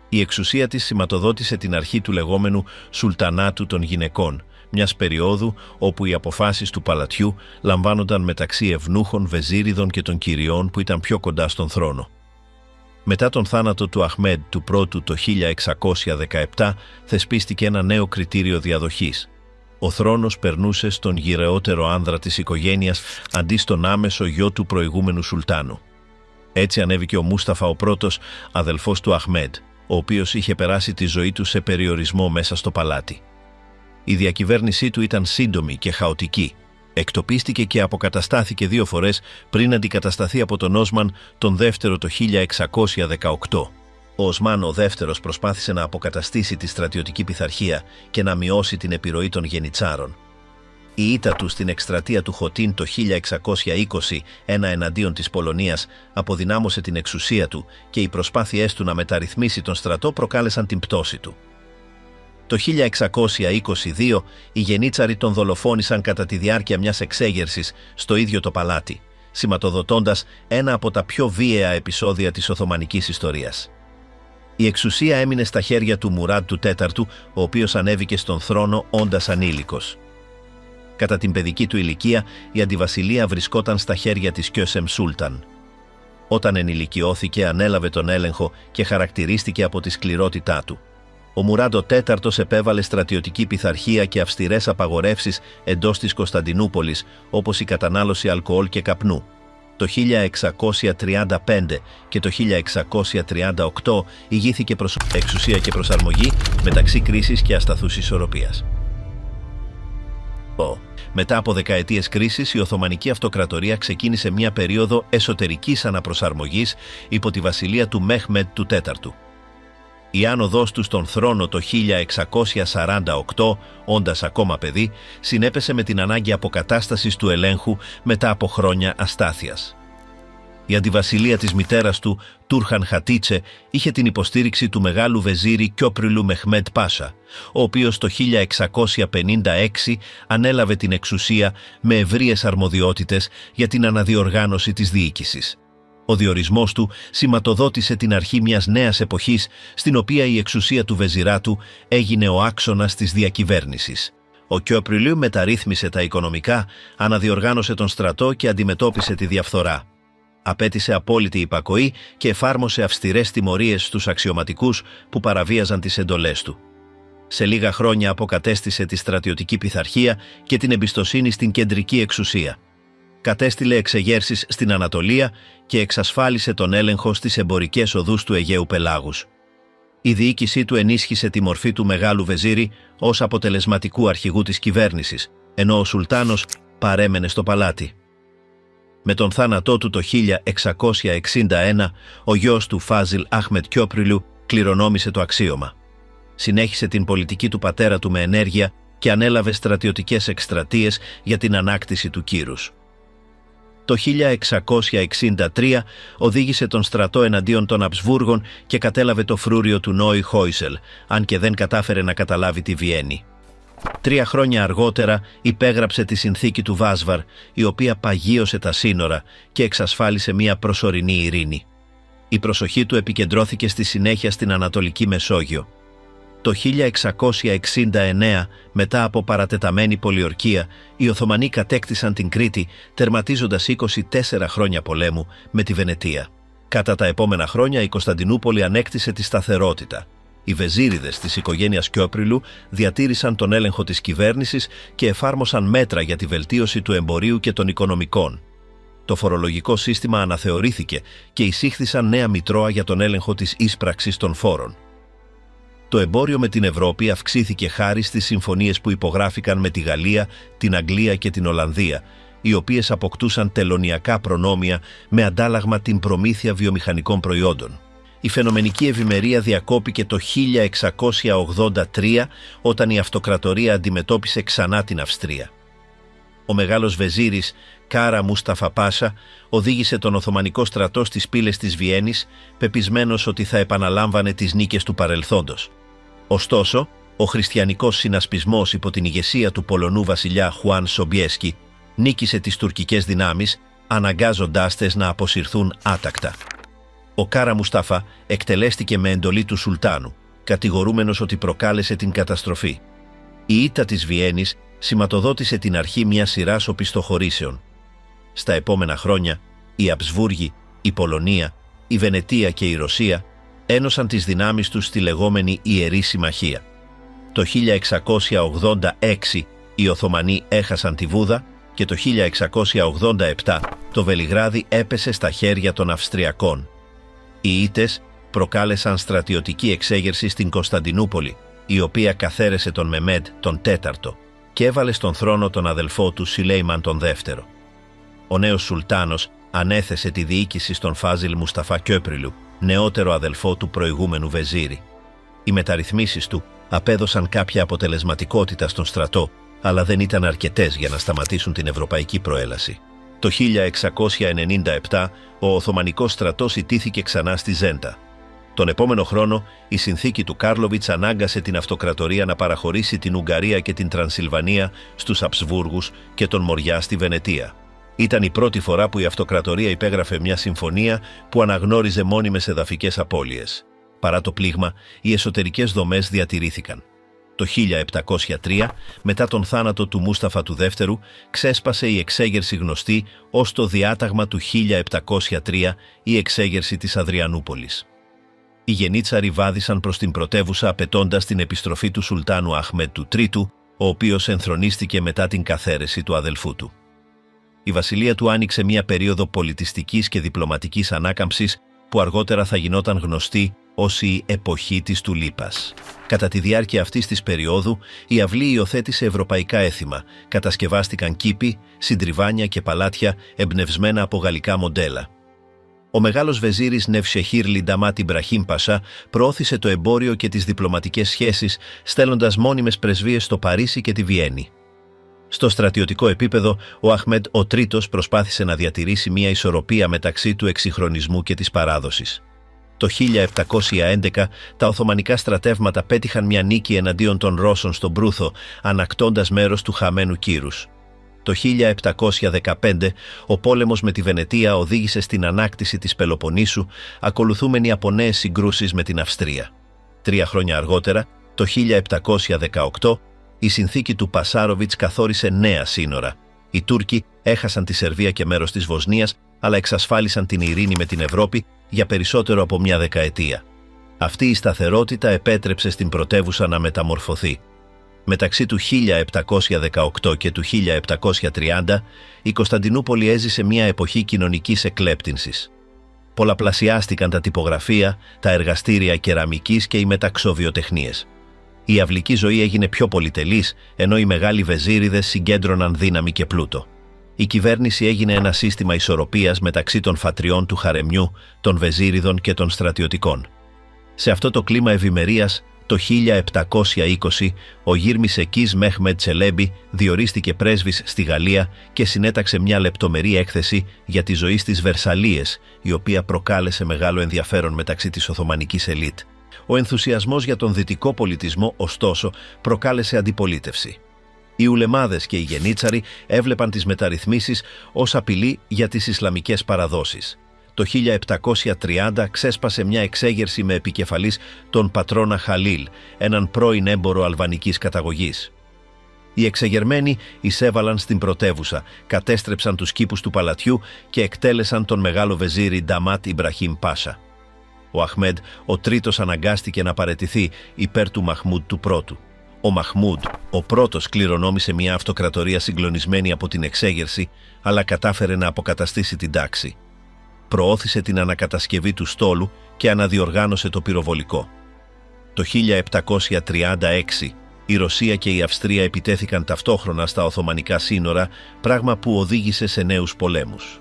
Η εξουσία της σηματοδότησε την αρχή του λεγόμενου Σουλτανάτου των γυναικών, μιας περίοδου όπου οι αποφάσεις του παλατιού λαμβάνονταν μεταξύ ευνούχων, βεζίριδων και των κυριών που ήταν πιο κοντά στον θρόνο. Μετά τον θάνατο του Αχμέντ του Πρώτου το 1617 θεσπίστηκε ένα νέο κριτήριο διαδοχής. Ο θρόνος περνούσε στον γυρεότερο άνδρα της οικογένειας αντί στον άμεσο γιο του προηγούμενου Σουλτάνου. Έτσι ανέβηκε ο Μούσταφα ο πρώτος, αδελφός του Αχμέντ, ο οποίος είχε περάσει τη ζωή του σε περιορισμό μέσα στο παλάτι. Η διακυβέρνησή του ήταν σύντομη και χαοτική. Εκτοπίστηκε και αποκαταστάθηκε 2 φορές πριν αντικατασταθεί από τον Όσμαν τον δεύτερο το 1618. Ο Οσμάν ο δεύτερος προσπάθησε να αποκαταστήσει τη στρατιωτική πειθαρχία και να μειώσει την επιρροή των γενιτσάρων. Η ήττα του στην εκστρατεία του Χωτίν το 1620 εναντίον της Πολωνίας αποδυνάμωσε την εξουσία του και οι προσπάθειές του να μεταρρυθμίσει τον στρατό προκάλεσαν την πτώση του. Το 1622 οι γενίτσαροι τον δολοφόνησαν κατά τη διάρκεια μιας εξέγερσης στο ίδιο το παλάτι, σηματοδοτώντας ένα από τα πιο βίαια επεισόδια της Οθωμανικής ιστορίας. Η εξουσία έμεινε στα χέρια του Μουράντ του Τέταρτου, ο οποίος ανέβηκε στον θρόνο όντας ανήλικος. Κατά την παιδική του ηλικία, η αντιβασιλεία βρισκόταν στα χέρια της Κιόσεμ Σούλταν. Όταν ενηλικιώθηκε, ανέλαβε τον έλεγχο και χαρακτηρίστηκε από τη σκληρότητά του. Ο Μουράντ ο Τέταρτος επέβαλε στρατιωτική πειθαρχία και αυστηρές απαγορεύσεις εντός της Κωνσταντινούπολης, όπως η κατανάλωση αλκοόλ και καπνού. Το 1635 και το 1638 ηγήθηκε προς εξουσία και προσαρμογή μεταξύ κρίσης και ασταθούς ισορροπίας. Μετά από δεκαετίες κρίσης, η Οθωμανική Αυτοκρατορία ξεκίνησε μια περίοδο εσωτερικής αναπροσαρμογής υπό τη βασιλεία του Μεχμέντ του Τέταρτου. Η άνοδός του στον θρόνο το 1648, όντας ακόμα παιδί, συνέπεσε με την ανάγκη αποκατάστασης του ελέγχου μετά από χρόνια αστάθειας. Η αντιβασιλεία της μητέρας του, Τούρχαν Χατίτσε, είχε την υποστήριξη του Μεγάλου Βεζίρι Κιόπριλου Μεχμέντ Πάσα, ο οποίος το 1656 ανέλαβε την εξουσία με ευρείες αρμοδιότητες για την αναδιοργάνωση της διοίκησης. Ο διορισμός του σηματοδότησε την αρχή μιας νέας εποχής, στην οποία η εξουσία του Βεζιράτου έγινε ο άξονας της διακυβέρνησης. Ο Κιόπριλου μεταρρύθμισε τα οικονομικά, αναδιοργάνωσε τον στρατό και αντιμετώπισε τη διαφθορά. Απέτησε απόλυτη υπακοή και εφάρμοσε αυστηρές τιμωρίες στους αξιωματικούς που παραβίαζαν τις εντολές του. Σε λίγα χρόνια αποκατέστησε τη στρατιωτική πειθαρχία και την εμπιστοσύνη στην κεντρική εξουσία. Κατέστειλε εξεγέρσεις στην Ανατολία και εξασφάλισε τον έλεγχο στις εμπορικές οδούς του Αιγαίου Πελάγους. Η διοίκησή του ενίσχυσε τη μορφή του Μεγάλου Βεζίρι ως αποτελεσματικού αρχηγού της κυβέρνησης, ενώ ο Σουλτάνος παρέμενε στο παλάτι. Με τον θάνατό του το 1661, ο γιος του Φάζιλ Αχμετ Κιόπριλου κληρονόμησε το αξίωμα. Συνέχισε την πολιτική του πατέρα του με ενέργεια και ανέλαβε στρατιωτικές εκστρατείες για την ανάκτηση του κύρους. Το 1663 οδήγησε τον στρατό εναντίον των Αψβούργων και κατέλαβε το φρούριο του Νόι Χόισελ, αν και δεν κατάφερε να καταλάβει τη Βιέννη. 3 χρόνια αργότερα υπέγραψε τη συνθήκη του Βάσβαρ, η οποία παγίωσε τα σύνορα και εξασφάλισε μια προσωρινή ειρήνη. Η προσοχή του επικεντρώθηκε στη συνέχεια στην Ανατολική Μεσόγειο. Το 1669, μετά από παρατεταμένη πολιορκία, οι Οθωμανοί κατέκτησαν την Κρήτη, τερματίζοντας 24 χρόνια πολέμου με τη Βενετία. Κατά τα επόμενα χρόνια η Κωνσταντινούπολη ανέκτησε τη σταθερότητα. Οι βεζίριδες της οικογένειας Κιόπριλου διατήρησαν τον έλεγχο της κυβέρνησης και εφάρμοσαν μέτρα για τη βελτίωση του εμπορίου και των οικονομικών. Το φορολογικό σύστημα αναθεωρήθηκε και εισήχθησαν νέα μητρώα για τον έλεγχο της είσπραξης των φόρων. Το εμπόριο με την Ευρώπη αυξήθηκε χάρη στις συμφωνίες που υπογράφηκαν με τη Γαλλία, την Αγγλία και την Ολλανδία, οι οποίες αποκτούσαν τελωνειακά προνόμια με αντάλλαγμα την προμήθεια βιομηχανικών προϊόντων. Η φαινομενική ευημερία διακόπηκε το 1683 όταν η αυτοκρατορία αντιμετώπισε ξανά την Αυστρία. Ο μεγάλος βεζίρης Κάρα Μούσταφα Πάσα οδήγησε τον Οθωμανικό στρατό στις πύλες της Βιέννης, πεπισμένος ότι θα επαναλάμβανε τις νίκες του παρελθόντος. Ωστόσο, ο χριστιανικός συνασπισμός υπό την ηγεσία του Πολωνού βασιλιά Χουάν Σομπιέσκι νίκησε τις τουρκικές δυνάμεις, αναγκάζοντάς τες να αποσυρθούν άτακτα. Ο Κάρα Μουστάφα εκτελέστηκε με εντολή του Σουλτάνου, κατηγορούμενος ότι προκάλεσε την καταστροφή. Η ήττα της Βιέννης σηματοδότησε την αρχή μιας σειράς οπισθοχωρήσεων. Στα επόμενα χρόνια, οι Αψβούργοι, η Πολωνία, η Βενετία και η Ρωσία ένωσαν τις δυνάμεις τους στη λεγόμενη Ιερή Συμμαχία. Το 1686 οι Οθωμανοί έχασαν τη Βούδα και το 1687 το Βελιγράδι έπεσε στα χέρια των Αυστριακών. Οι ήττες προκάλεσαν στρατιωτική εξέγερση στην Κωνσταντινούπολη, η οποία καθαίρεσε τον Μεμέντ τον Τέταρτο και έβαλε στον θρόνο τον αδελφό του Σιλέιμαν τον Δεύτερο. Ο νέος Σουλτάνος ανέθεσε τη διοίκηση στον Φάζιλ Μουσταφά Κιόπριλου, νεότερο αδελφό του προηγούμενου βεζίρι. Οι μεταρρυθμίσεις του απέδωσαν κάποια αποτελεσματικότητα στον στρατό, αλλά δεν ήταν αρκετές για να σταματήσουν την ευρωπαϊκή προέλαση. Το 1697 ο Οθωμανικός στρατός ιτήθηκε ξανά στη Ζέντα. Τον επόμενο χρόνο η συνθήκη του Κάρλοβιτς ανάγκασε την αυτοκρατορία να παραχωρήσει την Ουγγαρία και την Τρανσιλβανία στους Αψβούργους και τον Μοριά στη Βενετία. Ήταν η πρώτη φορά που η αυτοκρατορία υπέγραφε μια συμφωνία που αναγνώριζε μόνιμες εδαφικές απώλειες. Παρά το πλήγμα, οι εσωτερικές δομές διατηρήθηκαν. Το 1703, μετά τον θάνατο του Μούσταφα του Δεύτερου, ξέσπασε η εξέγερση γνωστή ως το διάταγμα του 1703, η εξέγερση της Αδριανούπολης. Οι γενίτσαροι βάδισαν προς την πρωτεύουσα απαιτώντας την επιστροφή του Σουλτάνου Αχμέτ του Τρίτου, ο οποίος ενθρονίστηκε μετά την καθαίρεση του αδελφού του. Η βασιλεία του άνοιξε μια περίοδο πολιτιστικής και διπλωματικής ανάκαμψης που αργότερα θα γινόταν γνωστή ως η εποχή της Τουλίπας. Κατά τη διάρκεια αυτής της περίοδου, η αυλή υιοθέτησε ευρωπαϊκά έθιμα, κατασκευάστηκαν κήποι, συντριβάνια και παλάτια εμπνευσμένα από γαλλικά μοντέλα. Ο μεγάλος βεζίρης Νευσεχίρ Λινταμάτ Ιμπραχήμ Πασά προώθησε το εμπόριο και τις διπλωματικές σχέσεις, στέλνοντας μόνιμες πρεσβείες στο Παρίσι και τη Βιέννη. Στο στρατιωτικό επίπεδο, ο Αχμέτ ο Τρίτος προσπάθησε να διατηρήσει μια ισορροπία μεταξύ του εξυγχρονισμού και της παράδοσης. Το 1711 τα Οθωμανικά στρατεύματα πέτυχαν μια νίκη εναντίον των Ρώσων στον Προύθο, ανακτώντας μέρος του χαμένου κύρους. Το 1715 ο πόλεμος με τη Βενετία οδήγησε στην ανάκτηση της Πελοποννήσου, ακολουθούμενη από νέες συγκρούσεις με την Αυστρία. 3 χρόνια αργότερα, το 1718, η συνθήκη του Πασάροβιτς καθόρισε νέα σύνορα. Οι Τούρκοι έχασαν τη Σερβία και μέρος της Βοσνίας, αλλά εξασφάλισαν την ειρήνη με την Ευρώπη για περισσότερο από μια δεκαετία. Αυτή η σταθερότητα επέτρεψε στην πρωτεύουσα να μεταμορφωθεί. Μεταξύ του 1718 και του 1730, η Κωνσταντινούπολη έζησε μια εποχή κοινωνικής εκλέπτυνσης. Πολλαπλασιάστηκαν τα τυπογραφεία, τα εργαστήρια κεραμικής και οι μεταξοβιοτεχνίες. Η αυλική ζωή έγινε πιο πολυτελής, ενώ οι μεγάλοι βεζίριδες συγκέντρωναν δύναμη και πλούτο. Η κυβέρνηση έγινε ένα σύστημα ισορροπίας μεταξύ των φατριών του χαρεμιού, των βεζίριδων και των στρατιωτικών. Σε αυτό το κλίμα ευημερίας, το 1720, ο Γύρμης Εκής Μέχμετ Τσελέμπι διορίστηκε πρέσβης στη Γαλλία και συνέταξε μια λεπτομερή έκθεση για τη ζωή στις Βερσαλίες, η οποία προκάλεσε μεγάλο ενδιαφέρον μεταξύ της Οθωμανικής ελίτ. Ο ενθουσιασμός για τον δυτικό πολιτισμό, ωστόσο, προκάλεσε αντιπολίτευση. Οι ουλεμάδες και οι γενίτσαροι έβλεπαν τις μεταρρυθμίσεις ως απειλή για τις Ισλαμικές παραδόσεις. το 1730 ξέσπασε μια εξέγερση με επικεφαλής τον πατρόνα Χαλίλ, έναν πρώην έμπορο αλβανικής καταγωγής. Οι εξεγερμένοι εισέβαλαν στην πρωτεύουσα, κατέστρεψαν τους κήπους του παλατιού και εκτέλεσαν τον μεγάλο βεζίρι Νταμάτ Ιμπραχήμ Πάσα. Ο Αχμέντ ο τρίτος αναγκάστηκε να παραιτηθεί υπέρ του Μαχμούντ του πρώτου. Ο Μαχμούντ ο πρώτος κληρονόμησε μια αυτοκρατορία συγκλονισμένη από την εξέγερση, αλλά κατάφερε να αποκαταστήσει την τάξη. Προώθησε την ανακατασκευή του στόλου και αναδιοργάνωσε το πυροβολικό. Το 1736 η Ρωσία και η Αυστρία επιτέθηκαν ταυτόχρονα στα Οθωμανικά σύνορα, πράγμα που οδήγησε σε νέους πολέμους.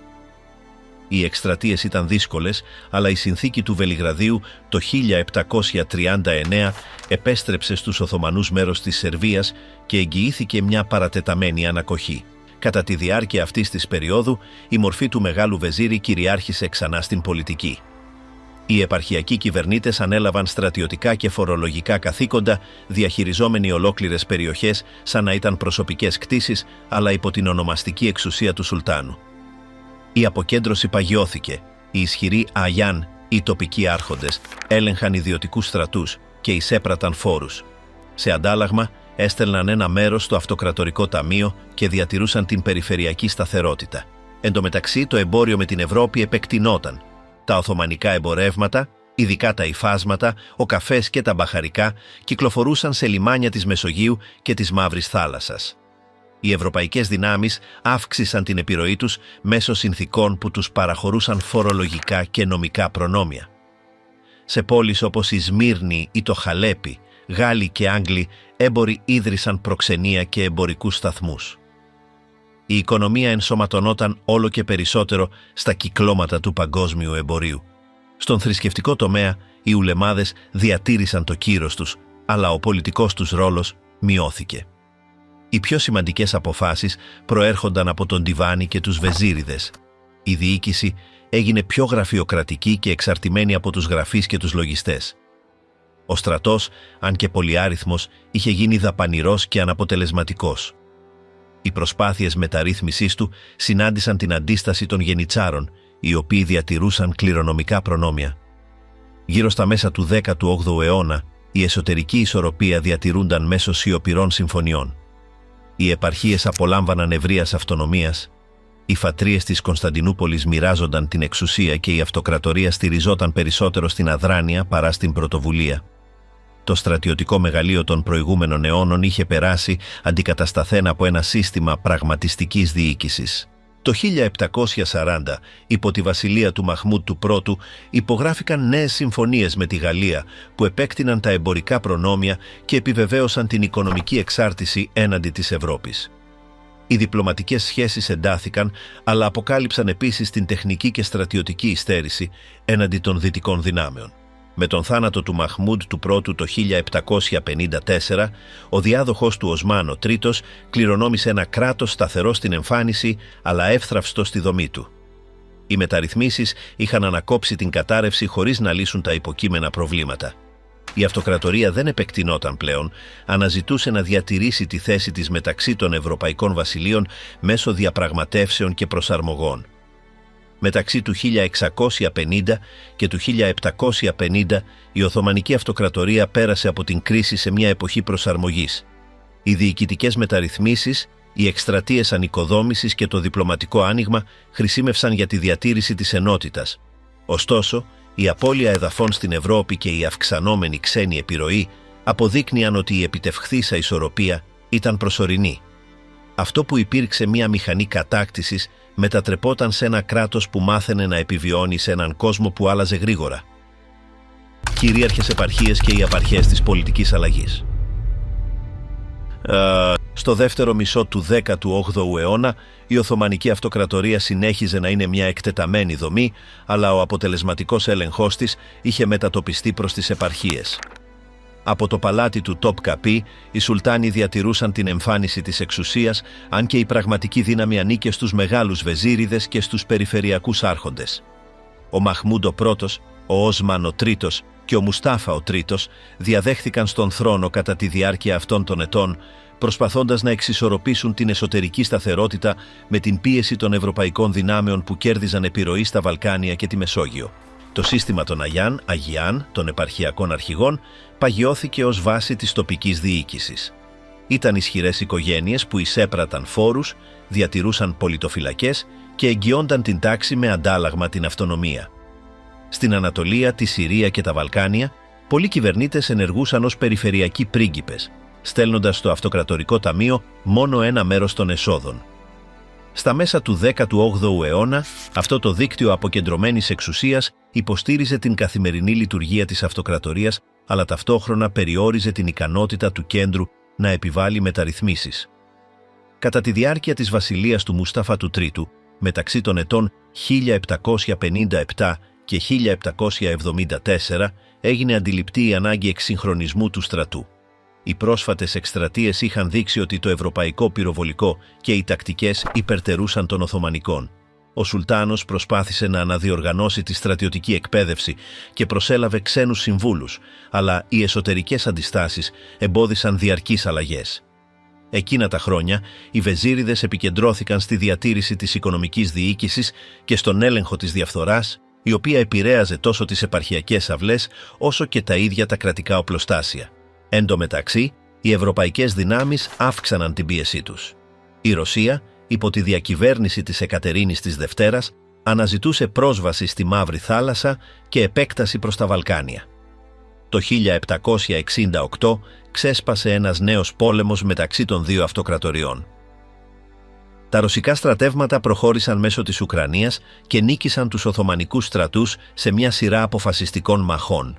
Οι εκστρατείες ήταν δύσκολες, αλλά η συνθήκη του Βελιγραδίου το 1739 επέστρεψε στους Οθωμανούς μέρος της Σερβίας και εγγυήθηκε μια παρατεταμένη ανακοχή. Κατά τη διάρκεια αυτής της περίοδου, η μορφή του Μεγάλου Βεζίρι κυριάρχησε ξανά στην πολιτική. Οι επαρχιακοί κυβερνήτες ανέλαβαν στρατιωτικά και φορολογικά καθήκοντα, διαχειριζόμενοι ολόκληρες περιοχές σαν να ήταν προσωπικές κτήσεις, αλλά υπό την ονομαστική εξουσία του Σουλτάνου. Η αποκέντρωση παγιώθηκε. Οι ισχυροί Αγιάν, οι τοπικοί άρχοντες, έλεγχαν ιδιωτικούς στρατούς και εισέπραταν φόρους. Σε αντάλλαγμα, έστελναν ένα μέρος στο Αυτοκρατορικό Ταμείο και διατηρούσαν την περιφερειακή σταθερότητα. Εν τω μεταξύ, το εμπόριο με την Ευρώπη επεκτηνόταν. Τα οθωμανικά εμπορεύματα, ειδικά τα υφάσματα, ο καφές και τα μπαχαρικά, κυκλοφορούσαν σε λιμάνια της Μεσογείου και της Μαύρης Θάλασσας. Οι ευρωπαϊκές δυνάμεις αύξησαν την επιρροή τους μέσω συνθηκών που τους παραχωρούσαν φορολογικά και νομικά προνόμια. Σε πόλεις όπως η Σμύρνη ή το Χαλέπι, Γάλλοι και Άγγλοι έμποροι ίδρυσαν προξενία και εμπορικούς σταθμούς. Η οικονομία ενσωματωνόταν όλο και περισσότερο στα κυκλώματα του παγκόσμιου εμπορίου. Στον θρησκευτικό τομέα, οι ουλεμάδες διατήρησαν το κύρος τους, αλλά ο πολιτικός τους ρόλος μειώθηκε. Οι πιο σημαντικές αποφάσεις προέρχονταν από τον Ντιβάνι και τους βεζίριδες. Η διοίκηση έγινε πιο γραφειοκρατική και εξαρτημένη από τους γραφείς και τους λογιστές. Ο στρατός, αν και πολυάριθμος, είχε γίνει δαπανηρός και αναποτελεσματικός. Οι προσπάθειες μεταρρύθμισης του συνάντησαν την αντίσταση των γενιτσάρων, οι οποίοι διατηρούσαν κληρονομικά προνόμια. Γύρω στα μέσα του 18ου αιώνα, η εσωτερική ισορροπία διατηρούνταν μέσω σιωπηρών συμφωνιών. Οι επαρχίες απολάμβαναν ευρείας αυτονομίας, οι φατρίες της Κωνσταντινούπολης μοιράζονταν την εξουσία και η αυτοκρατορία στηριζόταν περισσότερο στην αδράνεια παρά στην πρωτοβουλία. Το στρατιωτικό μεγαλείο των προηγούμενων αιώνων είχε περάσει αντικατασταθέν από ένα σύστημα πραγματιστικής διοίκησης. Το 1740, υπό τη βασιλεία του Μαχμούντ του πρώτου, υπογράφηκαν νέες συμφωνίες με τη Γαλλία που επέκτηναν τα εμπορικά προνόμια και επιβεβαίωσαν την οικονομική εξάρτηση έναντι της Ευρώπης. Οι διπλωματικές σχέσεις εντάθηκαν, αλλά αποκάλυψαν επίσης την τεχνική και στρατιωτική υστέρηση έναντι των δυτικών δυνάμεων. Με τον θάνατο του Μαχμούντ του πρώτου το 1754, ο διάδοχος του Οσμάν ο τρίτος κληρονόμησε ένα κράτος σταθερό στην εμφάνιση, αλλά εύθραυστο στη δομή του. Οι μεταρρυθμίσεις είχαν ανακόψει την κατάρρευση χωρίς να λύσουν τα υποκείμενα προβλήματα. Η αυτοκρατορία δεν επεκτηνόταν πλέον, αναζητούσε να διατηρήσει τη θέση της μεταξύ των ευρωπαϊκών βασιλείων μέσω διαπραγματεύσεων και προσαρμογών. Μεταξύ του 1650 και του 1750 η Οθωμανική Αυτοκρατορία πέρασε από την κρίση σε μια εποχή προσαρμογής. Οι διοικητικές μεταρρυθμίσεις, οι εκστρατείες ανοικοδόμησης και το διπλωματικό άνοιγμα χρησίμευσαν για τη διατήρηση της ενότητας. Ωστόσο, η απώλεια εδαφών στην Ευρώπη και η αυξανόμενη ξένη επιρροή αποδείκνυαν ότι η επιτευχθήσα ισορροπία ήταν προσωρινή. Αυτό που υπήρξε μια μηχανή κατάκτησης μετατρεπόταν σε ένα κράτος που μάθαινε να επιβιώνει σε έναν κόσμο που άλλαζε γρήγορα. Κυρίαρχες επαρχίες και οι απαρχές της πολιτικής αλλαγής. Στο δεύτερο μισό του 18ου αιώνα, η Οθωμανική Αυτοκρατορία συνέχιζε να είναι μια εκτεταμένη δομή, αλλά ο αποτελεσματικός έλεγχός της είχε μετατοπιστεί προς τις επαρχίες. Από το παλάτι του Τόπκαπι, οι Σουλτάνοι διατηρούσαν την εμφάνιση της εξουσίας, αν και η πραγματική δύναμη ανήκε στους μεγάλους βεζίριδες και στους περιφερειακούς άρχοντες. Ο Μαχμούντ ο πρώτος, ο Όσμαν ο τρίτος και ο Μουστάφα ο τρίτος διαδέχθηκαν στον θρόνο κατά τη διάρκεια αυτών των ετών, προσπαθώντας να εξισορροπήσουν την εσωτερική σταθερότητα με την πίεση των ευρωπαϊκών δυνάμεων που κέρδιζαν επιρροή στα Βαλκάνια και τη Μεσόγειο. Το σύστημα των Αγιάν, των επαρχιακών αρχηγών, παγιώθηκε ως βάση της τοπικής διοίκησης. Ήταν ισχυρές οικογένειες που εισέπραταν φόρους, διατηρούσαν πολιτοφυλακές και εγγυόνταν την τάξη με αντάλλαγμα την αυτονομία. Στην Ανατολία, τη Συρία και τα Βαλκάνια, πολλοί κυβερνήτες ενεργούσαν ως περιφερειακοί πρίγκιπες, στέλνοντας στο Αυτοκρατορικό Ταμείο μόνο ένα μέρος των εσόδων. Στα μέσα του 18ου αιώνα, αυτό το δίκτυο αποκεντρωμένης εξουσίας υποστήριζε την καθημερινή λειτουργία της αυτοκρατορίας, αλλά ταυτόχρονα περιόριζε την ικανότητα του κέντρου να επιβάλλει μεταρρυθμίσεις. Κατά τη διάρκεια της βασιλείας του Μουστάφα του Τρίτου, μεταξύ των ετών 1757 και 1774, έγινε αντιληπτή η ανάγκη εξυγχρονισμού του στρατού. Οι πρόσφατες εκστρατείες είχαν δείξει ότι το ευρωπαϊκό πυροβολικό και οι τακτικές υπερτερούσαν των Οθωμανικών. Ο Σουλτάνος προσπάθησε να αναδιοργανώσει τη στρατιωτική εκπαίδευση και προσέλαβε ξένους συμβούλους, αλλά οι εσωτερικές αντιστάσεις εμπόδισαν διαρκείς αλλαγές. Εκείνα τα χρόνια, οι βεζίριδες επικεντρώθηκαν στη διατήρηση της οικονομικής διοίκησης και στον έλεγχο της διαφθοράς, η οποία επηρέαζε τόσο τις επαρχιακές αυλές όσο και τα ίδια τα κρατικά οπλοστάσια. Εν τω μεταξύ, οι ευρωπαϊκές δυνάμεις αύξαναν την πίεσή τους. Η Ρωσία, υπό τη διακυβέρνηση της Εκατερίνης της Δευτέρας, αναζητούσε πρόσβαση στη Μαύρη Θάλασσα και επέκταση προς τα Βαλκάνια. Το 1768 ξέσπασε ένας νέος πόλεμος μεταξύ των δύο αυτοκρατοριών. Τα ρωσικά στρατεύματα προχώρησαν μέσω της Ουκρανίας και νίκησαν τους Οθωμανικούς στρατούς σε μια σειρά αποφασιστικών μαχών.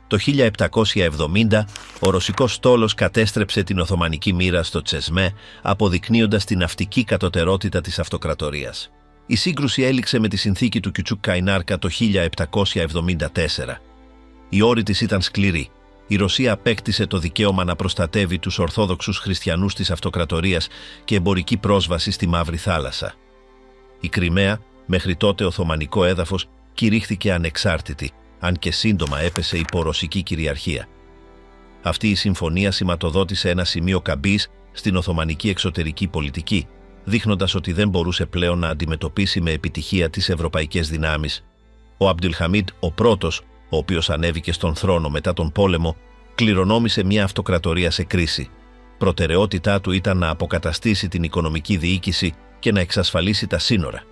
Το 1770, ο ρωσικός στόλος κατέστρεψε την Οθωμανική μοίρα στο Τσεσμέ, αποδεικνύοντας την ναυτική κατωτερότητα της αυτοκρατορίας. Η σύγκρουση έληξε με τη συνθήκη του Κιουτσούκ-Καϊνάρκα το 1774. Η όρη της ήταν σκληρή. Η Ρωσία απέκτησε το δικαίωμα να προστατεύει τους Ορθόδοξους χριστιανούς της αυτοκρατορίας και εμπορική πρόσβαση στη Μαύρη Θάλασσα. Η Κριμαία, μέχρι τότε Οθωμανικό έδαφος, κηρύχθηκε ανεξάρτητη, αν και σύντομα έπεσε υπό ρωσική κυριαρχία. Αυτή η συμφωνία σηματοδότησε ένα σημείο καμπής στην Οθωμανική εξωτερική πολιτική, δείχνοντας ότι δεν μπορούσε πλέον να αντιμετωπίσει με επιτυχία τις ευρωπαϊκές δυνάμεις. Ο Αμπντουλχαμίντ ο πρώτος, ο οποίος ανέβηκε στον θρόνο μετά τον πόλεμο, κληρονόμησε μια αυτοκρατορία σε κρίση. Προτεραιότητά του ήταν να αποκαταστήσει την οικονομική διοίκηση και να εξασφαλίσει τα σύνορα.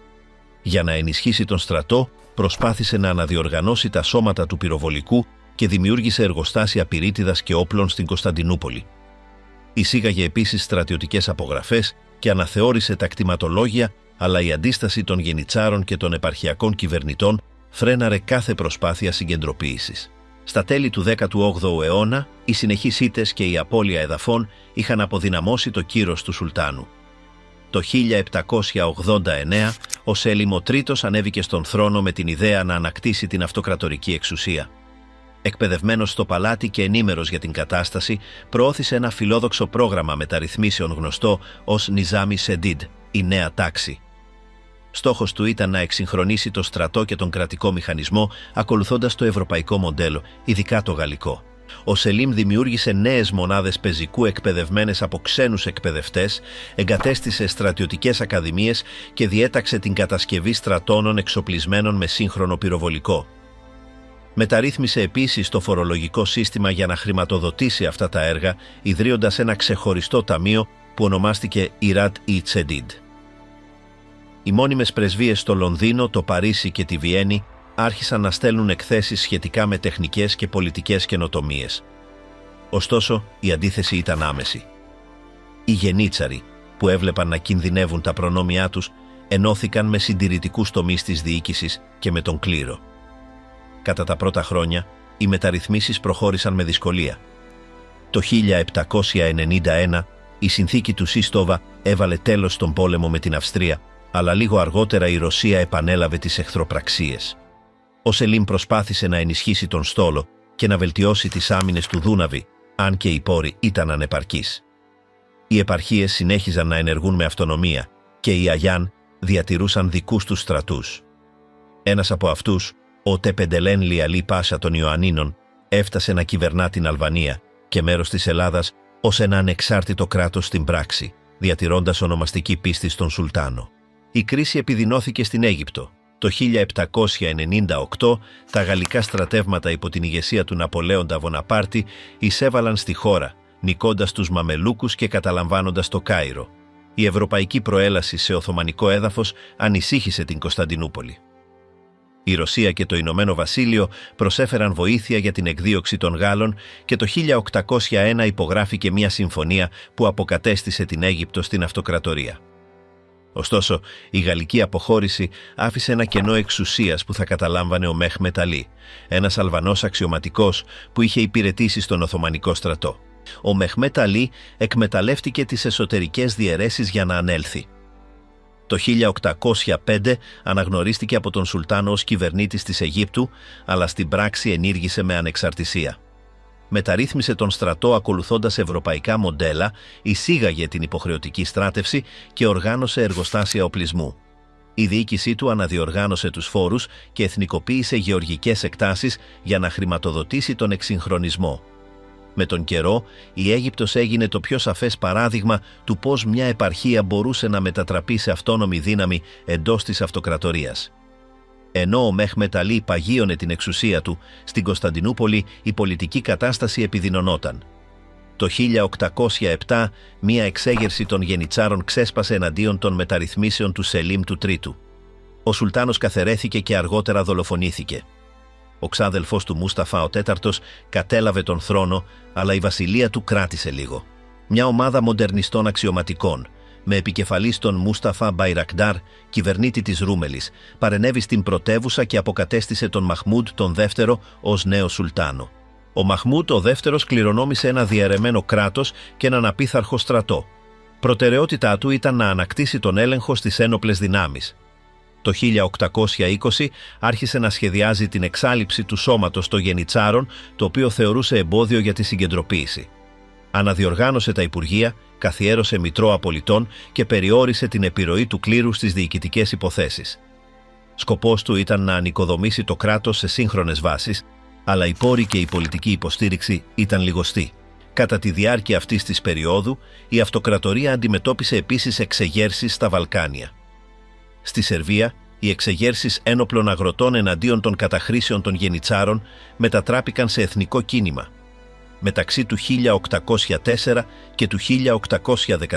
Για να ενισχύσει τον στρατό, προσπάθησε να αναδιοργανώσει τα σώματα του πυροβολικού και δημιούργησε εργοστάσια πυρίτιδας και όπλων στην Κωνσταντινούπολη. Εισήγαγε επίσης στρατιωτικές απογραφές και αναθεώρησε τα κτηματολόγια, αλλά η αντίσταση των γενιτσάρων και των επαρχιακών κυβερνητών φρέναρε κάθε προσπάθεια συγκεντρωποίησης. Στα τέλη του 18ου αιώνα, οι συνεχείς ήττες και η απώλεια εδαφών είχαν αποδυναμώσει το κύρος του Σουλτάνου. Το 1789, ο Σέλιμ ο Τρίτος ανέβηκε στον θρόνο με την ιδέα να ανακτήσει την αυτοκρατορική εξουσία. Εκπαιδευμένος στο παλάτι και ενήμερος για την κατάσταση, προώθησε ένα φιλόδοξο πρόγραμμα μεταρρυθμίσεων γνωστό ως Νιζάμι Σεντίντ, η νέα τάξη. Στόχος του ήταν να εξυγχρονίσει το στρατό και τον κρατικό μηχανισμό, ακολουθώντας το ευρωπαϊκό μοντέλο, ειδικά το γαλλικό. Ο Σελίμ δημιούργησε νέες μονάδες πεζικού εκπαιδευμένες από ξένους εκπαιδευτές, εγκατέστησε στρατιωτικές ακαδημίες και διέταξε την κατασκευή στρατώνων εξοπλισμένων με σύγχρονο πυροβολικό. Μεταρρύθμισε επίσης το φορολογικό σύστημα για να χρηματοδοτήσει αυτά τα έργα, ιδρύοντας ένα ξεχωριστό ταμείο που ονομάστηκε Ιράτ ι Τσεντίντ. Οι μόνιμες πρεσβείες στο Λονδίνο, το Παρίσι και τη Βιέννη άρχισαν να στέλνουν εκθέσεις σχετικά με τεχνικές και πολιτικές καινοτομίες. Ωστόσο, η αντίθεση ήταν άμεση. Οι γενίτσαροι, που έβλεπαν να κινδυνεύουν τα προνόμια τους, ενώθηκαν με συντηρητικούς τομείς της διοίκησης και με τον κλήρο. Κατά τα πρώτα χρόνια, οι μεταρρυθμίσεις προχώρησαν με δυσκολία. Το 1791, η συνθήκη του Σύστοβα έβαλε τέλος στον πόλεμο με την Αυστρία, αλλά λίγο αργότερα η Ρωσία επανέλαβε τις εχθροπραξίες. Ο Σελίμ προσπάθησε να ενισχύσει τον στόλο και να βελτιώσει τις άμυνες του Δούναβη, αν και οι πόροι ήταν ανεπαρκείς. Οι επαρχίες συνέχιζαν να ενεργούν με αυτονομία και οι Αγιάν διατηρούσαν δικούς τους στρατούς. Ένας από αυτούς, ο Τεπεντελέν Λιαλή Πάσα των Ιωαννίνων, έφτασε να κυβερνά την Αλβανία και μέρος της Ελλάδας ως ένα ανεξάρτητο κράτος στην πράξη, διατηρώντας ονομαστική πίστη στον Σουλτάνο. Η κρίση επιδεινώθηκε στην Αίγυπτο. Το 1798 τα γαλλικά στρατεύματα υπό την ηγεσία του Ναπολέοντα Βοναπάρτη εισέβαλαν στη χώρα, νικώντας τους Μαμελούκους και καταλαμβάνοντας το Κάιρο. Η ευρωπαϊκή προέλαση σε οθωμανικό έδαφος ανησύχησε την Κωνσταντινούπολη. Η Ρωσία και το Ηνωμένο Βασίλειο προσέφεραν βοήθεια για την εκδίωξη των Γάλλων και το 1801 υπογράφηκε μια συμφωνία που αποκατέστησε την Αίγυπτο στην αυτοκρατορία. Ωστόσο, η γαλλική αποχώρηση άφησε ένα κενό εξουσίας που θα καταλάμβανε ο Μέχμετ Αλή, ένας Αλβανός αξιωματικός που είχε υπηρετήσει στον Οθωμανικό στρατό. Ο Μεχμέτ Αλή εκμεταλλεύτηκε τις εσωτερικές διαιρέσεις για να ανέλθει. Το 1805 αναγνωρίστηκε από τον Σουλτάνο ως κυβερνήτης της Αιγύπτου, αλλά στην πράξη ενήργησε με ανεξαρτησία. Μεταρρύθμισε τον στρατό ακολουθώντας ευρωπαϊκά μοντέλα, εισήγαγε την υποχρεωτική στράτευση και οργάνωσε εργοστάσια οπλισμού. Η διοίκησή του αναδιοργάνωσε τους φόρους και εθνικοποίησε γεωργικές εκτάσεις για να χρηματοδοτήσει τον εξυγχρονισμό. Με τον καιρό, η Αίγυπτος έγινε το πιο σαφές παράδειγμα του πώς μια επαρχία μπορούσε να μετατραπεί σε αυτόνομη δύναμη εντός της αυτοκρατορίας. Ενώ ο Μέχμετ Αλή παγίωνε την εξουσία του, στην Κωνσταντινούπολη η πολιτική κατάσταση επιδεινωνόταν. Το 1807 μια εξέγερση των γενιτσάρων ξέσπασε εναντίον των μεταρρυθμίσεων του Σελίμ του Τρίτου. Ο Σουλτάνος καθαιρέθηκε και αργότερα δολοφονήθηκε. Ο ξάδελφος του Μούσταφα ο Τέταρτος κατέλαβε τον θρόνο, αλλά η βασιλεία του κράτησε λίγο. Μια ομάδα μοντερνιστών αξιωματικών, με επικεφαλής τον Μούσταφα Μπαϊρακτάρ, κυβερνήτη της Ρούμελης, παρενέβη στην πρωτεύουσα και αποκατέστησε τον Μαχμούντ τον δεύτερο ως νέο Σουλτάνο. Ο Μαχμούντ ο δεύτερος κληρονόμησε ένα διαιρεμένο κράτος και έναν απίθαρχο στρατό. Προτεραιότητά του ήταν να ανακτήσει τον έλεγχο στις ένοπλες δυνάμεις. Το 1820 άρχισε να σχεδιάζει την εξάλειψη του σώματος των γενιτσάρων, το οποίο θεωρούσε εμπόδιο για τη συγκεντρωποίηση. Αναδιοργάνωσε τα υπουργεία, καθιέρωσε μητρό απολυτών και περιόρισε την επιρροή του κλήρου στις διοικητικές υποθέσεις. Σκοπός του ήταν να ανοικοδομήσει το κράτος σε σύγχρονες βάσεις, αλλά οι πόροι και η πολιτική υποστήριξη ήταν λιγοστοί. Κατά τη διάρκεια αυτής της περίοδου, η αυτοκρατορία αντιμετώπισε επίσης εξεγέρσεις στα Βαλκάνια. Στη Σερβία, οι εξεγέρσεις ένοπλων αγροτών εναντίον των καταχρήσεων των γενιτσάρων μετατράπηκαν σε εθνικό κίνημα. Μεταξύ του 1804 και του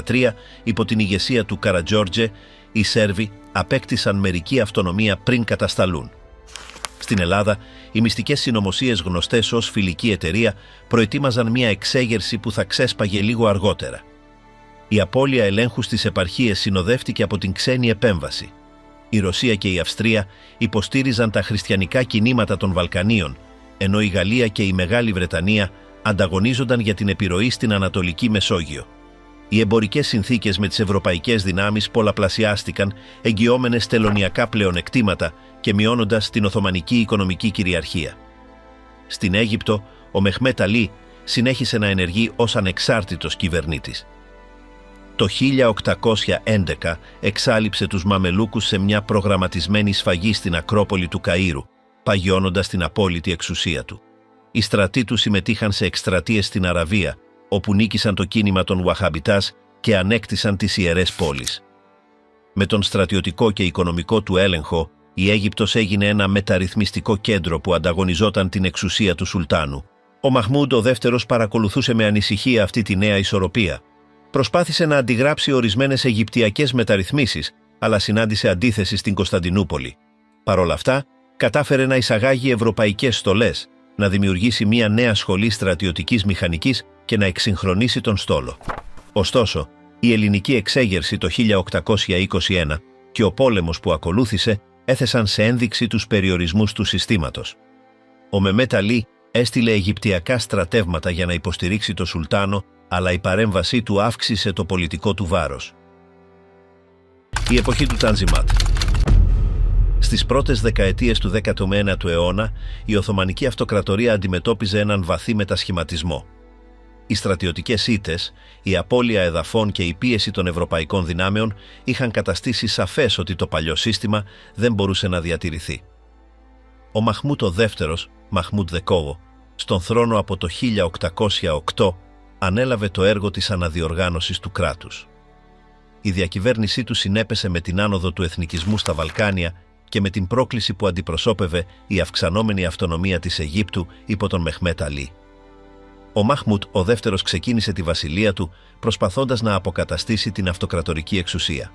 1813, υπό την ηγεσία του Καρατζόρτζε, οι Σέρβοι απέκτησαν μερική αυτονομία πριν κατασταλούν. Στην Ελλάδα, οι μυστικές συνωμοσίες γνωστές ως Φιλική Εταιρεία προετοίμαζαν μια εξέγερση που θα ξέσπαγε λίγο αργότερα. Η απώλεια ελέγχου στις επαρχίες συνοδεύτηκε από την ξένη επέμβαση. Η Ρωσία και η Αυστρία υποστήριζαν τα χριστιανικά κινήματα των Βαλκανίων, ενώ η Γαλλία και η Μεγάλη Βρετανία ανταγωνίζονταν για την επιρροή στην Ανατολική Μεσόγειο. Οι εμπορικές συνθήκες με τις ευρωπαϊκές δυνάμεις πολλαπλασιάστηκαν, εγγυόμενες τελωνειακά πλεονεκτήματα και μειώνοντας την Οθωμανική οικονομική κυριαρχία. Στην Αίγυπτο, ο Μεχμέτ Αλή συνέχισε να ενεργεί ως ανεξάρτητος κυβερνήτης. Το 1811 εξάλειψε τους Μαμελούκους σε μια προγραμματισμένη σφαγή στην Ακρόπολη του Καΐρου, παγιώνοντας την απόλυτη εξουσία του. Οι στρατοί του συμμετείχαν σε εκστρατείες στην Αραβία, όπου νίκησαν το κίνημα των Ουαχαμπιτάς και ανέκτησαν τις ιερές πόλεις. Με τον στρατιωτικό και οικονομικό του έλεγχο, η Αίγυπτος έγινε ένα μεταρρυθμιστικό κέντρο που ανταγωνιζόταν την εξουσία του Σουλτάνου. Ο Μαχμούντ ο δεύτερος παρακολουθούσε με ανησυχία αυτή τη νέα ισορροπία. Προσπάθησε να αντιγράψει ορισμένες αιγυπτιακές μεταρρυθμίσεις, αλλά συνάντησε αντίθεση στην Κωνσταντινούπολη. Παρ' όλα αυτά, κατάφερε να εισαγάγει ευρωπαϊκές στολές, να δημιουργήσει μια νέα σχολή στρατιωτικής μηχανικής και να εξυγχρονίσει τον στόλο. Ωστόσο, η ελληνική εξέγερση το 1821 και ο πόλεμος που ακολούθησε έθεσαν σε ένδειξη τους περιορισμούς του συστήματος. Ο Μεχμέτ Αλή έστειλε αιγυπτιακά στρατεύματα για να υποστηρίξει το Σουλτάνο, αλλά η παρέμβασή του αύξησε το πολιτικό του βάρος. Η εποχή του Τανζιμάτ. Στις πρώτες δεκαετίες του 19ου αιώνα, η Οθωμανική Αυτοκρατορία αντιμετώπιζε έναν βαθύ μετασχηματισμό. Οι στρατιωτικές ήττες, η απώλεια εδαφών και η πίεση των ευρωπαϊκών δυνάμεων είχαν καταστήσει σαφές ότι το παλιό σύστημα δεν μπορούσε να διατηρηθεί. Ο Μαχμούντ ο δεύτερος, Μαχμούντ Δεκόγο, στον θρόνο από το 1808, ανέλαβε το έργο της αναδιοργάνωσης του κράτους. Η διακυβέρνησή του συνέπεσε με την άνοδο του εθνικισμού στα Βαλκάνια και με την πρόκληση που αντιπροσώπευε η αυξανόμενη αυτονομία της Αιγύπτου υπό τον Μεχμέτ Αλή. Ο Μαχμούτ ο δεύτερος ξεκίνησε τη βασιλεία του προσπαθώντας να αποκαταστήσει την αυτοκρατορική εξουσία.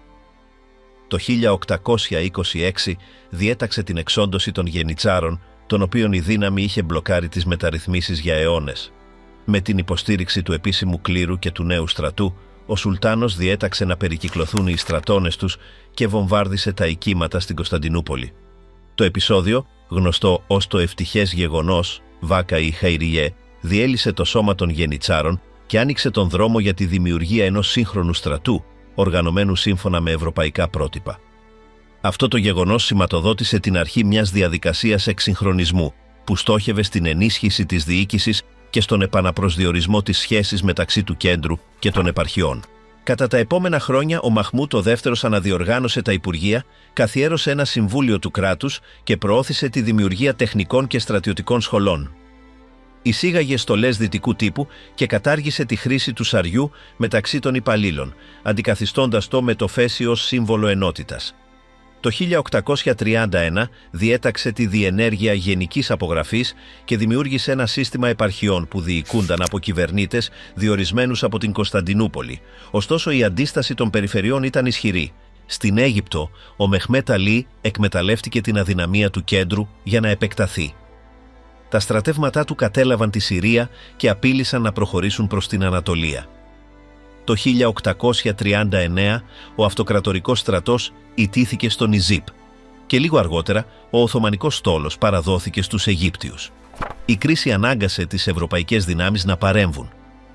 Το 1826 διέταξε την εξόντωση των Γενιτσάρων, των οποίων η δύναμη είχε μπλοκάρει τις μεταρρυθμίσεις για αιώνες. Με την υποστήριξη του επίσημου κλήρου και του νέου στρατού, ο Σουλτάνος διέταξε να περικυκλωθούν οι στρατώνες τους και βομβάρδισε τα οικίματα στην Κωνσταντινούπολη. Το επεισόδιο, γνωστό ως το ευτυχές γεγονός, Βάκα ή Χαϊριέ, διέλυσε το σώμα των Γενιτσάρων και άνοιξε τον δρόμο για τη δημιουργία ενός σύγχρονου στρατού, οργανωμένου σύμφωνα με ευρωπαϊκά πρότυπα. Αυτό το γεγονός σηματοδότησε την αρχή μιας διαδικασίας εξυγχρονισμού, που στόχευε στην ενίσχυση της διοίκησης και στον επαναπροσδιορισμό της σχέσης μεταξύ του κέντρου και των επαρχιών. Κατά τα επόμενα χρόνια, ο Μαχμούτ ο δεύτερος αναδιοργάνωσε τα υπουργεία, καθιέρωσε ένα συμβούλιο του κράτους και προώθησε τη δημιουργία τεχνικών και στρατιωτικών σχολών. Εισήγαγε στολές δυτικού τύπου και κατάργησε τη χρήση του σαριού μεταξύ των υπαλλήλων, αντικαθιστώντας το με το φέση ως σύμβολο ενότητας. Το 1831 διέταξε τη διενέργεια γενικής απογραφής και δημιούργησε ένα σύστημα επαρχιών που διοικούνταν από κυβερνήτες διορισμένους από την Κωνσταντινούπολη. Ωστόσο, η αντίσταση των περιφερειών ήταν ισχυρή. Στην Αίγυπτο, ο Μεχμέτ Αλή εκμεταλλεύτηκε την αδυναμία του κέντρου για να επεκταθεί. Τα στρατεύματά του κατέλαβαν τη Συρία και απείλησαν να προχωρήσουν προς την Ανατολία. Το 1839 ο αυτοκρατορικός στρατός ιτήθηκε στον Ιζίπ και λίγο αργότερα ο Οθωμανικός στόλος παραδόθηκε στους Αιγύπτιους. Η κρίση ανάγκασε τις ευρωπαϊκές δυνάμεις να παρέμβουν.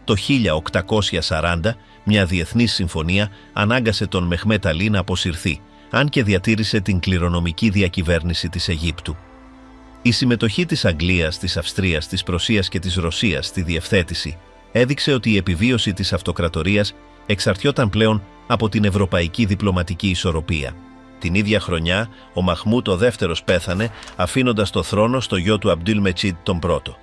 Το 1840 μια διεθνής συμφωνία ανάγκασε τον Μεχμέτ Αλή να αποσυρθεί, αν και διατήρησε την κληρονομική διακυβέρνηση της Αιγύπτου. Η συμμετοχή της Αγγλίας, της Αυστρίας, της Πρωσίας και της Ρωσίας στη διευθέτηση έδειξε ότι η επιβίωση της αυτοκρατορίας εξαρτιόταν πλέον από την ευρωπαϊκή διπλωματική ισορροπία. Την ίδια χρονιά, ο Μαχμούτ ο δεύτερος πέθανε, αφήνοντας το θρόνο στο γιο του Αμπντούλ Μετζίντ τον πρώτο.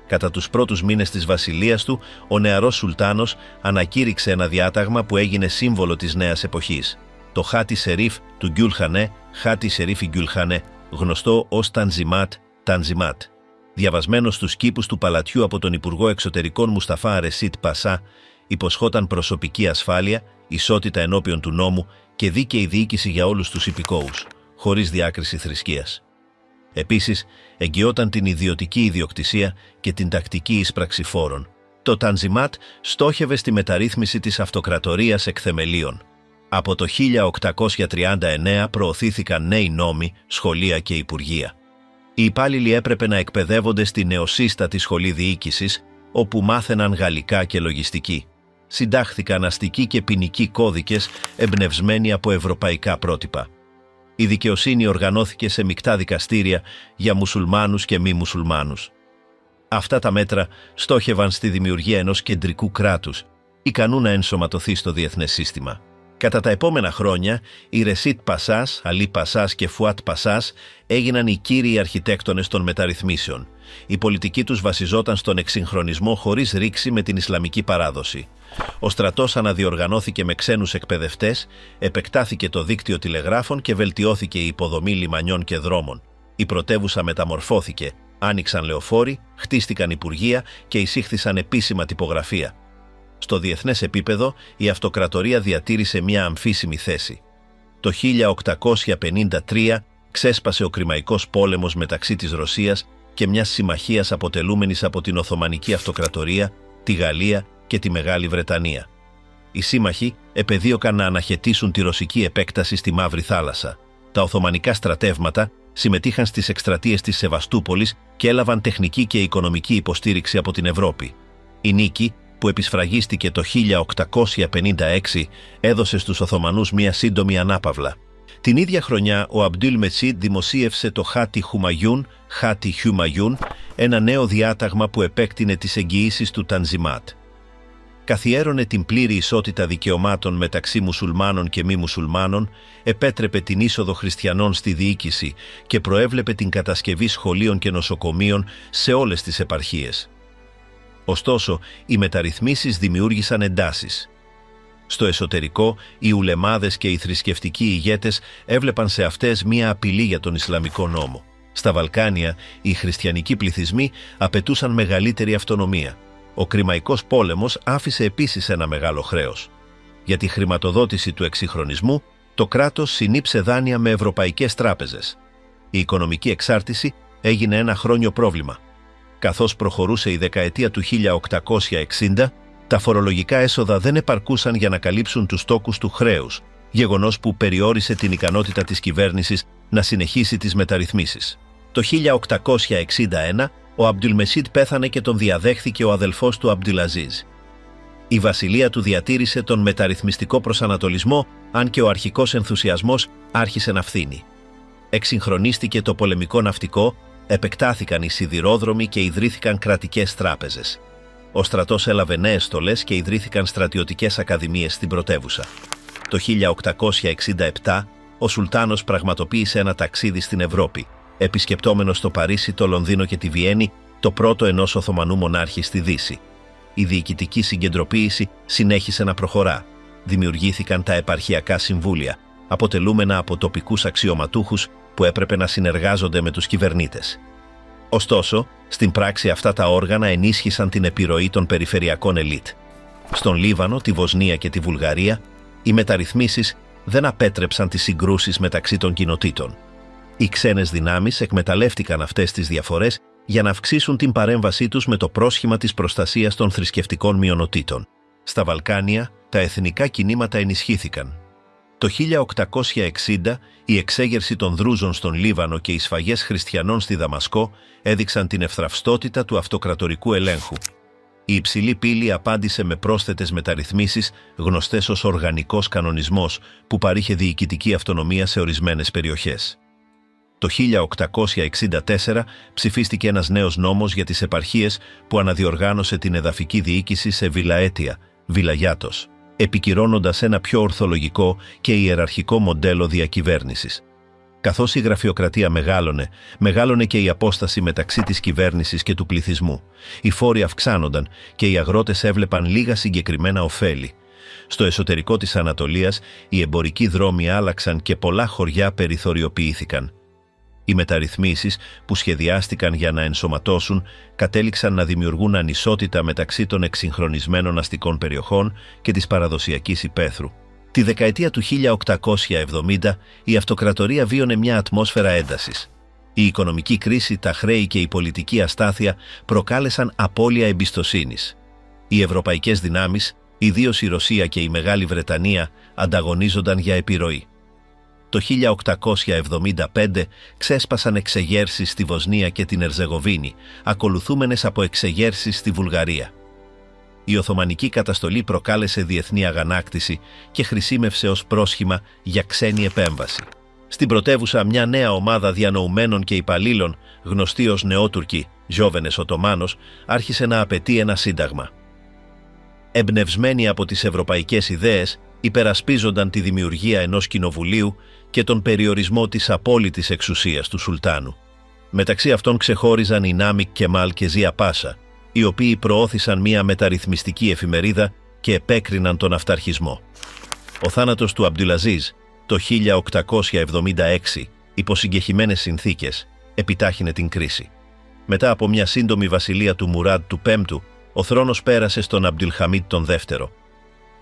Κατά τους πρώτους μήνες της βασιλείας του, ο νεαρός Σουλτάνος ανακήρυξε ένα διάταγμα που έγινε σύμβολο της νέας εποχής. Το Χάτι Σερίφ του Γκιουλχανέ, Χάτι Σερίφι Γκιουλχανέ, γνωστό ως Τανζιμάτ, διαβασμένο στους κήπους του παλατιού από τον Υπουργό Εξωτερικών Μουσταφά Αρεσίτ Πασά, υποσχόταν προσωπική ασφάλεια, ισότητα ενώπιον του νόμου και δίκαιη διοίκηση για όλους τους υπηκόους, χωρίς διάκριση θρησκείας. Επίσης, εγγυόταν την ιδιωτική ιδιοκτησία και την τακτική εισπράξη φόρων. Το Τανζιμάτ στόχευε στη μεταρρύθμιση της αυτοκρατορίας εκ θεμελίων. Από το 1839 προωθήθηκαν νέοι νόμοι, σχολεία και υπουργεία. Οι υπάλληλοι έπρεπε να εκπαιδεύονται στη νεοσύστατη σχολή διοίκησης, όπου μάθαιναν γαλλικά και λογιστική. Συντάχθηκαν αστικοί και ποινικοί κώδικες εμπνευσμένοι από ευρωπαϊκά πρότυπα. Η δικαιοσύνη οργανώθηκε σε μεικτά δικαστήρια για μουσουλμάνους και μη μουσουλμάνους. Αυτά τα μέτρα στόχευαν στη δημιουργία ενός κεντρικού κράτους, ικανού να ενσωματωθεί στο διεθνές σύστημα. Κατά τα επόμενα χρόνια, οι Ρεσίτ Πασάς, Αλή Πασάς και Φουάτ Πασάς έγιναν οι κύριοι αρχιτέκτονες των μεταρρυθμίσεων. Η πολιτική τους βασιζόταν στον εξυγχρονισμό χωρίς ρήξη με την Ισλαμική παράδοση. Ο στρατός αναδιοργανώθηκε με ξένους εκπαιδευτές, επεκτάθηκε το δίκτυο τηλεγράφων και βελτιώθηκε η υποδομή λιμανιών και δρόμων. Η πρωτεύουσα μεταμορφώθηκε, άνοιξαν λεωφόροι, χτίστηκαν υπουργεία και εισήχθησαν επίσημα τυπογραφεία. Στο διεθνές επίπεδο, η αυτοκρατορία διατήρησε μια αμφίσιμη θέση. Το 1853 ξέσπασε ο Κρημαϊκός πόλεμος μεταξύ της Ρωσίας και μιας συμμαχίας αποτελούμενης από την Οθωμανική Αυτοκρατορία, τη Γαλλία και τη Μεγάλη Βρετανία. Οι σύμμαχοι επεδίωκαν να αναχαιτήσουν τη ρωσική επέκταση στη Μαύρη Θάλασσα. Τα Οθωμανικά στρατεύματα συμμετείχαν στις εκστρατείες της Σεβαστούπολης και έλαβαν τεχνική και οικονομική υποστήριξη από την Ευρώπη. Η νίκη, που επισφραγίστηκε το 1856, έδωσε στους Οθωμανούς μια σύντομη ανάπαυλα. Την ίδια χρονιά, ο Αμπντούλ Μετζίντ δημοσίευσε το Χάτι Χιουμαγιούν, ένα νέο διάταγμα που επέκτηνε τις εγγυήσεις του Τανζιμάτ. Καθιέρωνε την πλήρη ισότητα δικαιωμάτων μεταξύ μουσουλμάνων και μη μουσουλμάνων, επέτρεπε την είσοδο χριστιανών στη διοίκηση και προέβλεπε την κατασκευή σχολείων και νοσοκομείων σε όλες τις επαρχίες. Ωστόσο, οι μεταρρυθμίσεις δημιούργησαν εντάσεις. Στο εσωτερικό, οι ουλεμάδες και οι θρησκευτικοί ηγέτες έβλεπαν σε αυτές μία απειλή για τον Ισλαμικό νόμο. Στα Βαλκάνια, οι χριστιανικοί πληθυσμοί απαιτούσαν μεγαλύτερη αυτονομία. Ο Κρημαϊκός πόλεμος άφησε επίσης ένα μεγάλο χρέος. Για τη χρηματοδότηση του εξυγχρονισμού, το κράτος συνήψε δάνεια με ευρωπαϊκές τράπεζες. Η οικονομική εξάρτηση έγινε ένα χρόνιο πρόβλημα. Καθώς προχωρούσε η δεκαετία του 1860, τα φορολογικά έσοδα δεν επαρκούσαν για να καλύψουν τους τόκους του χρέους, γεγονός που περιόρισε την ικανότητα της κυβέρνησης να συνεχίσει τις μεταρρυθμίσεις. Το 1861, ο Αμπντουλμεσίτ πέθανε και τον διαδέχθηκε ο αδελφός του Αμπντουλαζίζ. Η βασιλεία του διατήρησε τον μεταρρυθμιστικό προσανατολισμό, αν και ο αρχικός ενθουσιασμός άρχισε να φθήνει. Εξυγχρονίστηκε το πολεμικό ναυτικό, επεκτάθηκαν οι σιδηρόδρομοι και ιδρύθηκαν κρατικές τράπεζες. Ο στρατός έλαβε νέες στολές και ιδρύθηκαν στρατιωτικές ακαδημίες στην πρωτεύουσα. Το 1867, ο Σουλτάνος πραγματοποίησε ένα ταξίδι στην Ευρώπη, επισκεπτόμενος το Παρίσι, το Λονδίνο και τη Βιέννη, το πρώτο ενός Οθωμανού μονάρχη στη Δύση. Η διοικητική συγκεντρωποίηση συνέχισε να προχωρά. Δημιουργήθηκαν τα επαρχιακά συμβούλια, αποτελούμενα από τοπικούς αξιωματούχους που έπρεπε να συνεργάζονται με τους κυβερνήτες. Ωστόσο, στην πράξη αυτά τα όργανα ενίσχυσαν την επιρροή των περιφερειακών ελίτ. Στον Λίβανο, τη Βοσνία και τη Βουλγαρία, οι μεταρρυθμίσεις δεν απέτρεψαν τις συγκρούσεις μεταξύ των κοινοτήτων. Οι ξένες δυνάμεις εκμεταλλεύτηκαν αυτές τις διαφορές για να αυξήσουν την παρέμβασή τους με το πρόσχημα της προστασίας των θρησκευτικών μειονοτήτων. Στα Βαλκάνια, τα εθνικά κινήματα ενισχύθηκαν. Το 1860, η εξέγερση των Δρούζων στον Λίβανο και οι σφαγές χριστιανών στη Δαμασκό έδειξαν την ευθραυστότητα του αυτοκρατορικού ελέγχου. Η υψηλή πύλη απάντησε με πρόσθετες μεταρρυθμίσεις, γνωστές ως οργανικός κανονισμός, που παρήχε διοικητική αυτονομία σε ορισμένες περιοχές. Το 1864 ψηφίστηκε ένας νέος νόμος για τις επαρχίες που αναδιοργάνωσε την εδαφική διοίκηση σε βιλαέτια, βιλαγιάτος, επικυρώνοντας ένα πιο ορθολογικό και ιεραρχικό μοντέλο διακυβέρνησης. Καθώς η γραφειοκρατία μεγάλωνε και η απόσταση μεταξύ της κυβέρνησης και του πληθυσμού. Οι φόροι αυξάνονταν και οι αγρότες έβλεπαν λίγα συγκεκριμένα ωφέλη. Στο εσωτερικό της Ανατολίας, οι εμπορικοί δρόμοι άλλαξαν και πολλά χωριά περιθωριοποιήθηκαν. Οι μεταρρυθμίσεις που σχεδιάστηκαν για να ενσωματώσουν κατέληξαν να δημιουργούν ανισότητα μεταξύ των εξυγχρονισμένων αστικών περιοχών και της παραδοσιακής υπαίθρου. Τη δεκαετία του 1870 η αυτοκρατορία βίωνε μια ατμόσφαιρα έντασης. Η οικονομική κρίση, τα χρέη και η πολιτική αστάθεια προκάλεσαν απώλεια εμπιστοσύνης. Οι ευρωπαϊκές δυνάμεις, ιδίως η Ρωσία και η Μεγάλη Βρετανία, ανταγωνίζονταν για επιρροή. Το 1875 ξέσπασαν εξεγέρσεις στη Βοσνία και την Ερζεγοβίνη, ακολουθούμενες από εξεγέρσεις στη Βουλγαρία. Η Οθωμανική καταστολή προκάλεσε διεθνή αγανάκτηση και χρησιμεύσε ως πρόσχημα για ξένη επέμβαση. Στην πρωτεύουσα, μια νέα ομάδα διανοουμένων και υπαλλήλων, γνωστή ως Νεότουρκοι, Γιώβενες Οτομάνος, άρχισε να απαιτεί ένα σύνταγμα. Εμπνευσμένοι από τις ευρωπαϊκές ιδέες, υπερασπίζονταν τη δημιουργία ενός κοινοβουλίου και τον περιορισμό της απόλυτης εξουσίας του Σουλτάνου. Μεταξύ αυτών ξεχώριζαν οι Νάμικ Κεμάλ και Ζία Πάσα, οι οποίοι προώθησαν μια μεταρρυθμιστική εφημερίδα και επέκριναν τον αυταρχισμό. Ο θάνατος του Αμπντουλαζίζ το 1876, υπό συγκεχημένες συνθήκες, επιτάχυνε την κρίση. Μετά από μια σύντομη βασιλεία του Μουράντ του Πέμπτου, ο θρόνος πέρασε στον Αμπντουλχαμίτ τον Δεύτερο.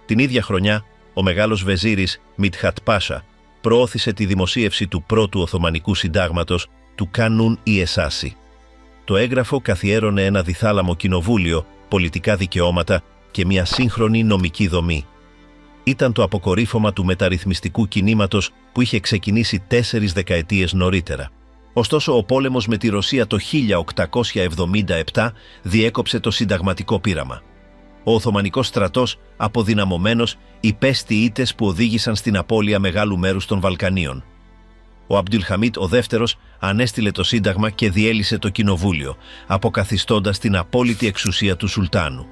Την ίδια χρονιά, ο μεγάλος βεζίρης Μιτχάτ Πάσα προώθησε τη δημοσίευση του πρώτου Οθωμανικού συντάγματος, του Κάνουν η Εσάση. Το έγγραφο καθιέρωνε ένα διθάλαμο κοινοβούλιο, πολιτικά δικαιώματα και μια σύγχρονη νομική δομή. Ήταν το αποκορύφωμα του μεταρρυθμιστικού κινήματος που είχε ξεκινήσει 4 δεκαετίες νωρίτερα. Ωστόσο, ο πόλεμος με τη Ρωσία το 1877 διέκοψε το συνταγματικό πείραμα. Ο Οθωμανικός στρατός, αποδυναμωμένος, υπέστη ήττες που οδήγησαν στην απώλεια μεγάλου μέρους των Βαλκανίων. Ο Αμπντουλχαμίτ ο Δεύτερος ανέστηλε το Σύνταγμα και διέλυσε το Κοινοβούλιο, αποκαθιστώντας την απόλυτη εξουσία του Σουλτάνου.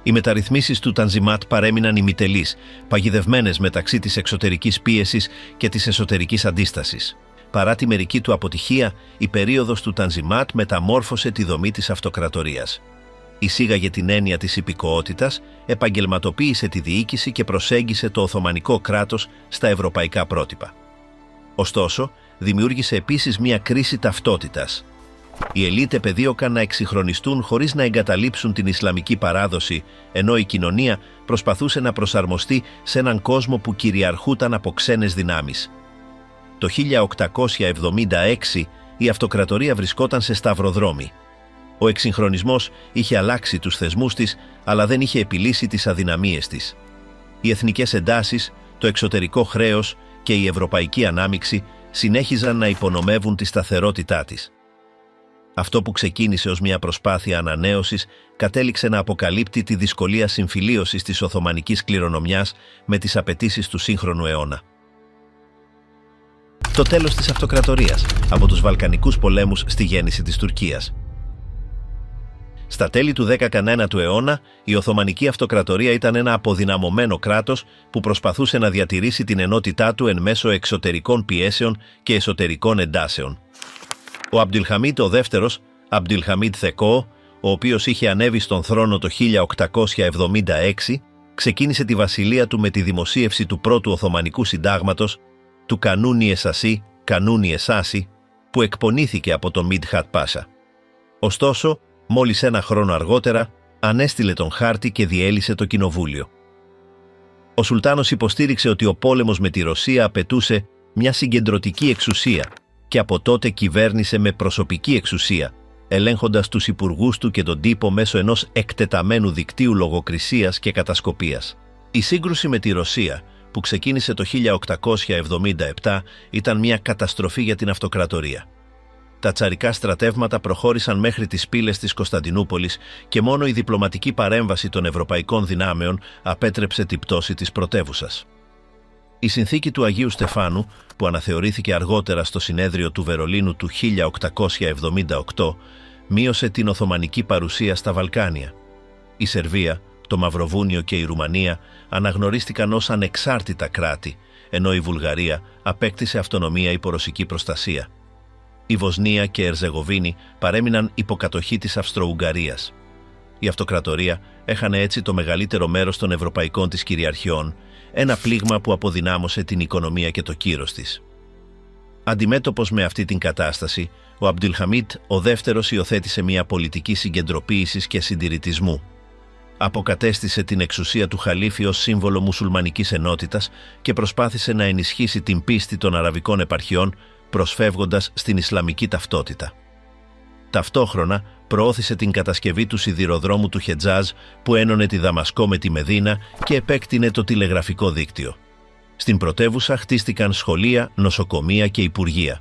Οι μεταρρυθμίσεις του Τανζιμάτ παρέμειναν ημιτελείς, παγιδευμένες μεταξύ της εξωτερικής πίεσης και της εσωτερικής αντίστασης. Παρά τη μερική του αποτυχία, η περίοδος του Τανζιμάτ μεταμόρφωσε τη δομή της αυτοκρατορίας. Εισήγαγε την έννοια της υπηκοότητας, επαγγελματοποίησε τη διοίκηση και προσέγγισε το Οθωμανικό κράτος στα ευρωπαϊκά πρότυπα. Ωστόσο, δημιούργησε επίσης μια κρίση ταυτότητας. Οι ελίτ επεδίωκαν να εξυγχρονιστούν χωρίς να εγκαταλείψουν την Ισλαμική παράδοση, ενώ η κοινωνία προσπαθούσε να προσαρμοστεί σε έναν κόσμο που κυριαρχούταν από ξένες δυνάμεις. Το 1876 η αυτοκρατορία βρισκόταν σε σταυροδρόμι. Ο εξυγχρονισμός είχε αλλάξει τους θεσμούς της, αλλά δεν είχε επιλύσει τις αδυναμίες της. Οι εθνικές εντάσεις, το εξωτερικό χρέος και η ευρωπαϊκή ανάμειξη συνέχιζαν να υπονομεύουν τη σταθερότητά της. Αυτό που ξεκίνησε ως μια προσπάθεια ανανέωσης κατέληξε να αποκαλύπτει τη δυσκολία συμφιλίωσης της Οθωμανικής κληρονομιάς με τις απαιτήσεις του σύγχρονου αιώνα. Το τέλος της αυτοκρατορίας, από τους Βαλκανικούς πολέμους στη γέννηση της Τουρκίας. Στα τέλη του 19ου αιώνα, η Οθωμανική Αυτοκρατορία ήταν ένα αποδυναμωμένο κράτος που προσπαθούσε να διατηρήσει την ενότητά του εν μέσω εξωτερικών πιέσεων και εσωτερικών εντάσεων. Ο Αμπντουλχαμίτ ο δεύτερος, Αμπντουλχαμίτ Θεκό, ο οποίος είχε ανέβει στον θρόνο το 1876, ξεκίνησε τη βασιλεία του με τη δημοσίευση του πρώτου Οθωμανικού Συντάγματος, του Κανούνι Εσασί, Κανούνι Εσάσι, που εκπονήθηκε από τον Μίτχατ Πάσα. Ωστόσο, μόλις ένα χρόνο αργότερα, ανέστειλε τον χάρτη και διέλυσε το κοινοβούλιο. Ο Σουλτάνος υποστήριξε ότι ο πόλεμος με τη Ρωσία απαιτούσε μια συγκεντρωτική εξουσία και από τότε κυβέρνησε με προσωπική εξουσία, ελέγχοντας τους υπουργούς του και τον τύπο μέσω ενός εκτεταμένου δικτύου λογοκρισίας και κατασκοπίας. Η σύγκρουση με τη Ρωσία, που ξεκίνησε το 1877, ήταν μια καταστροφή για την αυτοκρατορία. Τα τσαρικά στρατεύματα προχώρησαν μέχρι τις πύλες της Κωνσταντινούπολης και μόνο η διπλωματική παρέμβαση των ευρωπαϊκών δυνάμεων απέτρεψε την πτώση της πρωτεύουσας. Η συνθήκη του Αγίου Στεφάνου, που αναθεωρήθηκε αργότερα στο συνέδριο του Βερολίνου του 1878, μείωσε την Οθωμανική παρουσία στα Βαλκάνια. Η Σερβία, το Μαυροβούνιο και η Ρουμανία αναγνωρίστηκαν ως ανεξάρτητα κράτη, ενώ η Βουλγαρία απέκτησε αυτονομία υπό ρωσική προστασία. Η Βοσνία και Ερζεγοβίνη παρέμειναν υποκατοχή της Αυστρο-Ουγγαρίας. Η αυτοκρατορία έχανε έτσι το μεγαλύτερο μέρος των ευρωπαϊκών της κυριαρχιών, ένα πλήγμα που αποδυνάμωσε την οικονομία και το κύρος της. Αντιμέτωπος με αυτή την κατάσταση, ο Αμπντουλχαμίτ ο δεύτερος υιοθέτησε μια πολιτική συγκεντρωποίησης και συντηρητισμού. Αποκατέστησε την εξουσία του Χαλίφη ως σύμβολο μουσουλμανικής ενότητας και προσπάθησε να ενισχύσει την πίστη των αραβικών επαρχιών, προσφεύγοντας στην Ισλαμική ταυτότητα. Ταυτόχρονα προώθησε την κατασκευή του σιδηροδρόμου του Χετζάζ που ένωνε τη Δαμασκό με τη Μεδίνα και επέκτηνε το τηλεγραφικό δίκτυο. Στην πρωτεύουσα χτίστηκαν σχολεία, νοσοκομεία και υπουργεία.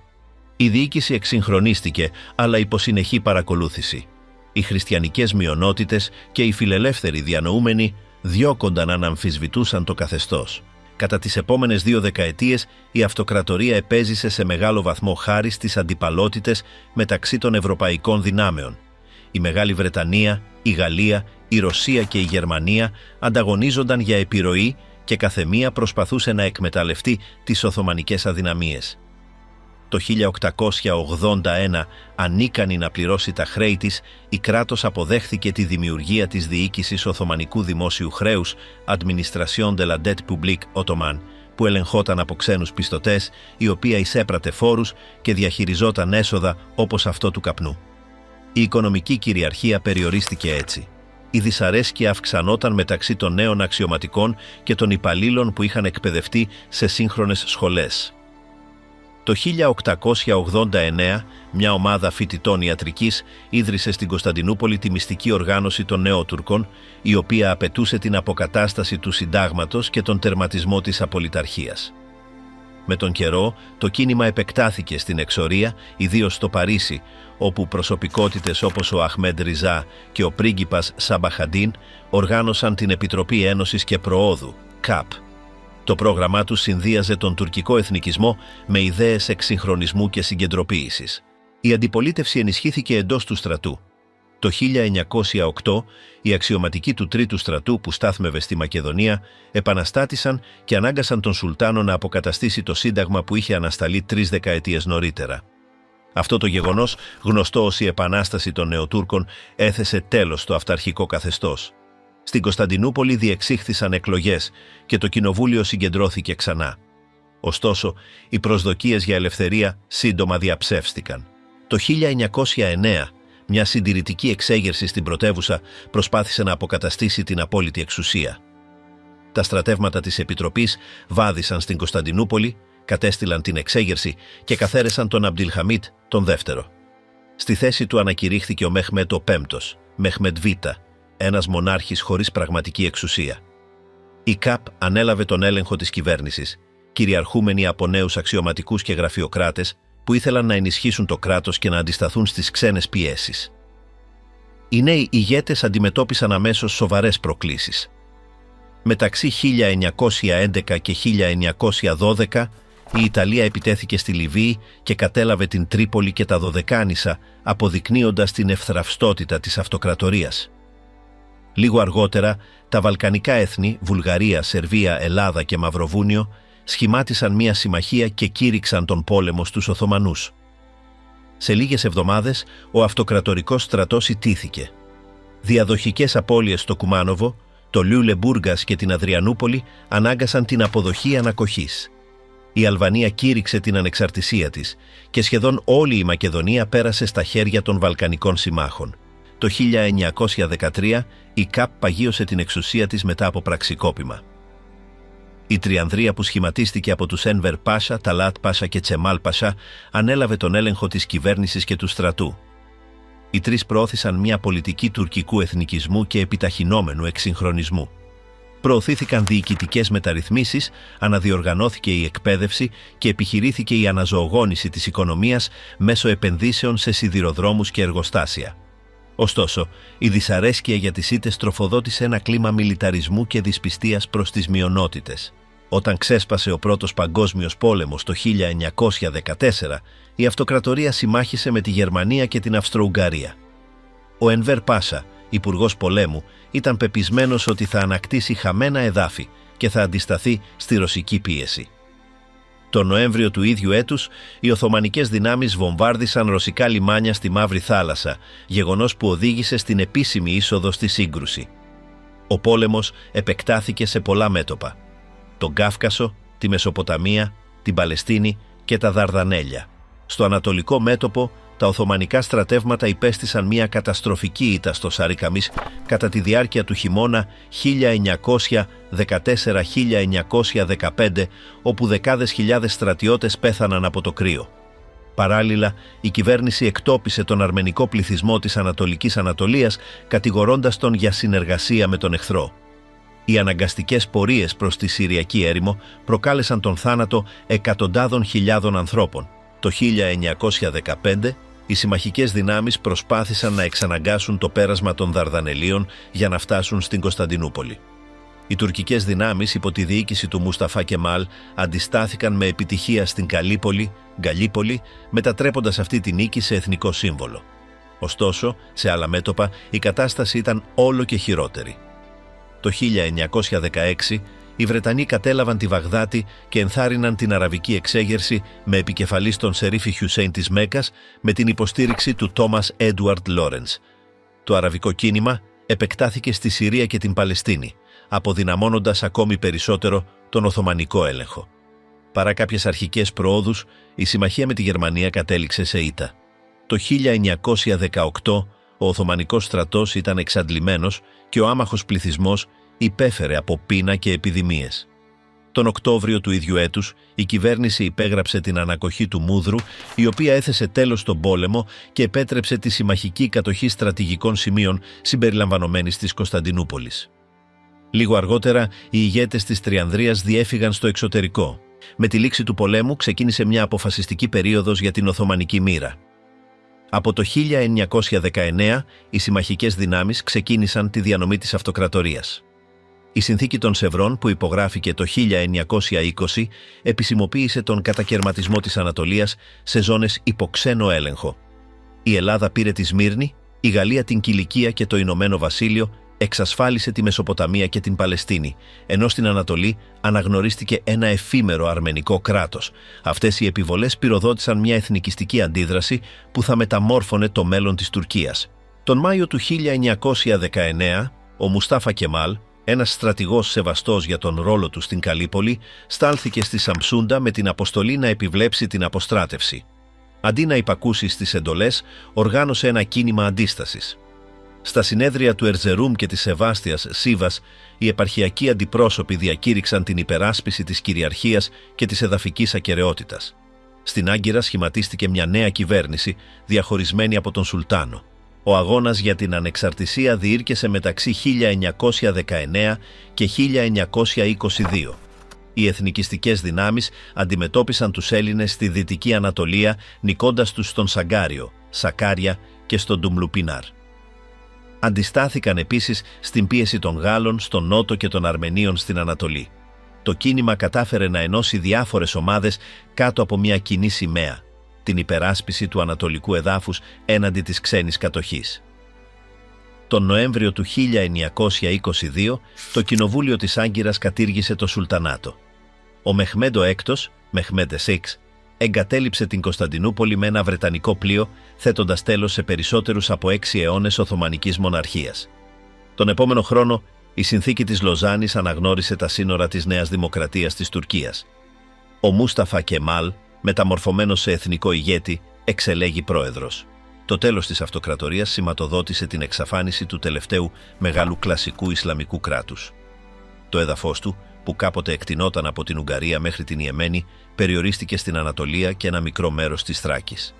Η διοίκηση εξυγχρονίστηκε, αλλά υπό συνεχή παρακολούθηση. Οι χριστιανικές μειονότητες και οι φιλελεύθεροι διανοούμενοι διώκονταν αν αμφισβητούσαν το καθεστώς. Κατά τις επόμενες 2 δεκαετίες, η αυτοκρατορία επέζησε σε μεγάλο βαθμό χάρη στις αντιπαλότητες μεταξύ των ευρωπαϊκών δυνάμεων. Η Μεγάλη Βρετανία, η Γαλλία, η Ρωσία και η Γερμανία ανταγωνίζονταν για επιρροή και καθεμία προσπαθούσε να εκμεταλλευτεί τις οθωμανικές αδυναμίες. Το 1881, ανίκανη να πληρώσει τα χρέη της, η κράτος αποδέχθηκε τη δημιουργία της διοίκησης Οθωμανικού Δημόσιου Χρέους Administration de la Dette Publique Ottoman, που ελεγχόταν από ξένους πιστωτές, η οποία εισέπρατε φόρους και διαχειριζόταν έσοδα όπως αυτό του καπνού. Η οικονομική κυριαρχία περιορίστηκε έτσι. Η δυσαρέσκεια αυξανόταν μεταξύ των νέων αξιωματικών και των υπαλλήλων που είχαν εκπαιδευτεί σε σύγχρονες σχολές. Το 1889, μια ομάδα φοιτητών ιατρικής ίδρυσε στην Κωνσταντινούπολη τη μυστική οργάνωση των Νεότουρκων, η οποία απαιτούσε την αποκατάσταση του συντάγματος και τον τερματισμό της απολυταρχίας. Με τον καιρό, το κίνημα επεκτάθηκε στην εξορία, ιδίως στο Παρίσι, όπου προσωπικότητες όπως ο Αχμέντ Ριζά και ο πρίγκιπας Σαμπαχαντίν οργάνωσαν την Επιτροπή Ένωσης και Προόδου, ΚΑΠ. Το πρόγραμμά του συνδύαζε τον τουρκικό εθνικισμό με ιδέες εξυγχρονισμού και συγκεντρωποίησης. Η αντιπολίτευση ενισχύθηκε εντός του στρατού. Το 1908, οι αξιωματικοί του Τρίτου στρατού που στάθμευε στη Μακεδονία επαναστάτησαν και ανάγκασαν τον Σουλτάνο να αποκαταστήσει το σύνταγμα που είχε ανασταλεί 3 δεκαετίες νωρίτερα. Αυτό το γεγονός, γνωστό ως η Επανάσταση των Νεοτούρκων, έθεσε τέλος στο αυταρχικό καθεστώς. Στην Κωνσταντινούπολη διεξήχθησαν εκλογές και το κοινοβούλιο συγκεντρώθηκε ξανά. Ωστόσο, οι προσδοκίες για ελευθερία σύντομα διαψεύστηκαν. Το 1909, μια συντηρητική εξέγερση στην πρωτεύουσα προσπάθησε να αποκαταστήσει την απόλυτη εξουσία. Τα στρατεύματα της Επιτροπής βάδισαν στην Κωνσταντινούπολη, κατέστηλαν την εξέγερση και καθαίρεσαν τον Αμπτιλχαμίτ τον δεύτερο. Στη θέση του ανακηρύχθηκε ο Μεχμέτ ο Πέμπτος, Μεχμέτ Β, ένας μονάρχης χωρίς πραγματική εξουσία. Η ΚΑΠ ανέλαβε τον έλεγχο της κυβέρνησης, κυριαρχούμενοι από νέους αξιωματικούς και γραφειοκράτες που ήθελαν να ενισχύσουν το κράτος και να αντισταθούν στις ξένες πιέσεις. Οι νέοι ηγέτες αντιμετώπισαν αμέσως σοβαρές προκλήσεις. Μεταξύ 1911 και 1912 η Ιταλία επιτέθηκε στη Λιβύη και κατέλαβε την Τρίπολη και τα Δωδεκάνησα, αποδεικνύοντας την ευθραυστότητα της αυτοκρατορίας. Λίγο αργότερα, τα βαλκανικά έθνη, Βουλγαρία, Σερβία, Ελλάδα και Μαυροβούνιο, σχημάτισαν μία συμμαχία και κήρυξαν τον πόλεμο στους Οθωμανούς. Σε λίγες εβδομάδες, ο αυτοκρατορικός στρατός ιτήθηκε. Διαδοχικές απώλειες στο Κουμάνοβο, το Λιούλεμπούργας και την Αδριανούπολη ανάγκασαν την αποδοχή ανακοχής. Η Αλβανία κήρυξε την ανεξαρτησία της και σχεδόν όλη η Μακεδονία πέρασε στα χέρια των Βαλκανικών συμμάχων. Το 1913 η ΚΑΠ παγίωσε την εξουσία της μετά από πραξικόπημα. Η Τριανδρία που σχηματίστηκε από τους Ένβερ Πάσα, Ταλάτ Πάσα και Τσεμάλ Πασά ανέλαβε τον έλεγχο της κυβέρνησης και του στρατού. Οι τρεις προώθησαν μια πολιτική τουρκικού εθνικισμού και επιταχυνόμενου εξυγχρονισμού. Προωθήθηκαν διοικητικές μεταρρυθμίσεις, αναδιοργανώθηκε η εκπαίδευση και επιχειρήθηκε η αναζωογόνηση της οικονομίας μέσω επενδύσεων σε σιδηροδρόμους και εργοστάσια. Ωστόσο, η δυσαρέσκεια για τις Ήττες τροφοδότησε ένα κλίμα μιλιταρισμού και δυσπιστίας προς τις μειονότητες. Όταν ξέσπασε ο Πρώτος Παγκόσμιος Πόλεμος το 1914, η αυτοκρατορία συμμάχισε με τη Γερμανία και την Αυστρο-Ουγγαρία. Ο Ενβέρ Πάσα, υπουργός πολέμου, ήταν πεπισμένος ότι θα ανακτήσει χαμένα εδάφη και θα αντισταθεί στη ρωσική πίεση. Τον Νοέμβριο του ίδιου έτους, οι Οθωμανικές δυνάμεις βομβάρδισαν ρωσικά λιμάνια στη Μαύρη Θάλασσα, γεγονός που οδήγησε στην επίσημη είσοδο στη σύγκρουση. Ο πόλεμος επεκτάθηκε σε πολλά μέτωπα: τον Κάφκασο, τη Μεσοποταμία, την Παλαιστίνη και τα Δαρδανέλια. Στο ανατολικό μέτωπο, τα Οθωμανικά στρατεύματα υπέστησαν μια καταστροφική ήττα στο Σαρικαμίς κατά τη διάρκεια του χειμώνα 1914-1915, όπου δεκάδες χιλιάδες στρατιώτες πέθαναν από το κρύο. Παράλληλα, η κυβέρνηση εκτόπισε τον αρμενικό πληθυσμό της Ανατολικής Ανατολίας, κατηγορώντας τον για συνεργασία με τον εχθρό. Οι αναγκαστικές πορείες προς τη Συριακή έρημο προκάλεσαν τον θάνατο εκατοντάδων χιλιάδων ανθρώπων. Το 1915, οι συμμαχικές δυνάμεις προσπάθησαν να εξαναγκάσουν το πέρασμα των Δαρδανελίων για να φτάσουν στην Κωνσταντινούπολη. Οι τουρκικές δυνάμεις υπό τη διοίκηση του Μουσταφά Κεμάλ αντιστάθηκαν με επιτυχία στην Γκαλίπολη, μετατρέποντας αυτή τη νίκη σε εθνικό σύμβολο. Ωστόσο, σε άλλα μέτωπα, η κατάσταση ήταν όλο και χειρότερη. Το 1916, οι Βρετανοί κατέλαβαν τη Βαγδάτη και ενθάρρυναν την αραβική εξέγερση με επικεφαλής τον Σερίφη Χιουσέιν της Μέκκας με την υποστήριξη του Τόμας Έντουαρντ Λόρενς. Το αραβικό κίνημα επεκτάθηκε στη Συρία και την Παλαιστίνη, αποδυναμώνοντας ακόμη περισσότερο τον Οθωμανικό έλεγχο. Παρά κάποιες αρχικές προόδους, η συμμαχία με τη Γερμανία κατέληξε σε ήττα. Το 1918 ο Οθωμανικός στρατός ήταν εξαντλημένος και ο άμαχος πληθυσμός υπέφερε από πείνα και επιδημίες. Τον Οκτώβριο του ίδιου έτους, η κυβέρνηση υπέγραψε την ανακοχή του Μούδρου, η οποία έθεσε τέλος στον πόλεμο και επέτρεψε τη συμμαχική κατοχή στρατηγικών σημείων συμπεριλαμβανομένης της Κωνσταντινούπολης. Λίγο αργότερα, οι ηγέτες της Τριανδρίας διέφυγαν στο εξωτερικό. Με τη λήξη του πολέμου ξεκίνησε μια αποφασιστική περίοδος για την Οθωμανική μοίρα. Από το 1919, οι συμμαχικές δυνάμεις ξεκίνησαν τη διανομή της αυτοκρατορίας. Η Συνθήκη των Σευρών, που υπογράφηκε το 1920, επισημοποίησε τον κατακερματισμό της Ανατολίας σε ζώνες υπό ξένο έλεγχο. Η Ελλάδα πήρε τη Σμύρνη, η Γαλλία την Κιλικία και το Ηνωμένο Βασίλειο εξασφάλισε τη Μεσοποταμία και την Παλαιστίνη, ενώ στην Ανατολή αναγνωρίστηκε ένα εφήμερο αρμενικό κράτος. Αυτές οι επιβολές πυροδότησαν μια εθνικιστική αντίδραση που θα μεταμόρφωνε το μέλλον της Τουρκίας. Τον Μάιο του 1919, ο Μουστάφα Κεμάλ, ένας στρατηγός σεβαστός για τον ρόλο του στην Καλύπολη, στάλθηκε στη Σαμσούντα με την αποστολή να επιβλέψει την αποστράτευση. Αντί να υπακούσει στις εντολές, οργάνωσε ένα κίνημα αντίστασης. Στα συνέδρια του Ερζερούμ και της Σεβάστιας Σίβας, οι επαρχιακοί αντιπρόσωποι διακήρυξαν την υπεράσπιση της κυριαρχίας και της εδαφικής ακεραιότητας. Στην Άγκυρα σχηματίστηκε μια νέα κυβέρνηση, διαχωρισμένη από τον Σουλτάνο. Ο αγώνας για την ανεξαρτησία διήρκεσε μεταξύ 1919 και 1922. Οι εθνικιστικές δυνάμεις αντιμετώπισαν τους Έλληνες στη Δυτική Ανατολία, νικώντας τους στον Σαγκάριο, Σακάρια και στον Ντουμλουπινάρ. Αντιστάθηκαν επίσης στην πίεση των Γάλλων στον Νότο και των Αρμενίων στην Ανατολή. Το κίνημα κατάφερε να ενώσει διάφορες ομάδες κάτω από μια κοινή σημαία, την υπεράσπιση του ανατολικού εδάφους έναντι της ξένης κατοχής. Τον Νοέμβριο του 1922, το Κοινοβούλιο της Άγκυρας κατήργησε το Σουλτανάτο. Ο Μεχμέντο Έκτος, Μεχμέντε Σίξ, εγκατέλειψε την Κωνσταντινούπολη με ένα βρετανικό πλοίο, θέτοντας τέλος σε περισσότερους από 6 αιώνες Οθωμανικής μοναρχίας. Τον επόμενο χρόνο, η συνθήκη της Λοζάνης αναγνώρισε τα σύνορα της Νέας Δημοκρατίας της Τουρκίας. Ο Μούσταφα Κεμάλ, μεταμορφωμένος σε εθνικό ηγέτη, εξελέγει πρόεδρος. Το τέλος της αυτοκρατορίας σηματοδότησε την εξαφάνιση του τελευταίου μεγάλου κλασικού Ισλαμικού κράτους. Το έδαφος του, που κάποτε εκτινόταν από την Ουγγαρία μέχρι την Ιεμένη, περιορίστηκε στην Ανατολία και ένα μικρό μέρος της Θράκης.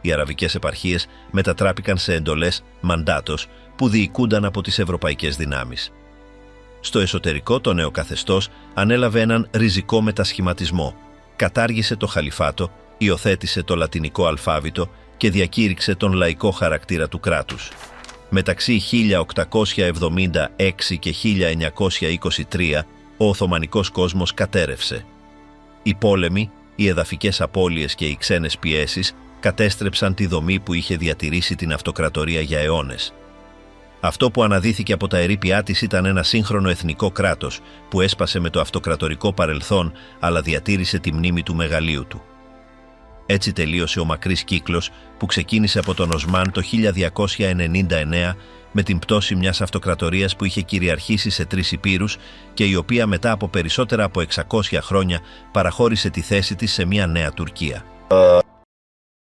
Οι αραβικές επαρχίες μετατράπηκαν σε εντολές μαντάτος που διοικούνταν από τις ευρωπαϊκές δυνάμεις. Στο εσωτερικό, το νέο καθεστώς ανέλαβε έναν ριζικό μετασχηματισμό. Κατάργησε το χαλιφάτο, υιοθέτησε το λατινικό αλφάβητο και διακήρυξε τον λαϊκό χαρακτήρα του κράτους. Μεταξύ 1876 και 1923, ο Οθωμανικός κόσμος κατέρρευσε. Οι πόλεμοι, οι εδαφικές απώλειες και οι ξένες πιέσεις κατέστρεψαν τη δομή που είχε διατηρήσει την αυτοκρατορία για αιώνες. Αυτό που αναδύθηκε από τα ερείπια της ήταν ένα σύγχρονο εθνικό κράτος που έσπασε με το αυτοκρατορικό παρελθόν, αλλά διατήρησε τη μνήμη του μεγαλείου του. Έτσι τελείωσε ο μακρύς κύκλος που ξεκίνησε από τον Οσμάν το 1299 με την πτώση μιας αυτοκρατορίας που είχε κυριαρχήσει σε 3 υπήρους και η οποία μετά από περισσότερα από 600 χρόνια παραχώρησε τη θέση της σε μια νέα Τουρκία.